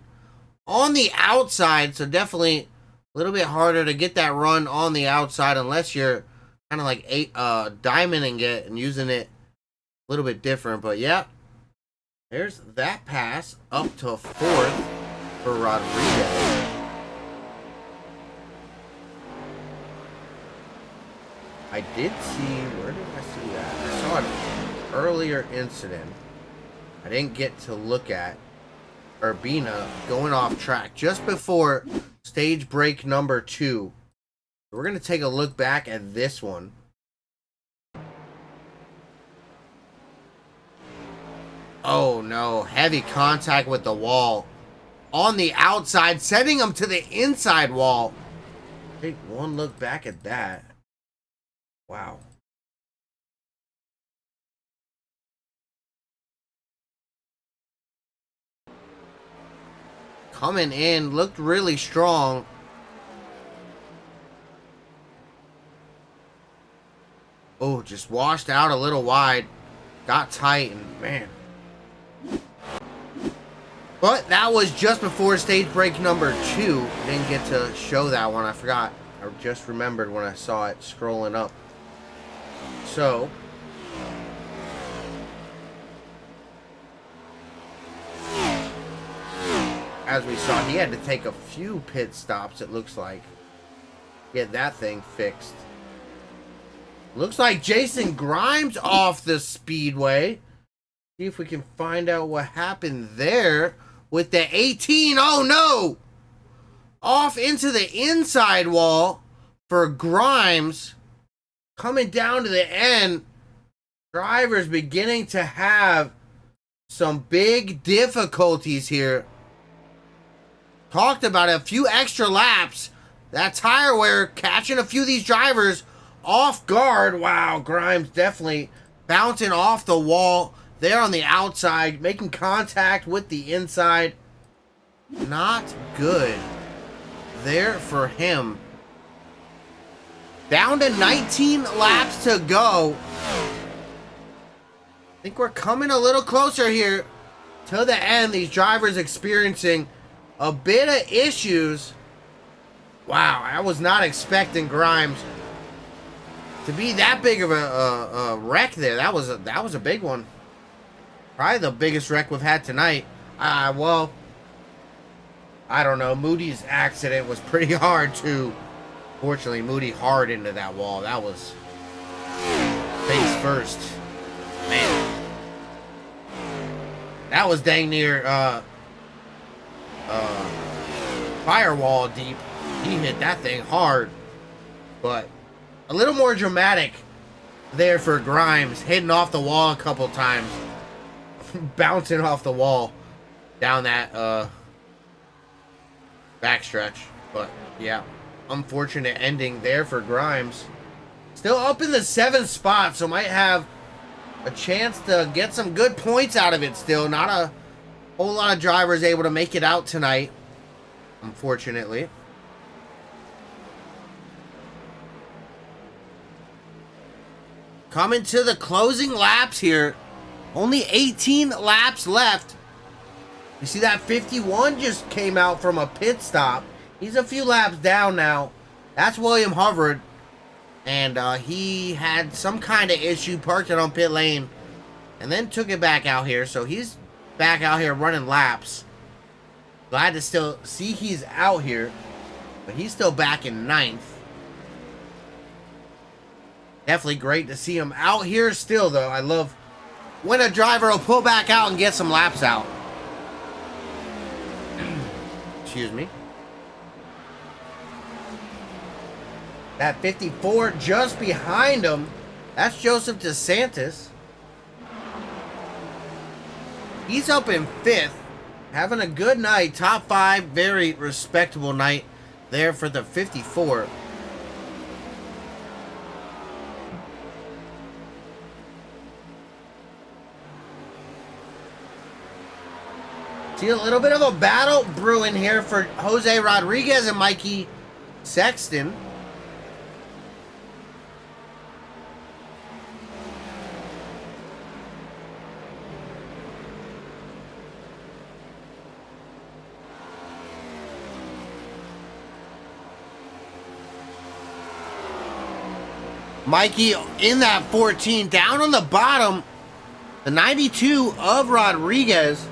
on the outside, so definitely a little bit harder to get that run on the outside unless you're kind of like diamonding it and using it a little bit different. But yeah, there's that pass up to fourth for Rodriguez. I did see, where did I see that? I saw an earlier incident I didn't get to look at. Urbina going off track just before stage break number 2. We're going to take a look back at this one. Oh no, heavy contact with the wall on the outside, sending him to the inside wall. Take one look back at that. Wow. Coming in, looked really strong. Oh, just washed out a little wide. Got tight and man. But that was just before stage break number 2. Didn't get to show that one. I forgot. I just remembered when I saw it scrolling up. So, as we saw, he had to take a few pit stops, it looks like. Get that thing fixed. Looks like Jason Grimes off the speedway. See if we can find out what happened there with the 18. Oh no! Off into the inside wall for Grimes. Coming down to the end. Drivers beginning to have some big difficulties here. Talked about a few extra laps. That tire wear catching a few of these drivers off guard. Wow, Grimes definitely bouncing off the wall there on the outside, making contact with the inside. Not good there for him. Down to 19 laps to go. I think we're coming a little closer here to the end. These drivers experiencing a bit of issues. Wow, I was not expecting Grimes to be that big of a wreck there. That was a big one. Probably the biggest wreck we've had tonight. Well, I don't know. Moody's accident was pretty hard too. Fortunately, Moody hard into that wall. That was face first. Man. That was dang near firewall deep. He hit that thing hard. But a little more dramatic there for Grimes, hitting off the wall a couple times. Bouncing off the wall down that backstretch. But yeah, unfortunate ending there for Grimes. Still up in the 7th spot, so might have a chance to get some good points out of it still. Not a whole lot of drivers able to make it out tonight, unfortunately. Coming to the closing laps here. Only 18 laps left. You see that 51 just came out from a pit stop. He's a few laps down now. That's William Hubbard. And he had some kind of issue, parked it on pit lane, and then took it back out here. So he's back out here running laps. Glad to still see he's out here, but he's still back in 9th. Definitely great to see him out here still, though. I love when a driver will pull back out and get some laps out. Excuse me. That 54 just behind him, that's Joseph DeSantis. He's up in 5th, having a good night. Top 5, very respectable night there for the 54. See a little bit of a battle brewing here for Jose Rodriguez and Mikey Sexton. Mikey in that 14, down on the bottom. The 92 of Rodriguez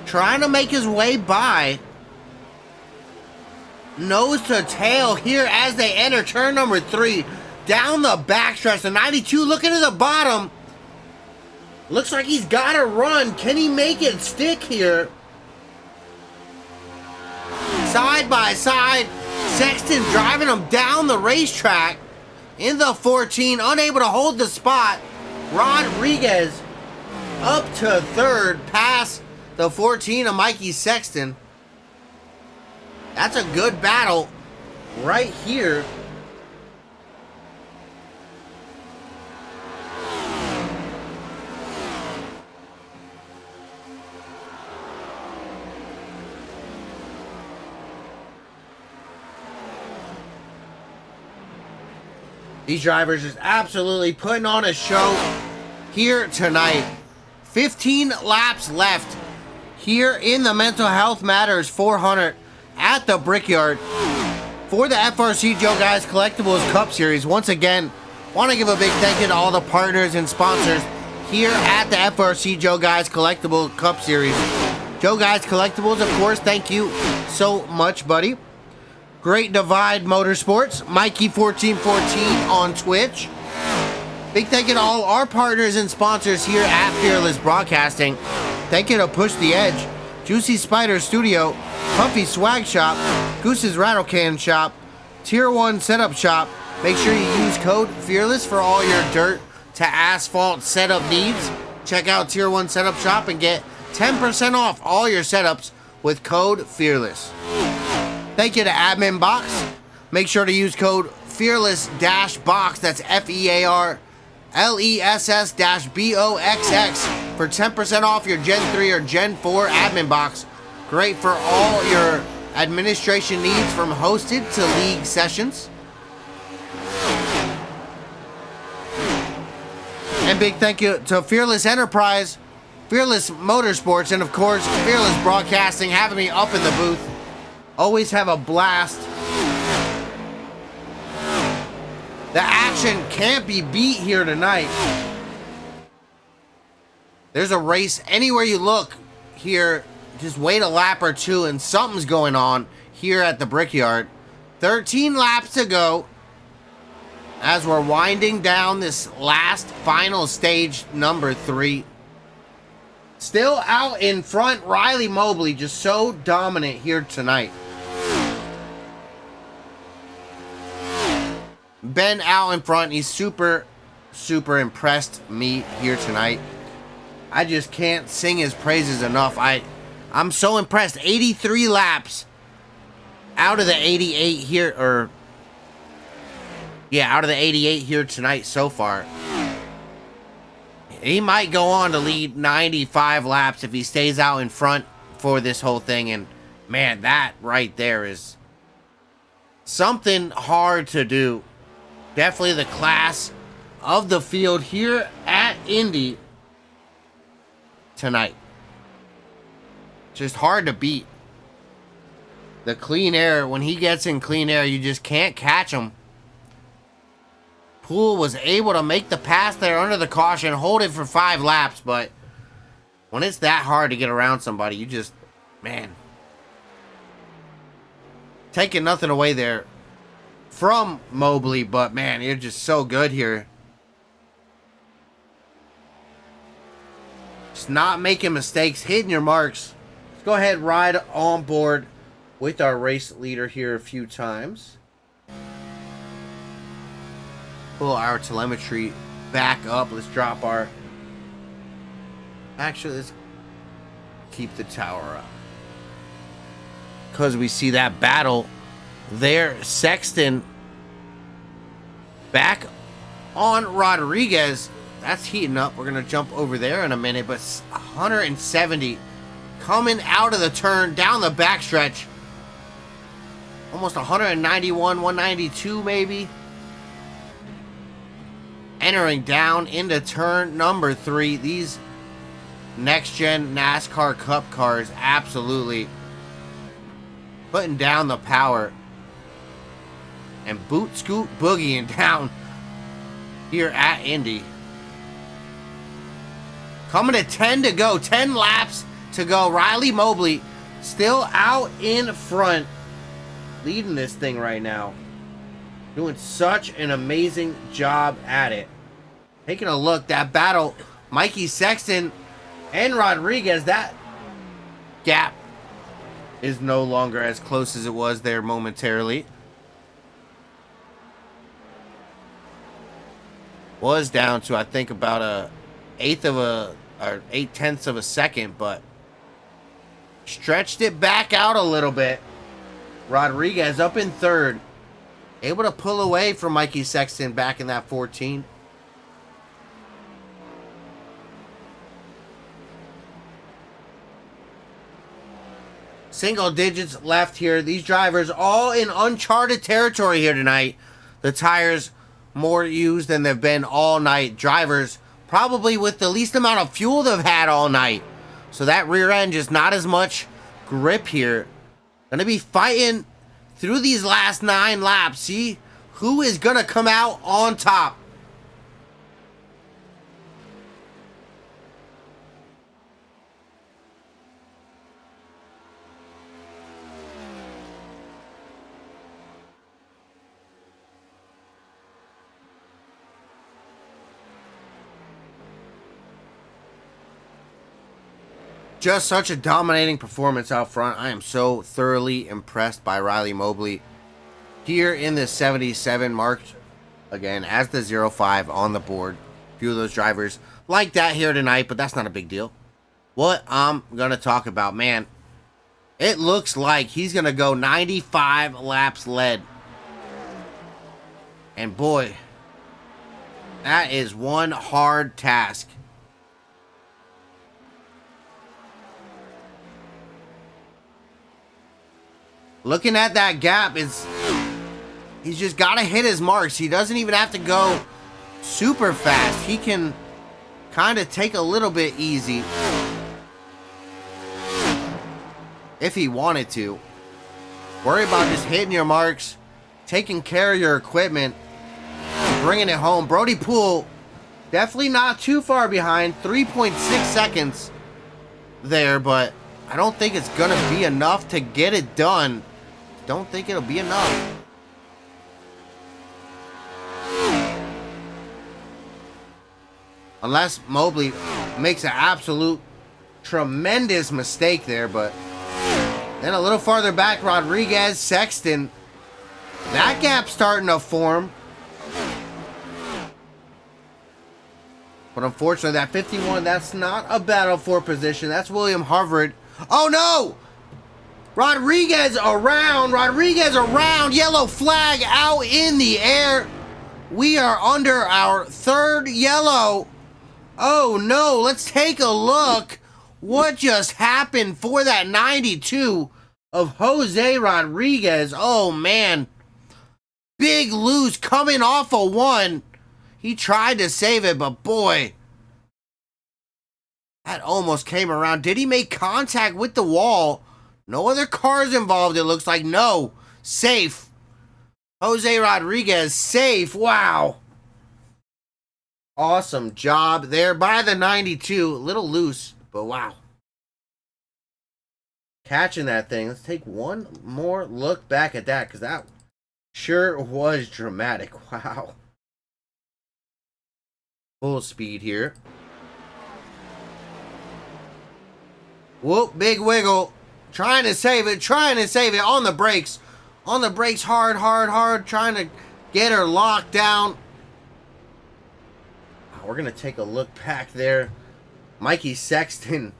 trying to make his way by. Nose to tail here as they enter turn number 3. Down the backstretch. The 92 looking at the bottom. Looks like he's got to run. Can he make it stick here? Side by side. Sexton driving him down the racetrack. In the 14, unable to hold the spot. Rodriguez up to 3rd, past the 14 of Mikey Sexton. That's a good battle right here. These drivers is absolutely putting on a show here tonight. 15 laps left here in the Mental Health Matters 400 at the Brickyard for the FRC Joeyguy Collectibles Cup Series. Once again, want to give a big thank you to all the partners and sponsors here at the FRC Joeyguy Collectibles Cup Series. Joeyguy Collectibles, of course, thank you so much, buddy. Great Divide Motorsports, Mikey1414 on Twitch. Big thank you to all our partners and sponsors here at Fearless Broadcasting. Thank you to Push the Edge, Juicy Spider Studio, Puffy Swag Shop, Goose's Rattle Can Shop, Tier 1 Setup Shop. Make sure you use code FEARLESS for all your dirt, to asphalt setup needs, check out Tier 1 Setup Shop and get 10% off all your setups with code FEARLESS. Thank you to Admin Box. Make sure to use code FEARLESS-BOX, that's FEARLESS-BOXX, for 10% off your Gen 3 or Gen 4 Admin Box. Great for all your administration needs from hosted to league sessions. And big thank you to Fearless Enterprise, Fearless Motorsports, and of course, Fearless Broadcasting, having me up in the booth. Always have a blast. The action can't be beat here tonight. There's a race anywhere you look here. Just wait a lap or two and something's going on here at the Brickyard. 13 laps to go as we're winding down this last final stage, number 3. Still out in front, Riley Mobley, just so dominant here tonight. Ben out in front, he's super impressed me here tonight. I just can't sing his praises enough. I'm so impressed. 83 laps out of the 88 here, out of the 88 here tonight so far. He might go on to lead 95 laps if he stays out in front for this whole thing. And man, that right there is something hard to do. Definitely the class of the field here at Indy tonight. Just hard to beat. The clean air, when he gets in clean air, you just can't catch him. Poole was able to make the pass there under the caution, hold it for 5 laps, but when it's that hard to get around somebody, you just, man. Taking nothing away there from Mobley, but man, you're just so good here. Just not making mistakes, hitting your marks. Let's go ahead and ride on board with our race leader here a few times. Pull our telemetry back up. Let's drop our... Actually, let's keep the tower up, because we see that battle there. Sexton back on Rodriguez. That's heating up. We're going to jump over there in a minute, but 170 coming out of the turn, down the backstretch. Almost 191, 192 maybe. Entering down into turn number 3. These next-gen NASCAR Cup cars absolutely putting down the power and boot scoot boogieing down here at Indy. Coming to 10 to go, 10 laps to go. Riley Mobley still out in front, leading this thing right now. Doing such an amazing job at it. Taking a look, that battle, Mikey Sexton and Rodriguez, that gap is no longer as close as it was there momentarily. Was down to, I think, about a 8/10 of a second, but stretched it back out a little bit. Rodriguez up in third, able to pull away from Mikey Sexton back in that 14. Single digits left here. These drivers all in uncharted territory here tonight. The tires more used than they've been all night. Drivers probably with the least amount of fuel they've had all night. So that rear end just not as much grip here. Gonna be fighting through these last 9 laps. See who is gonna come out on top. Just such a dominating performance out front. I am so thoroughly impressed by Riley Mobley here in the 77, marked again as the 05 on the board. a few of those drivers like that here tonight, but that's not a big deal. What I'm going to talk about, man, it looks like he's going to go 95 laps led. And boy, that is one hard task. Looking at that gap, he's just got to hit his marks. He doesn't even have to go super fast. He can kind of take a little bit easy if he wanted to. Worry about just hitting your marks, taking care of your equipment, bringing it home. Brody Poole definitely not too far behind, 3.6 seconds there, but I don't think it's going to be enough to get it done. Don't think it'll be enough. Unless Mobley makes an absolute tremendous mistake there, but then a little farther back, Rodriguez, Sexton. That gap starting to form. But unfortunately, that 51, that's not a battle for position. That's William Harvard. Oh no! Rodriguez around. Yellow flag out in the air. We are under our third yellow. Oh no, let's take a look. What just happened for that 92 of Jose Rodriguez? Oh man. Big lose coming off a 1. He tried to save it, but boy, that almost came around. Did he make contact with the wall? No other cars involved, it looks like. No. Safe. Jose Rodriguez, safe. Wow. Awesome job there by the 92. A little loose, but wow. Catching that thing. Let's take one more look back at that, because that sure was dramatic. Wow. Full speed here. Whoop, big wiggle. Trying to save it on the brakes. On the brakes, hard. Trying to get her locked down. We're going to take a look back there. Mikey Sexton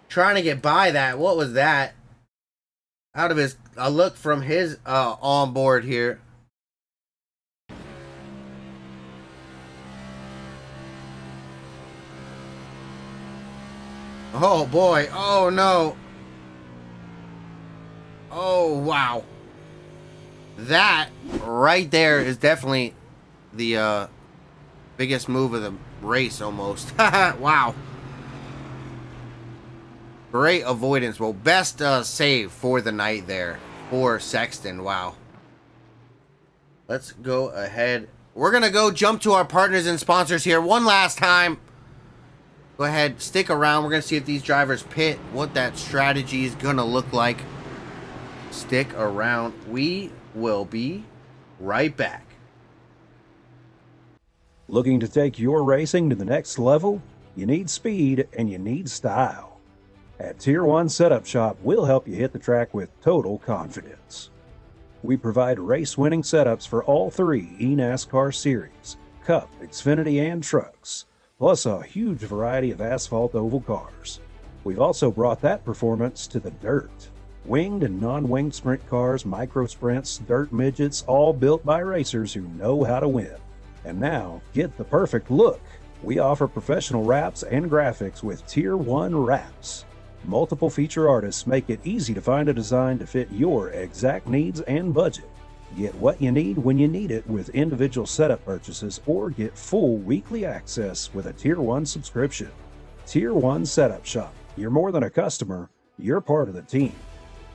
trying to get by that. What was that? Out of his, a look from his onboard here. Oh boy, oh no. Oh wow. That right there is definitely the biggest move of the race almost. Wow. Great avoidance. Well, best save for the night there for Sexton. Wow. Let's go ahead. We're going to go jump to our partners and sponsors here one last time. Go ahead, stick around. We're going to see if these drivers pit, what that strategy is going to look like. Stick around. We will be right back. Looking to take your racing to the next level? You need speed and you need style. At Tier 1 Setup Shop, we'll help you hit the track with total confidence. We provide race-winning setups for all 3 eNASCAR series, Cup, Xfinity, and trucks, plus a huge variety of asphalt oval cars. We've also brought that performance to the dirt. Winged and non-winged sprint cars, micro sprints, dirt midgets, all built by racers who know how to win. And now, get the perfect look. We offer professional wraps and graphics with Tier 1 wraps. Multiple feature artists make it easy to find a design to fit your exact needs and budget. Get what you need when you need it with individual setup purchases, or get full weekly access with a Tier 1 subscription. Tier 1 Setup Shop. You're more than a customer, you're part of the team.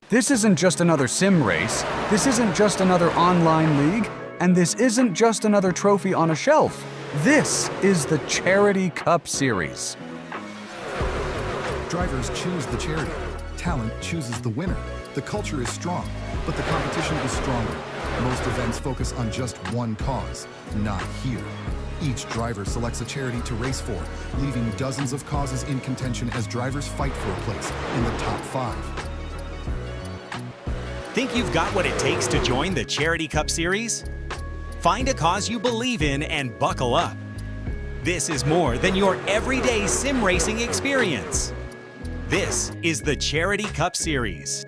This isn't just another sim race, this isn't just another online league, and this isn't just another trophy on a shelf. This is the Charity Cup Series. Drivers choose the charity. Talent chooses the winner. The culture is strong, but the competition is stronger. Most events focus on just one cause, not here. Each driver selects a charity to race for, leaving dozens of causes in contention as drivers fight for a place in the top 5. Think you've got what it takes to join the Charity Cup Series? Find a cause you believe in and buckle up. This is more than your everyday sim racing experience. This is the Charity Cup Series.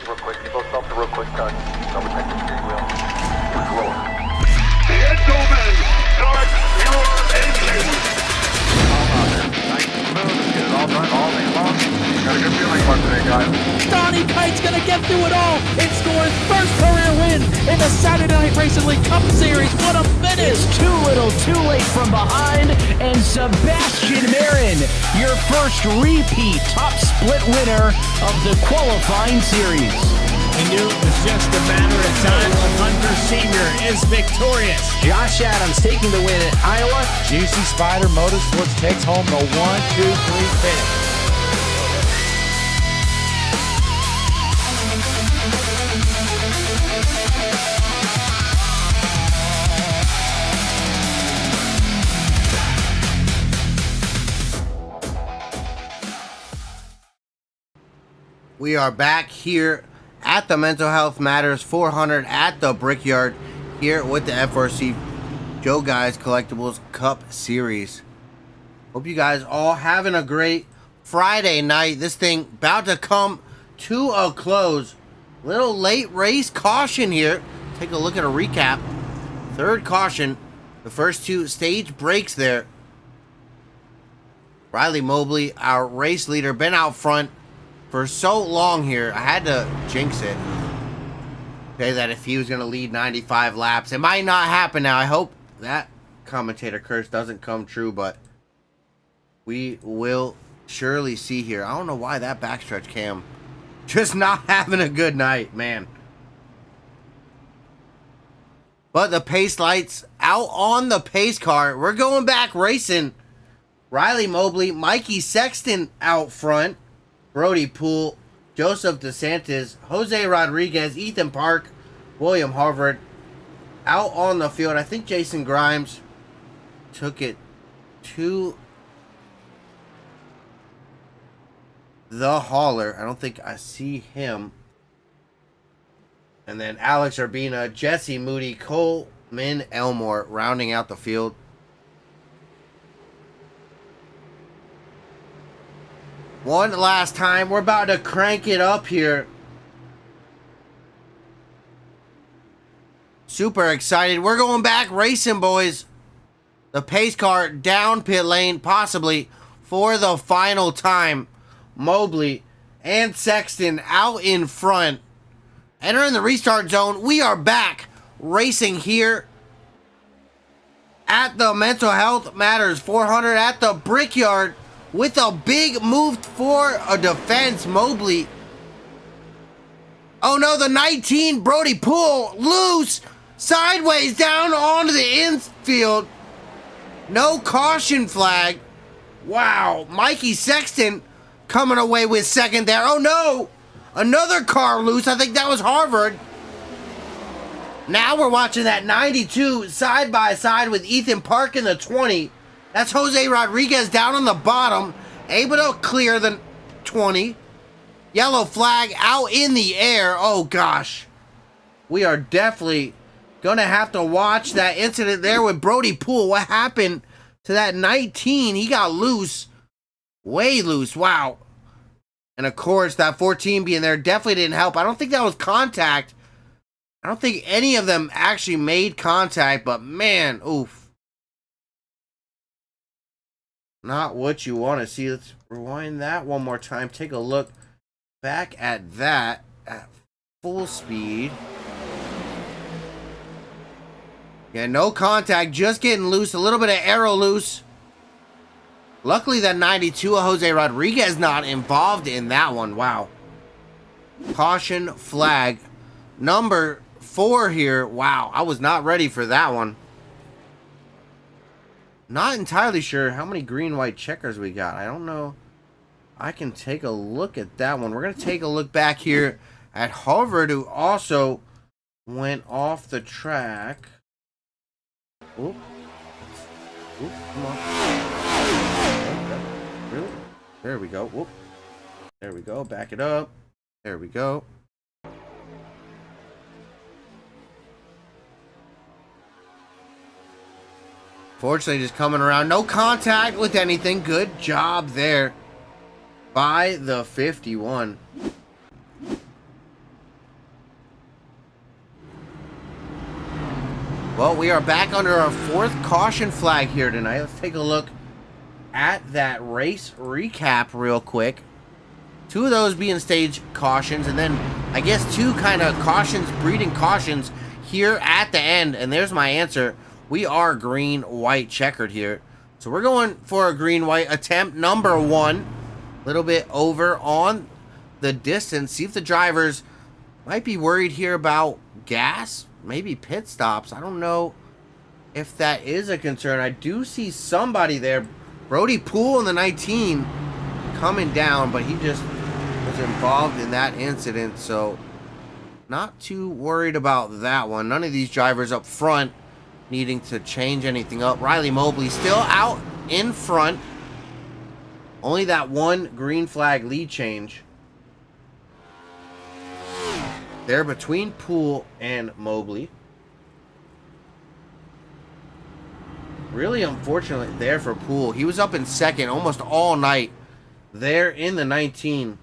Real quick, you both stop the real quick, double check the steering wheel. Push roller. Gentlemen, start your engines. Calm out there. Nice and smooth. Let's get it all done all day long. Got a good feeling about today, guys. Donnie Kite's gonna get through it all and score his first career win in the Saturday Night Racing League Cup Series. What a finish! It's too little, too late from behind, and Sebastian Marin, your first repeat top split winner of the qualifying series. I knew it was just a matter of time. Hunter Sr. is victorious. Josh Adams taking the win at Iowa. Juicy Spider Motorsports takes home the 1-2-3 finish. We are back here at the Mental Health Matters 400 at the Brickyard here with the FRC Joeyguy Collectibles Cup Series. Hope you guys all having a great Friday night. This thing about to come to a close. Little late race caution here. Take a look at a recap. Third caution. The first two stage breaks there. Riley Mobley, our race leader, been out front for so long here. I had to jinx it. Say that if he was going to lead 95 laps. It might not happen now. I hope that commentator curse doesn't come true, but we will surely see here. I don't know why that backstretch cam just not having a good night, man. But the pace lights out on the pace car. We're going back racing. Riley Mobley, Mikey Sexton out front. Brody Poole, Joseph DeSantis, Jose Rodriguez, Ethan Park, William Harvard out on the field. I think Jason Grimes took it to the hauler. I don't think I see him. And then Alex Urbina, Jesse Moody, Coleman Elmore rounding out the field. One last time. We're about to crank it up here. Super excited. We're going back racing, boys. The pace car down pit lane, possibly for the final time. Mobley and Sexton out in front. Entering the restart zone. We are back racing here at the Mental Health Matters 400 at the Brickyard. With a big move for a defense, Mobley. Oh no, the 19, Brody Poole, loose, sideways down onto the infield. No caution flag. Wow, Mikey Sexton coming away with second there. Oh no, another car loose. I think that was Harvard. Now we're watching that 92 side by side with Ethan Park in the 20. That's Jose Rodriguez down on the bottom, able to clear the 20. Yellow flag out in the air. Oh, gosh. We are definitely going to have to watch that incident there with Brody Poole. What happened to that 19? He got loose. Way loose. Wow. And, of course, that 14 being there definitely didn't help. I don't think that was contact. I don't think any of them actually made contact, but, man, oof. Not what you want to see. Let's rewind that one more time. Take a look back at that at full speed. Yeah, no contact. Just getting loose. A little bit of arrow loose. Luckily, that 92 of Jose Rodriguez not involved in that one. Wow. Caution flag. Number 4 here. Wow, I was not ready for that one. Not entirely sure how many green-white checkers we got. I don't know. I can take a look at that one. We're going to take a look back here at Harvard, who also went off the track. Oop. Oop, come on. Really? There we go. Whoop. There we go. Back it up. There we go. Fortunately, just coming around. No contact with anything. Good job there by the 51. Well, we are back under our 4th caution flag here tonight. Let's take a look at that race recap real quick. 2 of those being stage cautions, and then I guess 2 kind of cautions, breeding cautions here at the end. And there's my answer. We are green, white checkered here. So we're going for a green, white attempt number 1. A little bit over on the distance. See if the drivers might be worried here about gas. Maybe pit stops. I don't know if that is a concern. I do see somebody there. Brody Poole in the 19 coming down, but he just was involved in that incident, so not too worried about that one. None of these drivers up front needing to change anything up. Riley Mobley still out in front. Only that one green flag lead change there between Poole and Mobley. Really unfortunate there for Poole. He was up in second almost all night there in the 19.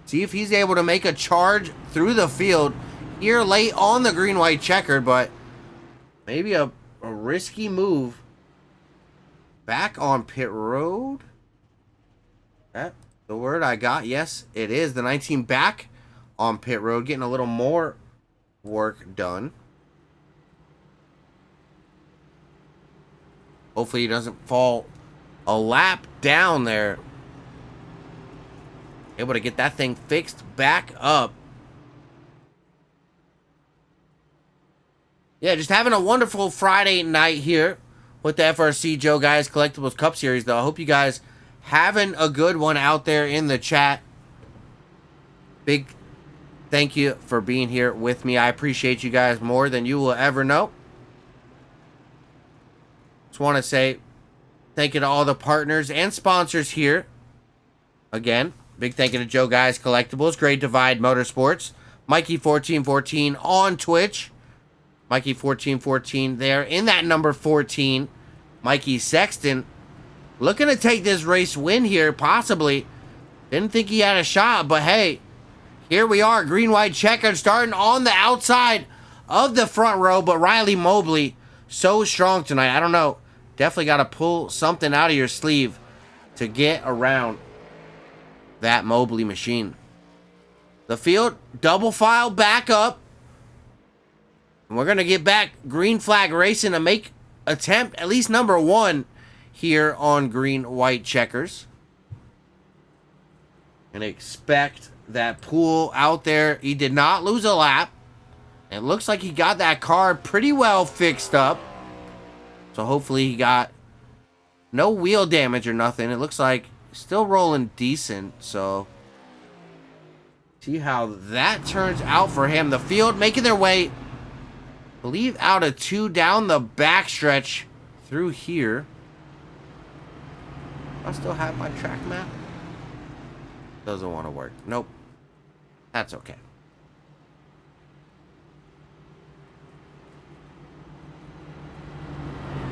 See if he's able to make a charge through the field here late on the green-white checkered, but maybe a risky move. Back on pit road. That the word I got? Yes, it is. The 19 back on pit road, getting a little more work done. Hopefully he doesn't fall a lap down there. Able to get that thing fixed back up. Yeah, just having a wonderful Friday night here with the FRC Joeyguys Collectibles Cup Series, though. I hope you guys having a good one out there in the chat. Big thank you for being here with me. I appreciate you guys more than you will ever know. Just want to say thank you to all the partners and sponsors here. Again, big thank you to Joeyguys Collectibles, Great Divide Motorsports, Mikey1414 on Twitch, Mikey1414 there in that number 14, Mikey Sexton looking to take this race win here, possibly. Didn't think he had a shot, but hey, here we are, green-white checkered, starting on the outside of the front row, but Riley Mobley, so strong tonight. I don't know, definitely got to pull something out of your sleeve to get around that Mobley machine. The field, double file back up. And we're going to get back green flag racing to make attempt at least number 1 here on green-white checkers. And expect that Poole out there. He did not lose a lap. It looks like he got that car pretty well fixed up. So hopefully he got no wheel damage or nothing. It looks like still rolling decent. So see how that turns out for him. The field making their way, I believe, out of 2 down the backstretch through here. I still have my track map. Doesn't want to work. Nope. That's okay.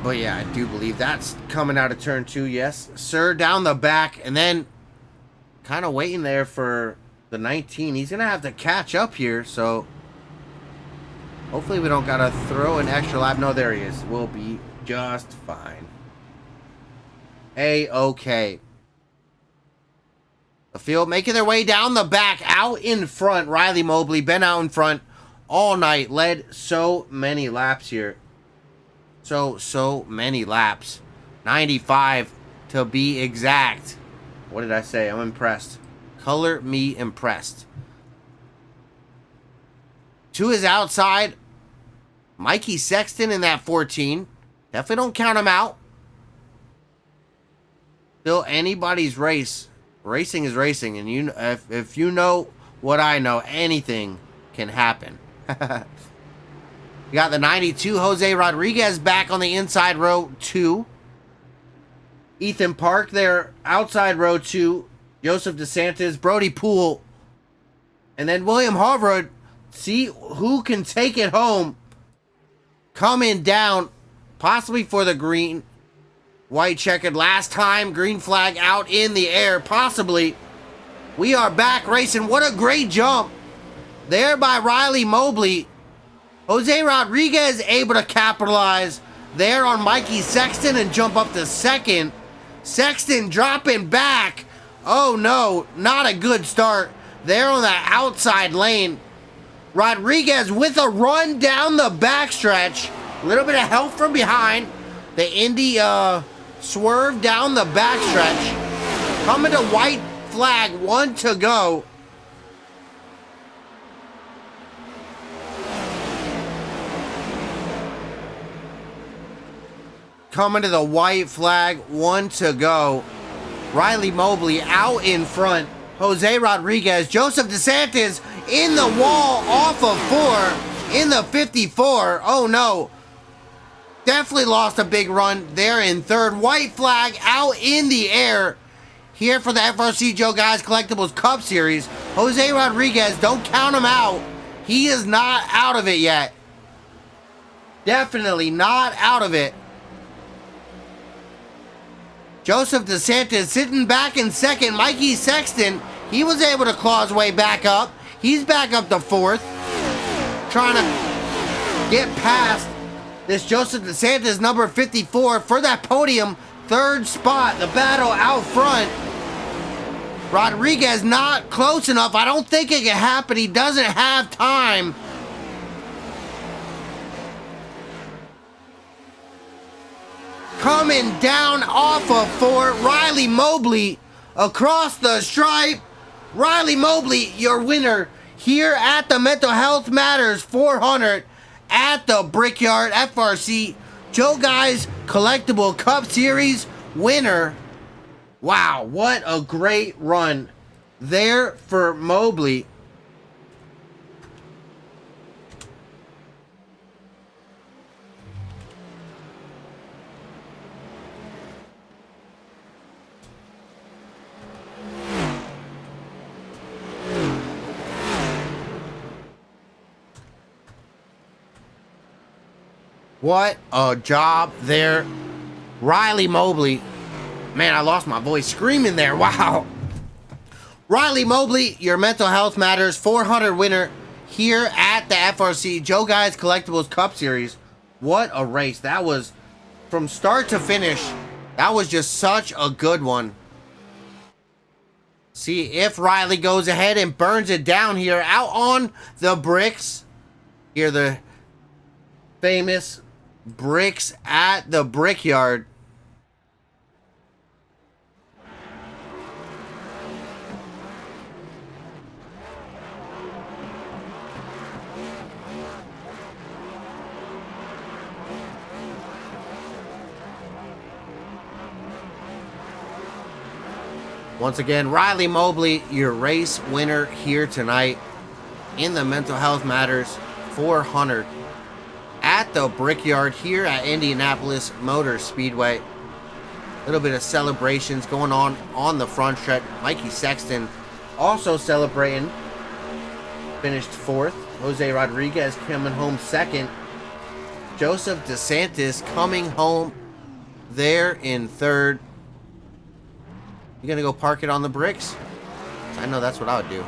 But yeah, I do believe that's coming out of turn 2. Yes, sir, down the back. And then kind of waiting there for the 19. He's going to have to catch up here. So hopefully we don't got to throw an extra lap. No, there he is. We'll be just fine. A-okay. The field making their way down the back, out in front. Riley Mobley, been out in front all night. Led so many laps here. So many laps. 95 to be exact. What did I say? I'm impressed. Color me impressed. To his outside, Mikey Sexton in that 14. Definitely don't count him out. Still anybody's race. Racing is racing, and you, if you know what I know, anything can happen. We got the 92 Jose Rodriguez back on the inside row 2. Ethan Park there outside row 2. Joseph DeSantis, Brody Poole And then William Harvard, see who can take it home. Coming down, possibly for the green. White checkered last time, green flag out in the air, possibly. We are back racing. What a great jump there by Riley Mobley. Jose Rodriguez able to capitalize there on Mikey Sexton and jump up to second. Sexton dropping back. Oh no, not a good start there on the outside lane. Rodriguez with a run down the backstretch. A little bit of help from behind. The Indy swerve down the backstretch. Coming to white flag, 1 to go. Coming to the white flag, 1 to go. Riley Mobley out in front. Jose Rodriguez, Joseph DeSantis in the wall off of 4 in the 54. Oh no. Definitely lost a big run there in third. White flag out in the air here for the FRC Joeyguys Collectibles Cup Series. Jose Rodriguez, don't count him out. He is not out of it yet. Definitely not out of it. Joseph DeSantis sitting back in second. Mikey Sexton, he was able to claw his way back up. He's back up to fourth. Trying to get past this Joseph DeSantis, number 54, for that podium third spot. The battle out front. Rodriguez not close enough. I don't think it can happen. He doesn't have time. Coming down off of 4, Riley Mobley across the stripe. Riley Mobley, your winner here at the Mental Health Matters 400 at the Brickyard FRC Joeyguys Collectible Cup Series winner. Wow, what a great run there for Mobley. What a job there. Riley Mobley. Man, I lost my voice screaming there. Wow. Riley Mobley, your Mental Health Matters 400 winner here at the FRC Joeyguys Collectibles Cup Series. What a race. That was from start to finish. That was just such a good one. See if Riley goes ahead and burns it down here out on the bricks. Here the famous bricks at the Brickyard. Once again, Riley Mobley, your race winner here tonight in the Mental Health Matters 400 at the Brickyard here at Indianapolis Motor Speedway. A little bit of celebrations going on the front stretch. Mikey Sexton also celebrating. Finished fourth. Jose Rodriguez coming home second. Joseph DeSantis coming home there in third. You gonna go park it on the bricks? I know that's what I would do.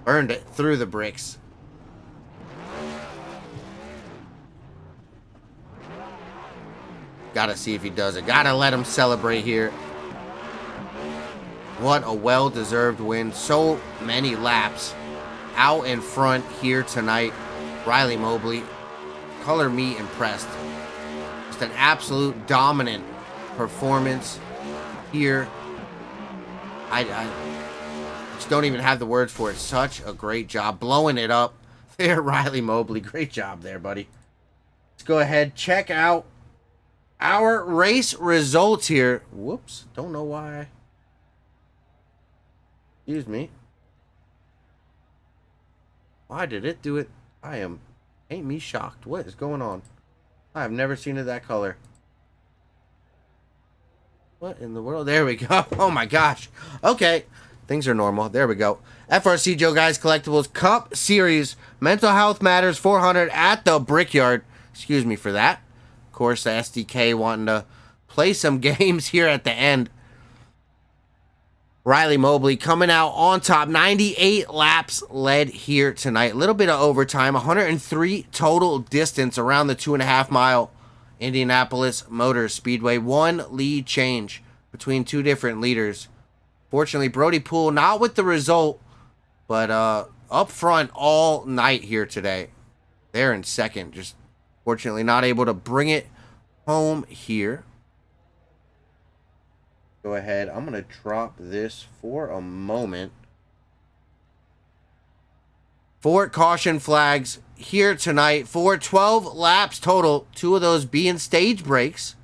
Burned it through the bricks. Gotta see if he does it. Gotta let him celebrate here. What a well-deserved win. So many laps out in front here tonight. Riley Mobley, color me impressed. Just an absolute dominant performance here. I just don't even have the words for it. Such a great job blowing it up there, Riley Mobley. Great job there, buddy. Let's go ahead, check out our race results here. Whoops, don't know why. Excuse me. Why did it do it? Ain't me shocked. What is going on? I have never seen it that color. What in the world? There we go. Oh my gosh. Okay. Things are normal. There we go. FRC Joeyguys Collectibles Cup Series. Mental Health Matters 400 at the Brickyard. Excuse me for that. Of course, the SDK wanting to play some games here at the end. Riley Mobley coming out on top. 98 laps led here tonight. A little bit of overtime. 103 total distance around the 2.5 mile Indianapolis Motor Speedway. One lead change between two different leaders. Fortunately, Brody Poole not with the result, but up front all night here today. They're in second. Just fortunately not able to bring it home here. Go ahead. I'm going to drop this for a moment. 4 caution flags here tonight for 12 laps total. 2 of those being stage breaks.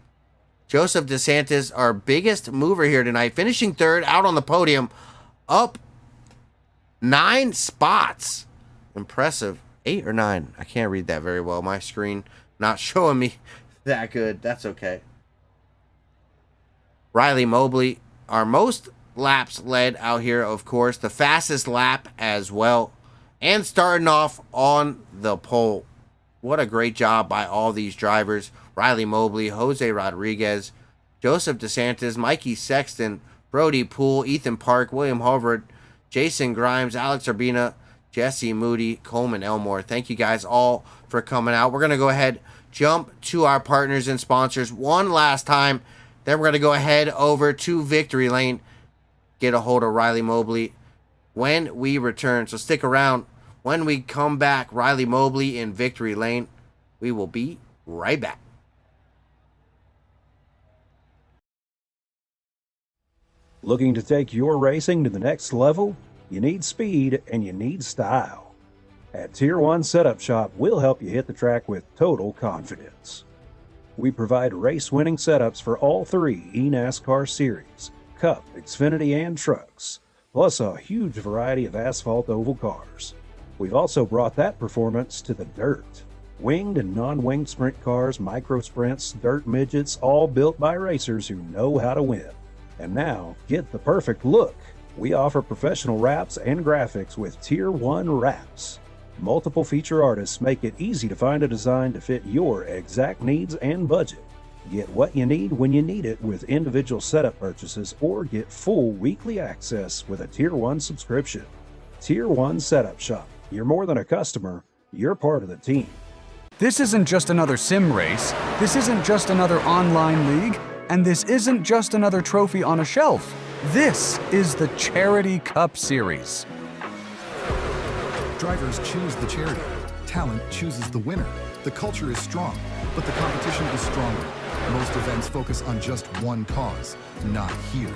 Joseph DeSantis, our biggest mover here tonight, finishing third out on the podium, up 9 spots. Impressive. 8 or 9. I can't read that very well. My screen not showing me that good. That's okay. Riley Mobley, our most laps led out here, of course. The fastest lap as well. And starting off on the pole. What a great job by all these drivers. Riley Mobley, Jose Rodriguez, Joseph DeSantis, Mikey Sexton, Brody Poole, Ethan Park, William Harvard, Jason Grimes, Alex Urbina, Jesse Moody, Coleman Elmore. Thank you guys all for coming out. We're going to go ahead, jump to our partners and sponsors one last time. Then we're going to go ahead over to Victory Lane, get a hold of Riley Mobley when we return. So stick around. When we come back, Riley Mobley in Victory Lane. We will be right back. Looking to take your racing to the next level? You need speed and you need style. At Tier 1 Setup Shop, we'll help you hit the track with total confidence. We provide race-winning setups for all 3 eNASCAR series, Cup, Xfinity, and trucks, plus a huge variety of asphalt oval cars. We've also brought that performance to the dirt. Winged and non-winged sprint cars, micro sprints, dirt midgets, all built by racers who know how to win. And now, get the perfect look. We offer professional wraps and graphics with Tier 1 wraps. Multiple feature artists make it easy to find a design to fit your exact needs and budget. Get what you need when you need it with individual setup purchases, or get full weekly access with a Tier 1 subscription. Tier 1 Setup Shop. You're more than a customer, you're part of the team. This isn't just another sim race, this isn't just another online league, and this isn't just another trophy on a shelf. This is the Charity Cup Series. Drivers choose the charity. Talent chooses the winner. The culture is strong, but the competition is stronger. Most events focus on just one cause, not here.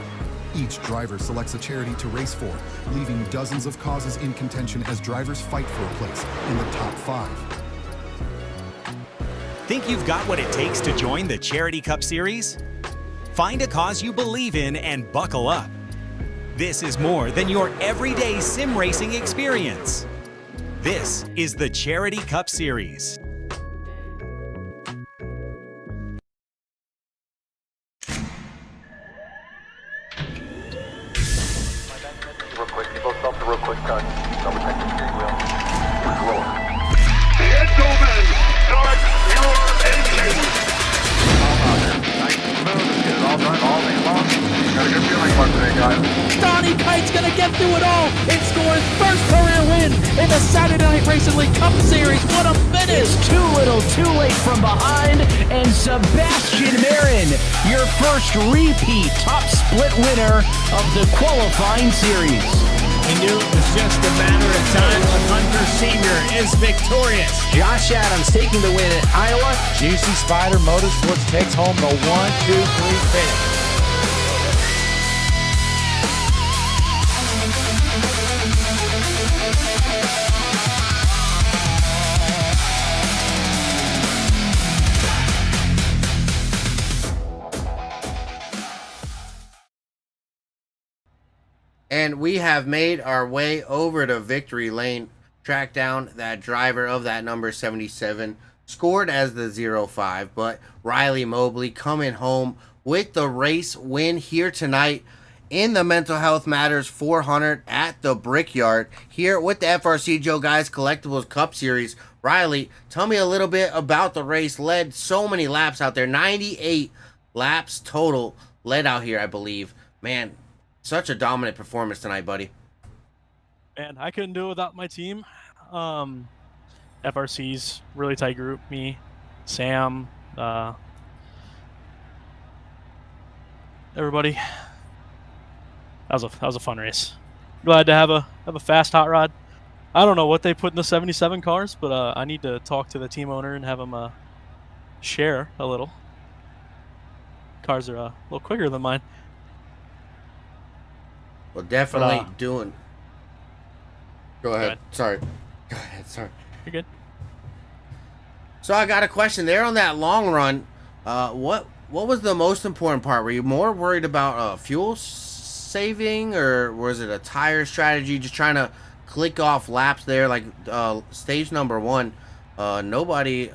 Each driver selects a charity to race for, leaving dozens of causes in contention as drivers fight for a place in the top 5. Think you've got what it takes to join the Charity Cup Series? Find a cause you believe in and buckle up. This is more than your everyday sim racing experience. This is the Charity Cup Series. Real quick, you both stop the real quick cut. Double check the steering wheel. Gentlemen, start your engines. Nice and smooth. Get it all done all day long. Got a good feeling about today, guys. Donnie Kite's gonna get through it all and score his first career win in the Saturday Night Racing League Cup Series. What a finish! Too little, too late from behind, and Sebastian Marin, your first repeat top split winner of the qualifying series. He knew it was just a matter of time when Hunter Sr. is victorious. Josh Adams taking the win at Iowa. Juicy Spider Motorsports takes home the 1-2-3 finish. And we have made our way over to Victory Lane, tracked down that driver of that number 77, scored as the 05, but Riley Mobley coming home with the race win here tonight in the Mental Health Matters 400 at the Brickyard here with the FRC Joeyguys Collectibles Cup Series. Riley, tell me a little bit about the race. Led so many laps out there, 98 laps total led out here, I believe. Man, such a dominant performance tonight, buddy. Man, I couldn't do it without my team. FRC's really tight group. Me, Sam, everybody. That was a fun race. Glad to have a fast hot rod. I don't know what they put in the 77 cars, but I need to talk to the team owner and have them share a little. Cars are a little quicker than mine. Well, definitely doing. Go ahead. Sorry. Go ahead. Sorry. You're good. So I got a question there on that long run. What was the most important part? Were you more worried about fuel saving, or was it a tire strategy? Just trying to click off laps there, like stage number 1. Nobody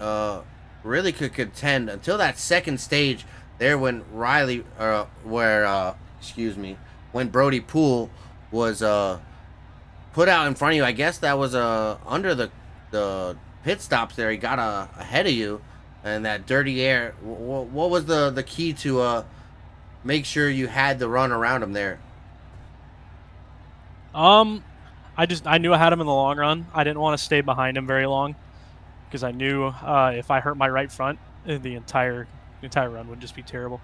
really could contend until that second stage there when when Brody Poole was put out in front of you. I guess that was under the pit stops there. He got ahead of you, and that dirty air. What was the key to make sure you had the run around him there? I knew I had him in the long run. I didn't want to stay behind him very long because I knew if I hurt my right front, the entire run would just be terrible.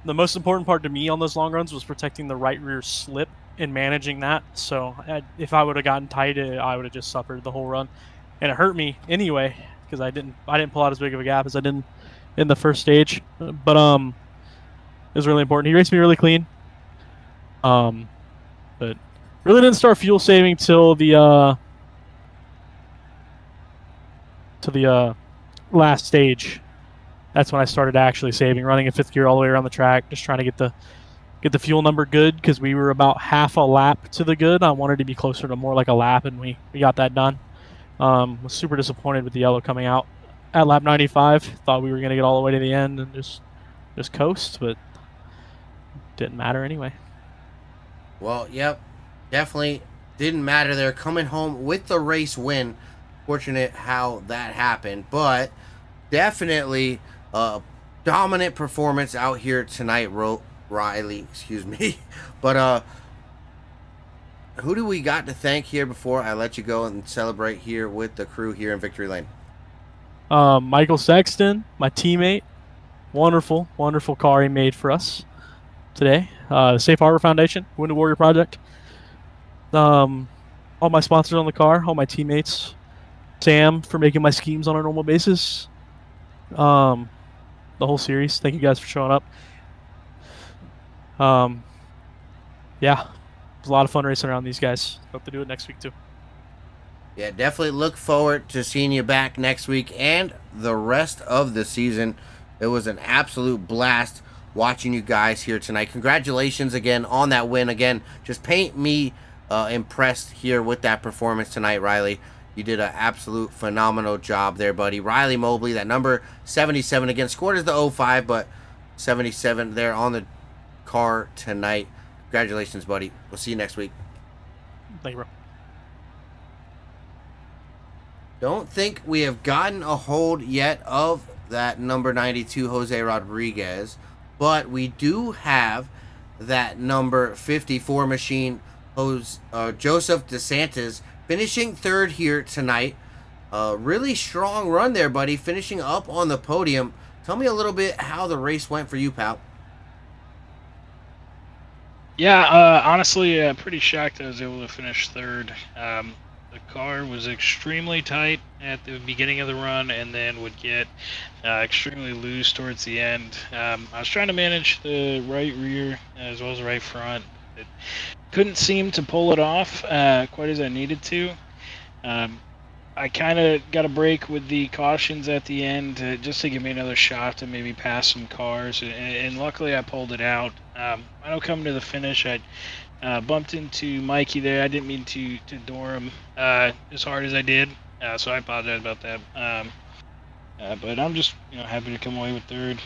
The most important part to me on those long runs was protecting the right rear slip and managing that. So if I would have gotten tight, I would have just suffered the whole run, and it hurt me anyway because I didn't pull out as big of a gap as I did in the first stage. But it was really important. He raced me really clean. But really didn't start fuel saving till the last stage. That's when I started actually saving, running in 5th gear all the way around the track, just trying to get the fuel number good because we were about half a lap to the good. I wanted to be closer to more like a lap, and we got that done. Was super disappointed with the yellow coming out at lap 95. Thought we were going to get all the way to the end and just coast, but didn't matter anyway. Well, yep, definitely didn't matter there. Coming home with the race win. Fortunate how that happened, but definitely dominant performance out here tonight, Riley. Excuse me. But who do we got to thank here before I let you go and celebrate here with the crew here in Victory Lane? Michael Sexton, my teammate. Wonderful, wonderful car he made for us today. Safe Harbor Foundation, Wounded Warrior Project. All my sponsors on the car, all my teammates. Sam for making my schemes on a normal basis. The whole series. Thank you guys for showing up. Yeah, it was a lot of fun racing around these guys. Hope to do it next week too. Yeah, definitely look forward to seeing you back next week and the rest of the season. It was an absolute blast watching you guys here tonight. Congratulations again on that win. Again, just paint me impressed here with that performance tonight, Riley. You did an absolute phenomenal job there, buddy. Riley Mobley, that number 77 again, scored as the 05, but 77 there on the car tonight. Congratulations, buddy. We'll see you next week. Thank you, bro. Don't think we have gotten a hold yet of that number 92 Jose Rodriguez, but we do have that number 54 machine Joseph DeSantis finishing 3rd here tonight. Really strong run there, buddy, finishing up on the podium. Tell me a little bit how the race went for you, pal. Yeah, honestly, pretty shocked I was able to finish 3rd. The car was extremely tight at the beginning of the run and then would get extremely loose towards the end. I was trying to manage the right rear as well as the right front. It couldn't seem to pull it off quite as I needed to. I kind of got a break with the cautions at the end just to give me another shot to maybe pass some cars, and luckily I pulled it out. I know coming to the finish, I bumped into Mikey there. I didn't mean to door him as hard as I did, so I apologize about that. But I'm just happy to come away with 3rd.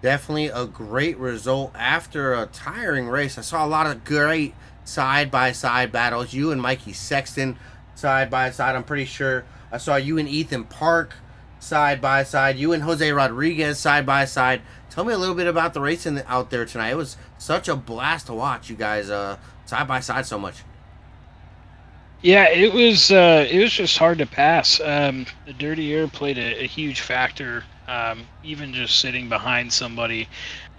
Definitely a great result after a tiring race. I saw a lot of great side-by-side battles. You and Mikey Sexton side-by-side. I'm pretty sure I saw you and Ethan Park side-by-side. You and Jose Rodriguez side-by-side. Tell me a little bit about the racing out there tonight. It was such a blast to watch you guys side-by-side so much. Yeah, it was just hard to pass. The dirty air played a huge factor. Even just sitting behind somebody,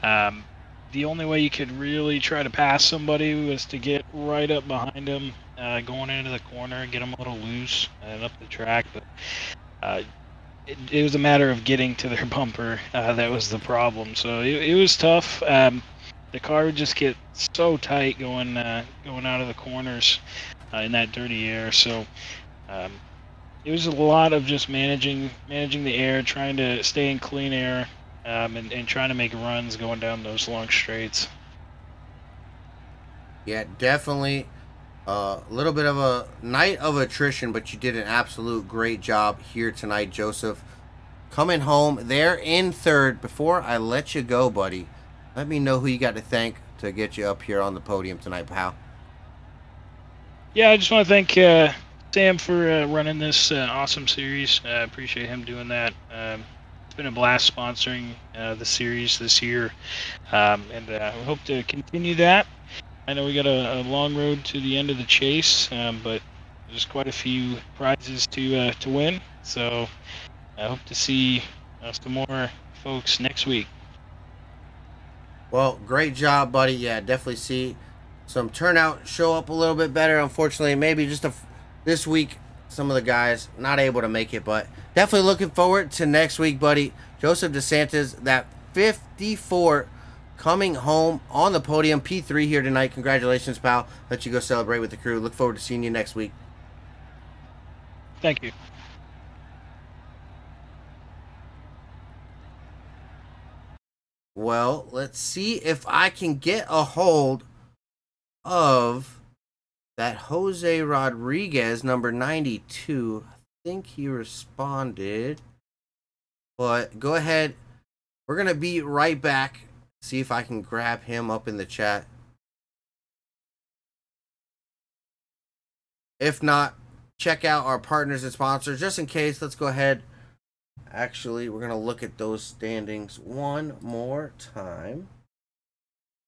the only way you could really try to pass somebody was to get right up behind them, going into the corner, get them a little loose and up the track. But it was a matter of getting to their bumper. That was the problem. So it was tough. The car would just get so tight going out of the corners in that dirty air. So it was a lot of just managing the air, trying to stay in clean air, and trying to make runs going down those long straights. Yeah, definitely a little bit of a night of attrition, but you did an absolute great job here tonight, Joseph. Coming home there in third. Before I let you go, buddy, let me know who you got to thank to get you up here on the podium tonight, pal. Yeah, I just want to thank Sam for running this awesome series. I appreciate him doing that. It's been a blast sponsoring the series this year, and I hope to continue that. I know we got a long road to the end of the chase, but there's quite a few prizes to win. So I hope to see some more folks next week. Well, great job, buddy. Yeah, definitely see some turnout show up a little bit better. Unfortunately, maybe just this week, some of the guys not able to make it, but definitely looking forward to next week, buddy. Joseph DeSantis, that 54 coming home on the podium, P3 here tonight. Congratulations, pal. Let you go celebrate with the crew. Look forward to seeing you next week. Thank you. Well, let's see if I can get a hold of that Jose Rodriguez, number 92. I think he responded. But go ahead. We're going to be right back. See if I can grab him up in the chat. If not, check out our partners and sponsors. Just in case, let's go ahead. Actually, we're going to look at those standings one more time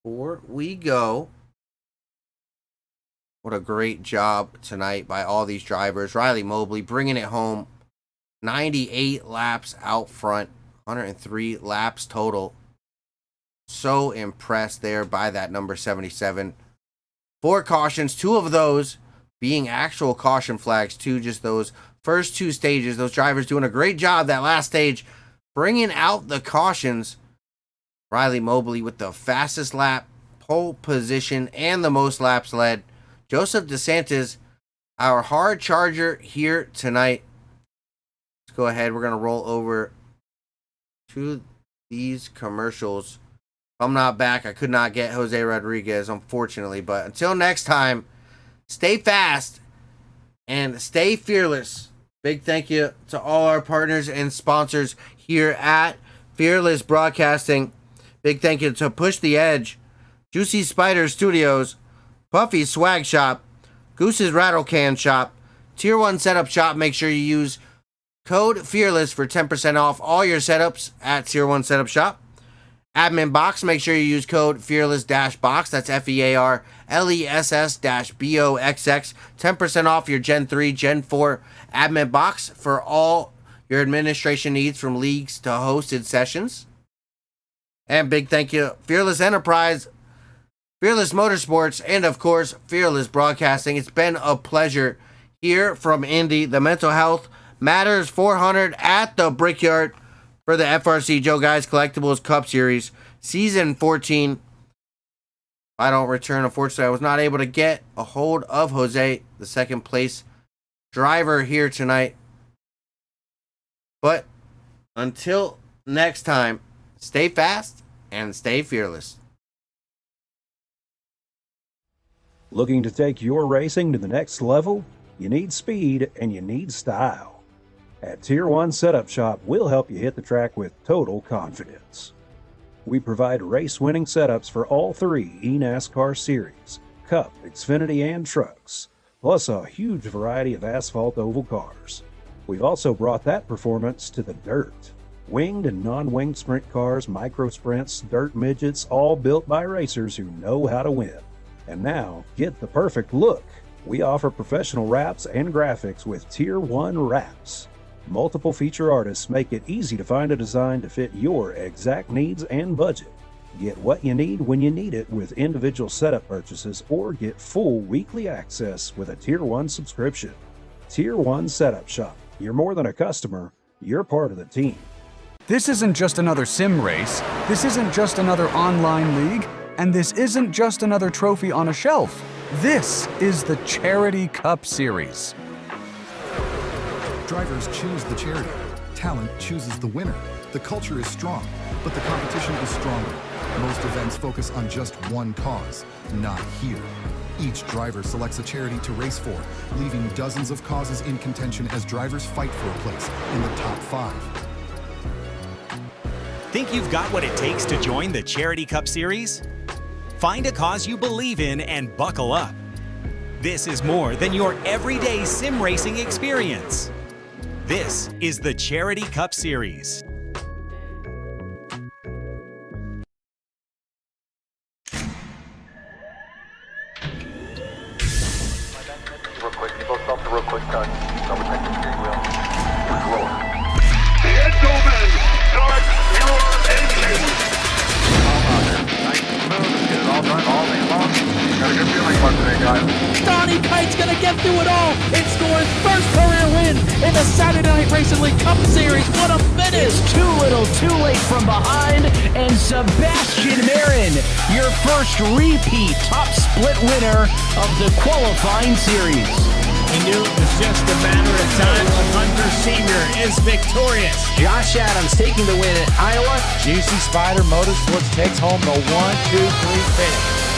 before we go. What a great job tonight by all these drivers. Riley Mobley bringing it home. 98 laps out front. 103 laps total. So impressed there by that number 77. 4 cautions, 2 of those being actual caution flags, 2 just those first 2 stages. Those drivers doing a great job that last stage, bringing out the cautions. Riley Mobley with the fastest lap, pole position, and the most laps led. Joseph DeSantis, our hard charger here tonight. Let's go ahead. We're going to roll over to these commercials. If I'm not back, I could not get Jose Rodriguez, unfortunately. But until next time, stay fast and stay fearless. Big thank you to all our partners and sponsors here at Fearless Broadcasting. Big thank you to Push the Edge, Juicy Spider Studios, Puffy's Swag Shop, Goose's Rattle Can Shop, Tier 1 Setup Shop. Make sure you use code FEARLESS for 10% off all your setups at Tier 1 Setup Shop. Admin Box, make sure you use code FEARLESS-BOX. That's FEARLESS-BOXX. 10% off your Gen 3, Gen 4 Admin Box for all your administration needs, from leagues to hosted sessions. And big thank you, Fearless Enterprise, Fearless Motorsports, and of course, Fearless Broadcasting. It's been a pleasure here from Indy, the Mental Health Matters 400 at the Brickyard for the FRC Joeyguy Collectibles Cup Series, Season 14. If I don't return, unfortunately, I was not able to get a hold of Jose, the second place driver here tonight. But until next time, stay fast and stay fearless. Looking to take your racing to the next level? You need speed and you need style. At Tier 1 Setup Shop, we'll help you hit the track with total confidence. We provide race-winning setups for all three eNASCAR series, Cup, Xfinity, and Trucks, plus a huge variety of asphalt oval cars. We've also brought that performance to the dirt. Winged and non-winged sprint cars, micro sprints, dirt midgets, all built by racers who know how to win. And now, get the perfect look. We offer professional wraps and graphics with Tier 1 wraps. Multiple feature artists make it easy to find a design to fit your exact needs and budget. Get what you need when you need it with individual setup purchases, or get full weekly access with a Tier 1 subscription. Tier 1 Setup Shop. You're more than a customer, you're part of the team. This isn't just another sim race, this isn't just another online league, and this isn't just another trophy on a shelf. This is the Charity Cup Series. Drivers choose the charity. Talent chooses the winner. The culture is strong, but the competition is stronger. Most events focus on just one cause, not here. Each driver selects a charity to race for, leaving dozens of causes in contention as drivers fight for a place in the top 5. Think you've got what it takes to join the Charity Cup Series? Find a cause you believe in and buckle up. This is more than your everyday sim racing experience. This is the Charity Cup Series. Real quick, you both stop for real quick touch. Double check the steering wheel. Gentlemen, start your engines. Nice and smooth. Get it all done all day long. Got a good feeling about today, guys. Donnie Kite's gonna get through it all and score his first career win in the Saturday Night Racing League Cup Series. What a finish! Too little, too late from behind, and Sebastian Marin, your first repeat top split winner of the qualifying series. He knew it was just a matter of time when Hunter Sr. is victorious. Josh Adams taking the win at Iowa. Juicy Spider Motorsports takes home the 1-2-3 finish.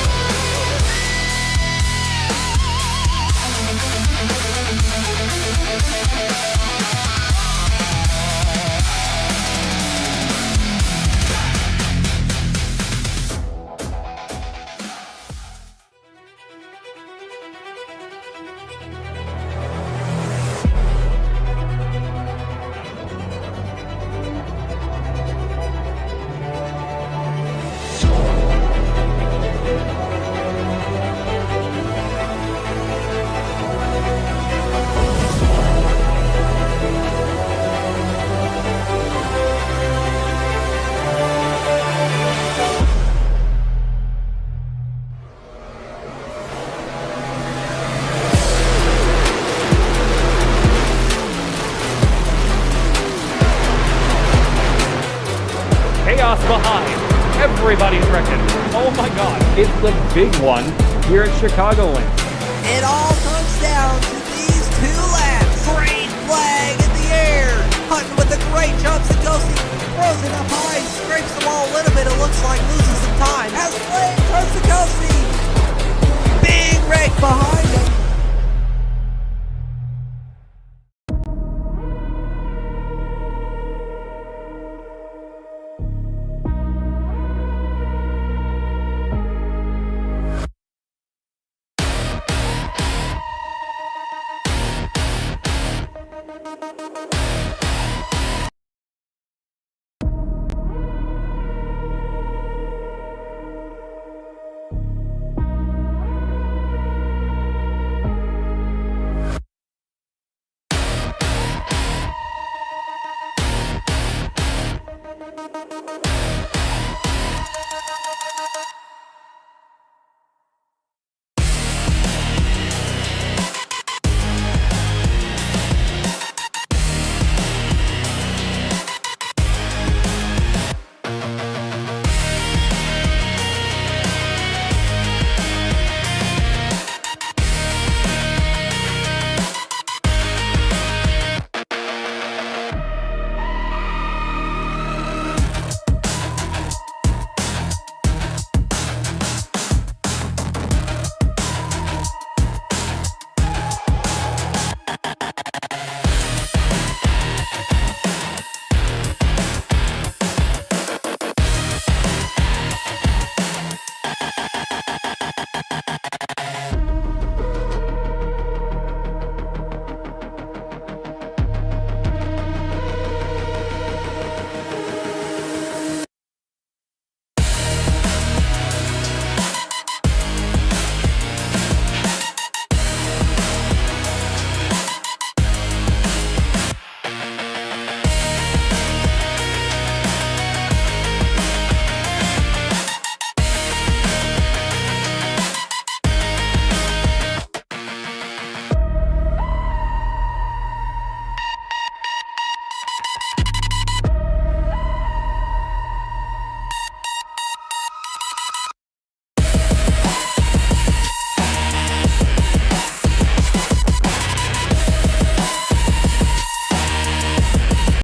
Chaos behind. Everybody's wrecking. Oh my god. It's the big one here at Chicagoland. It all comes down to these 2 laps. Green flag in the air. Hunting with the great jumps and Ghosty throws it up high, scrapes the wall a little bit. It looks like losing some time. As Flame turns to Ghosty. Big wreck behind him.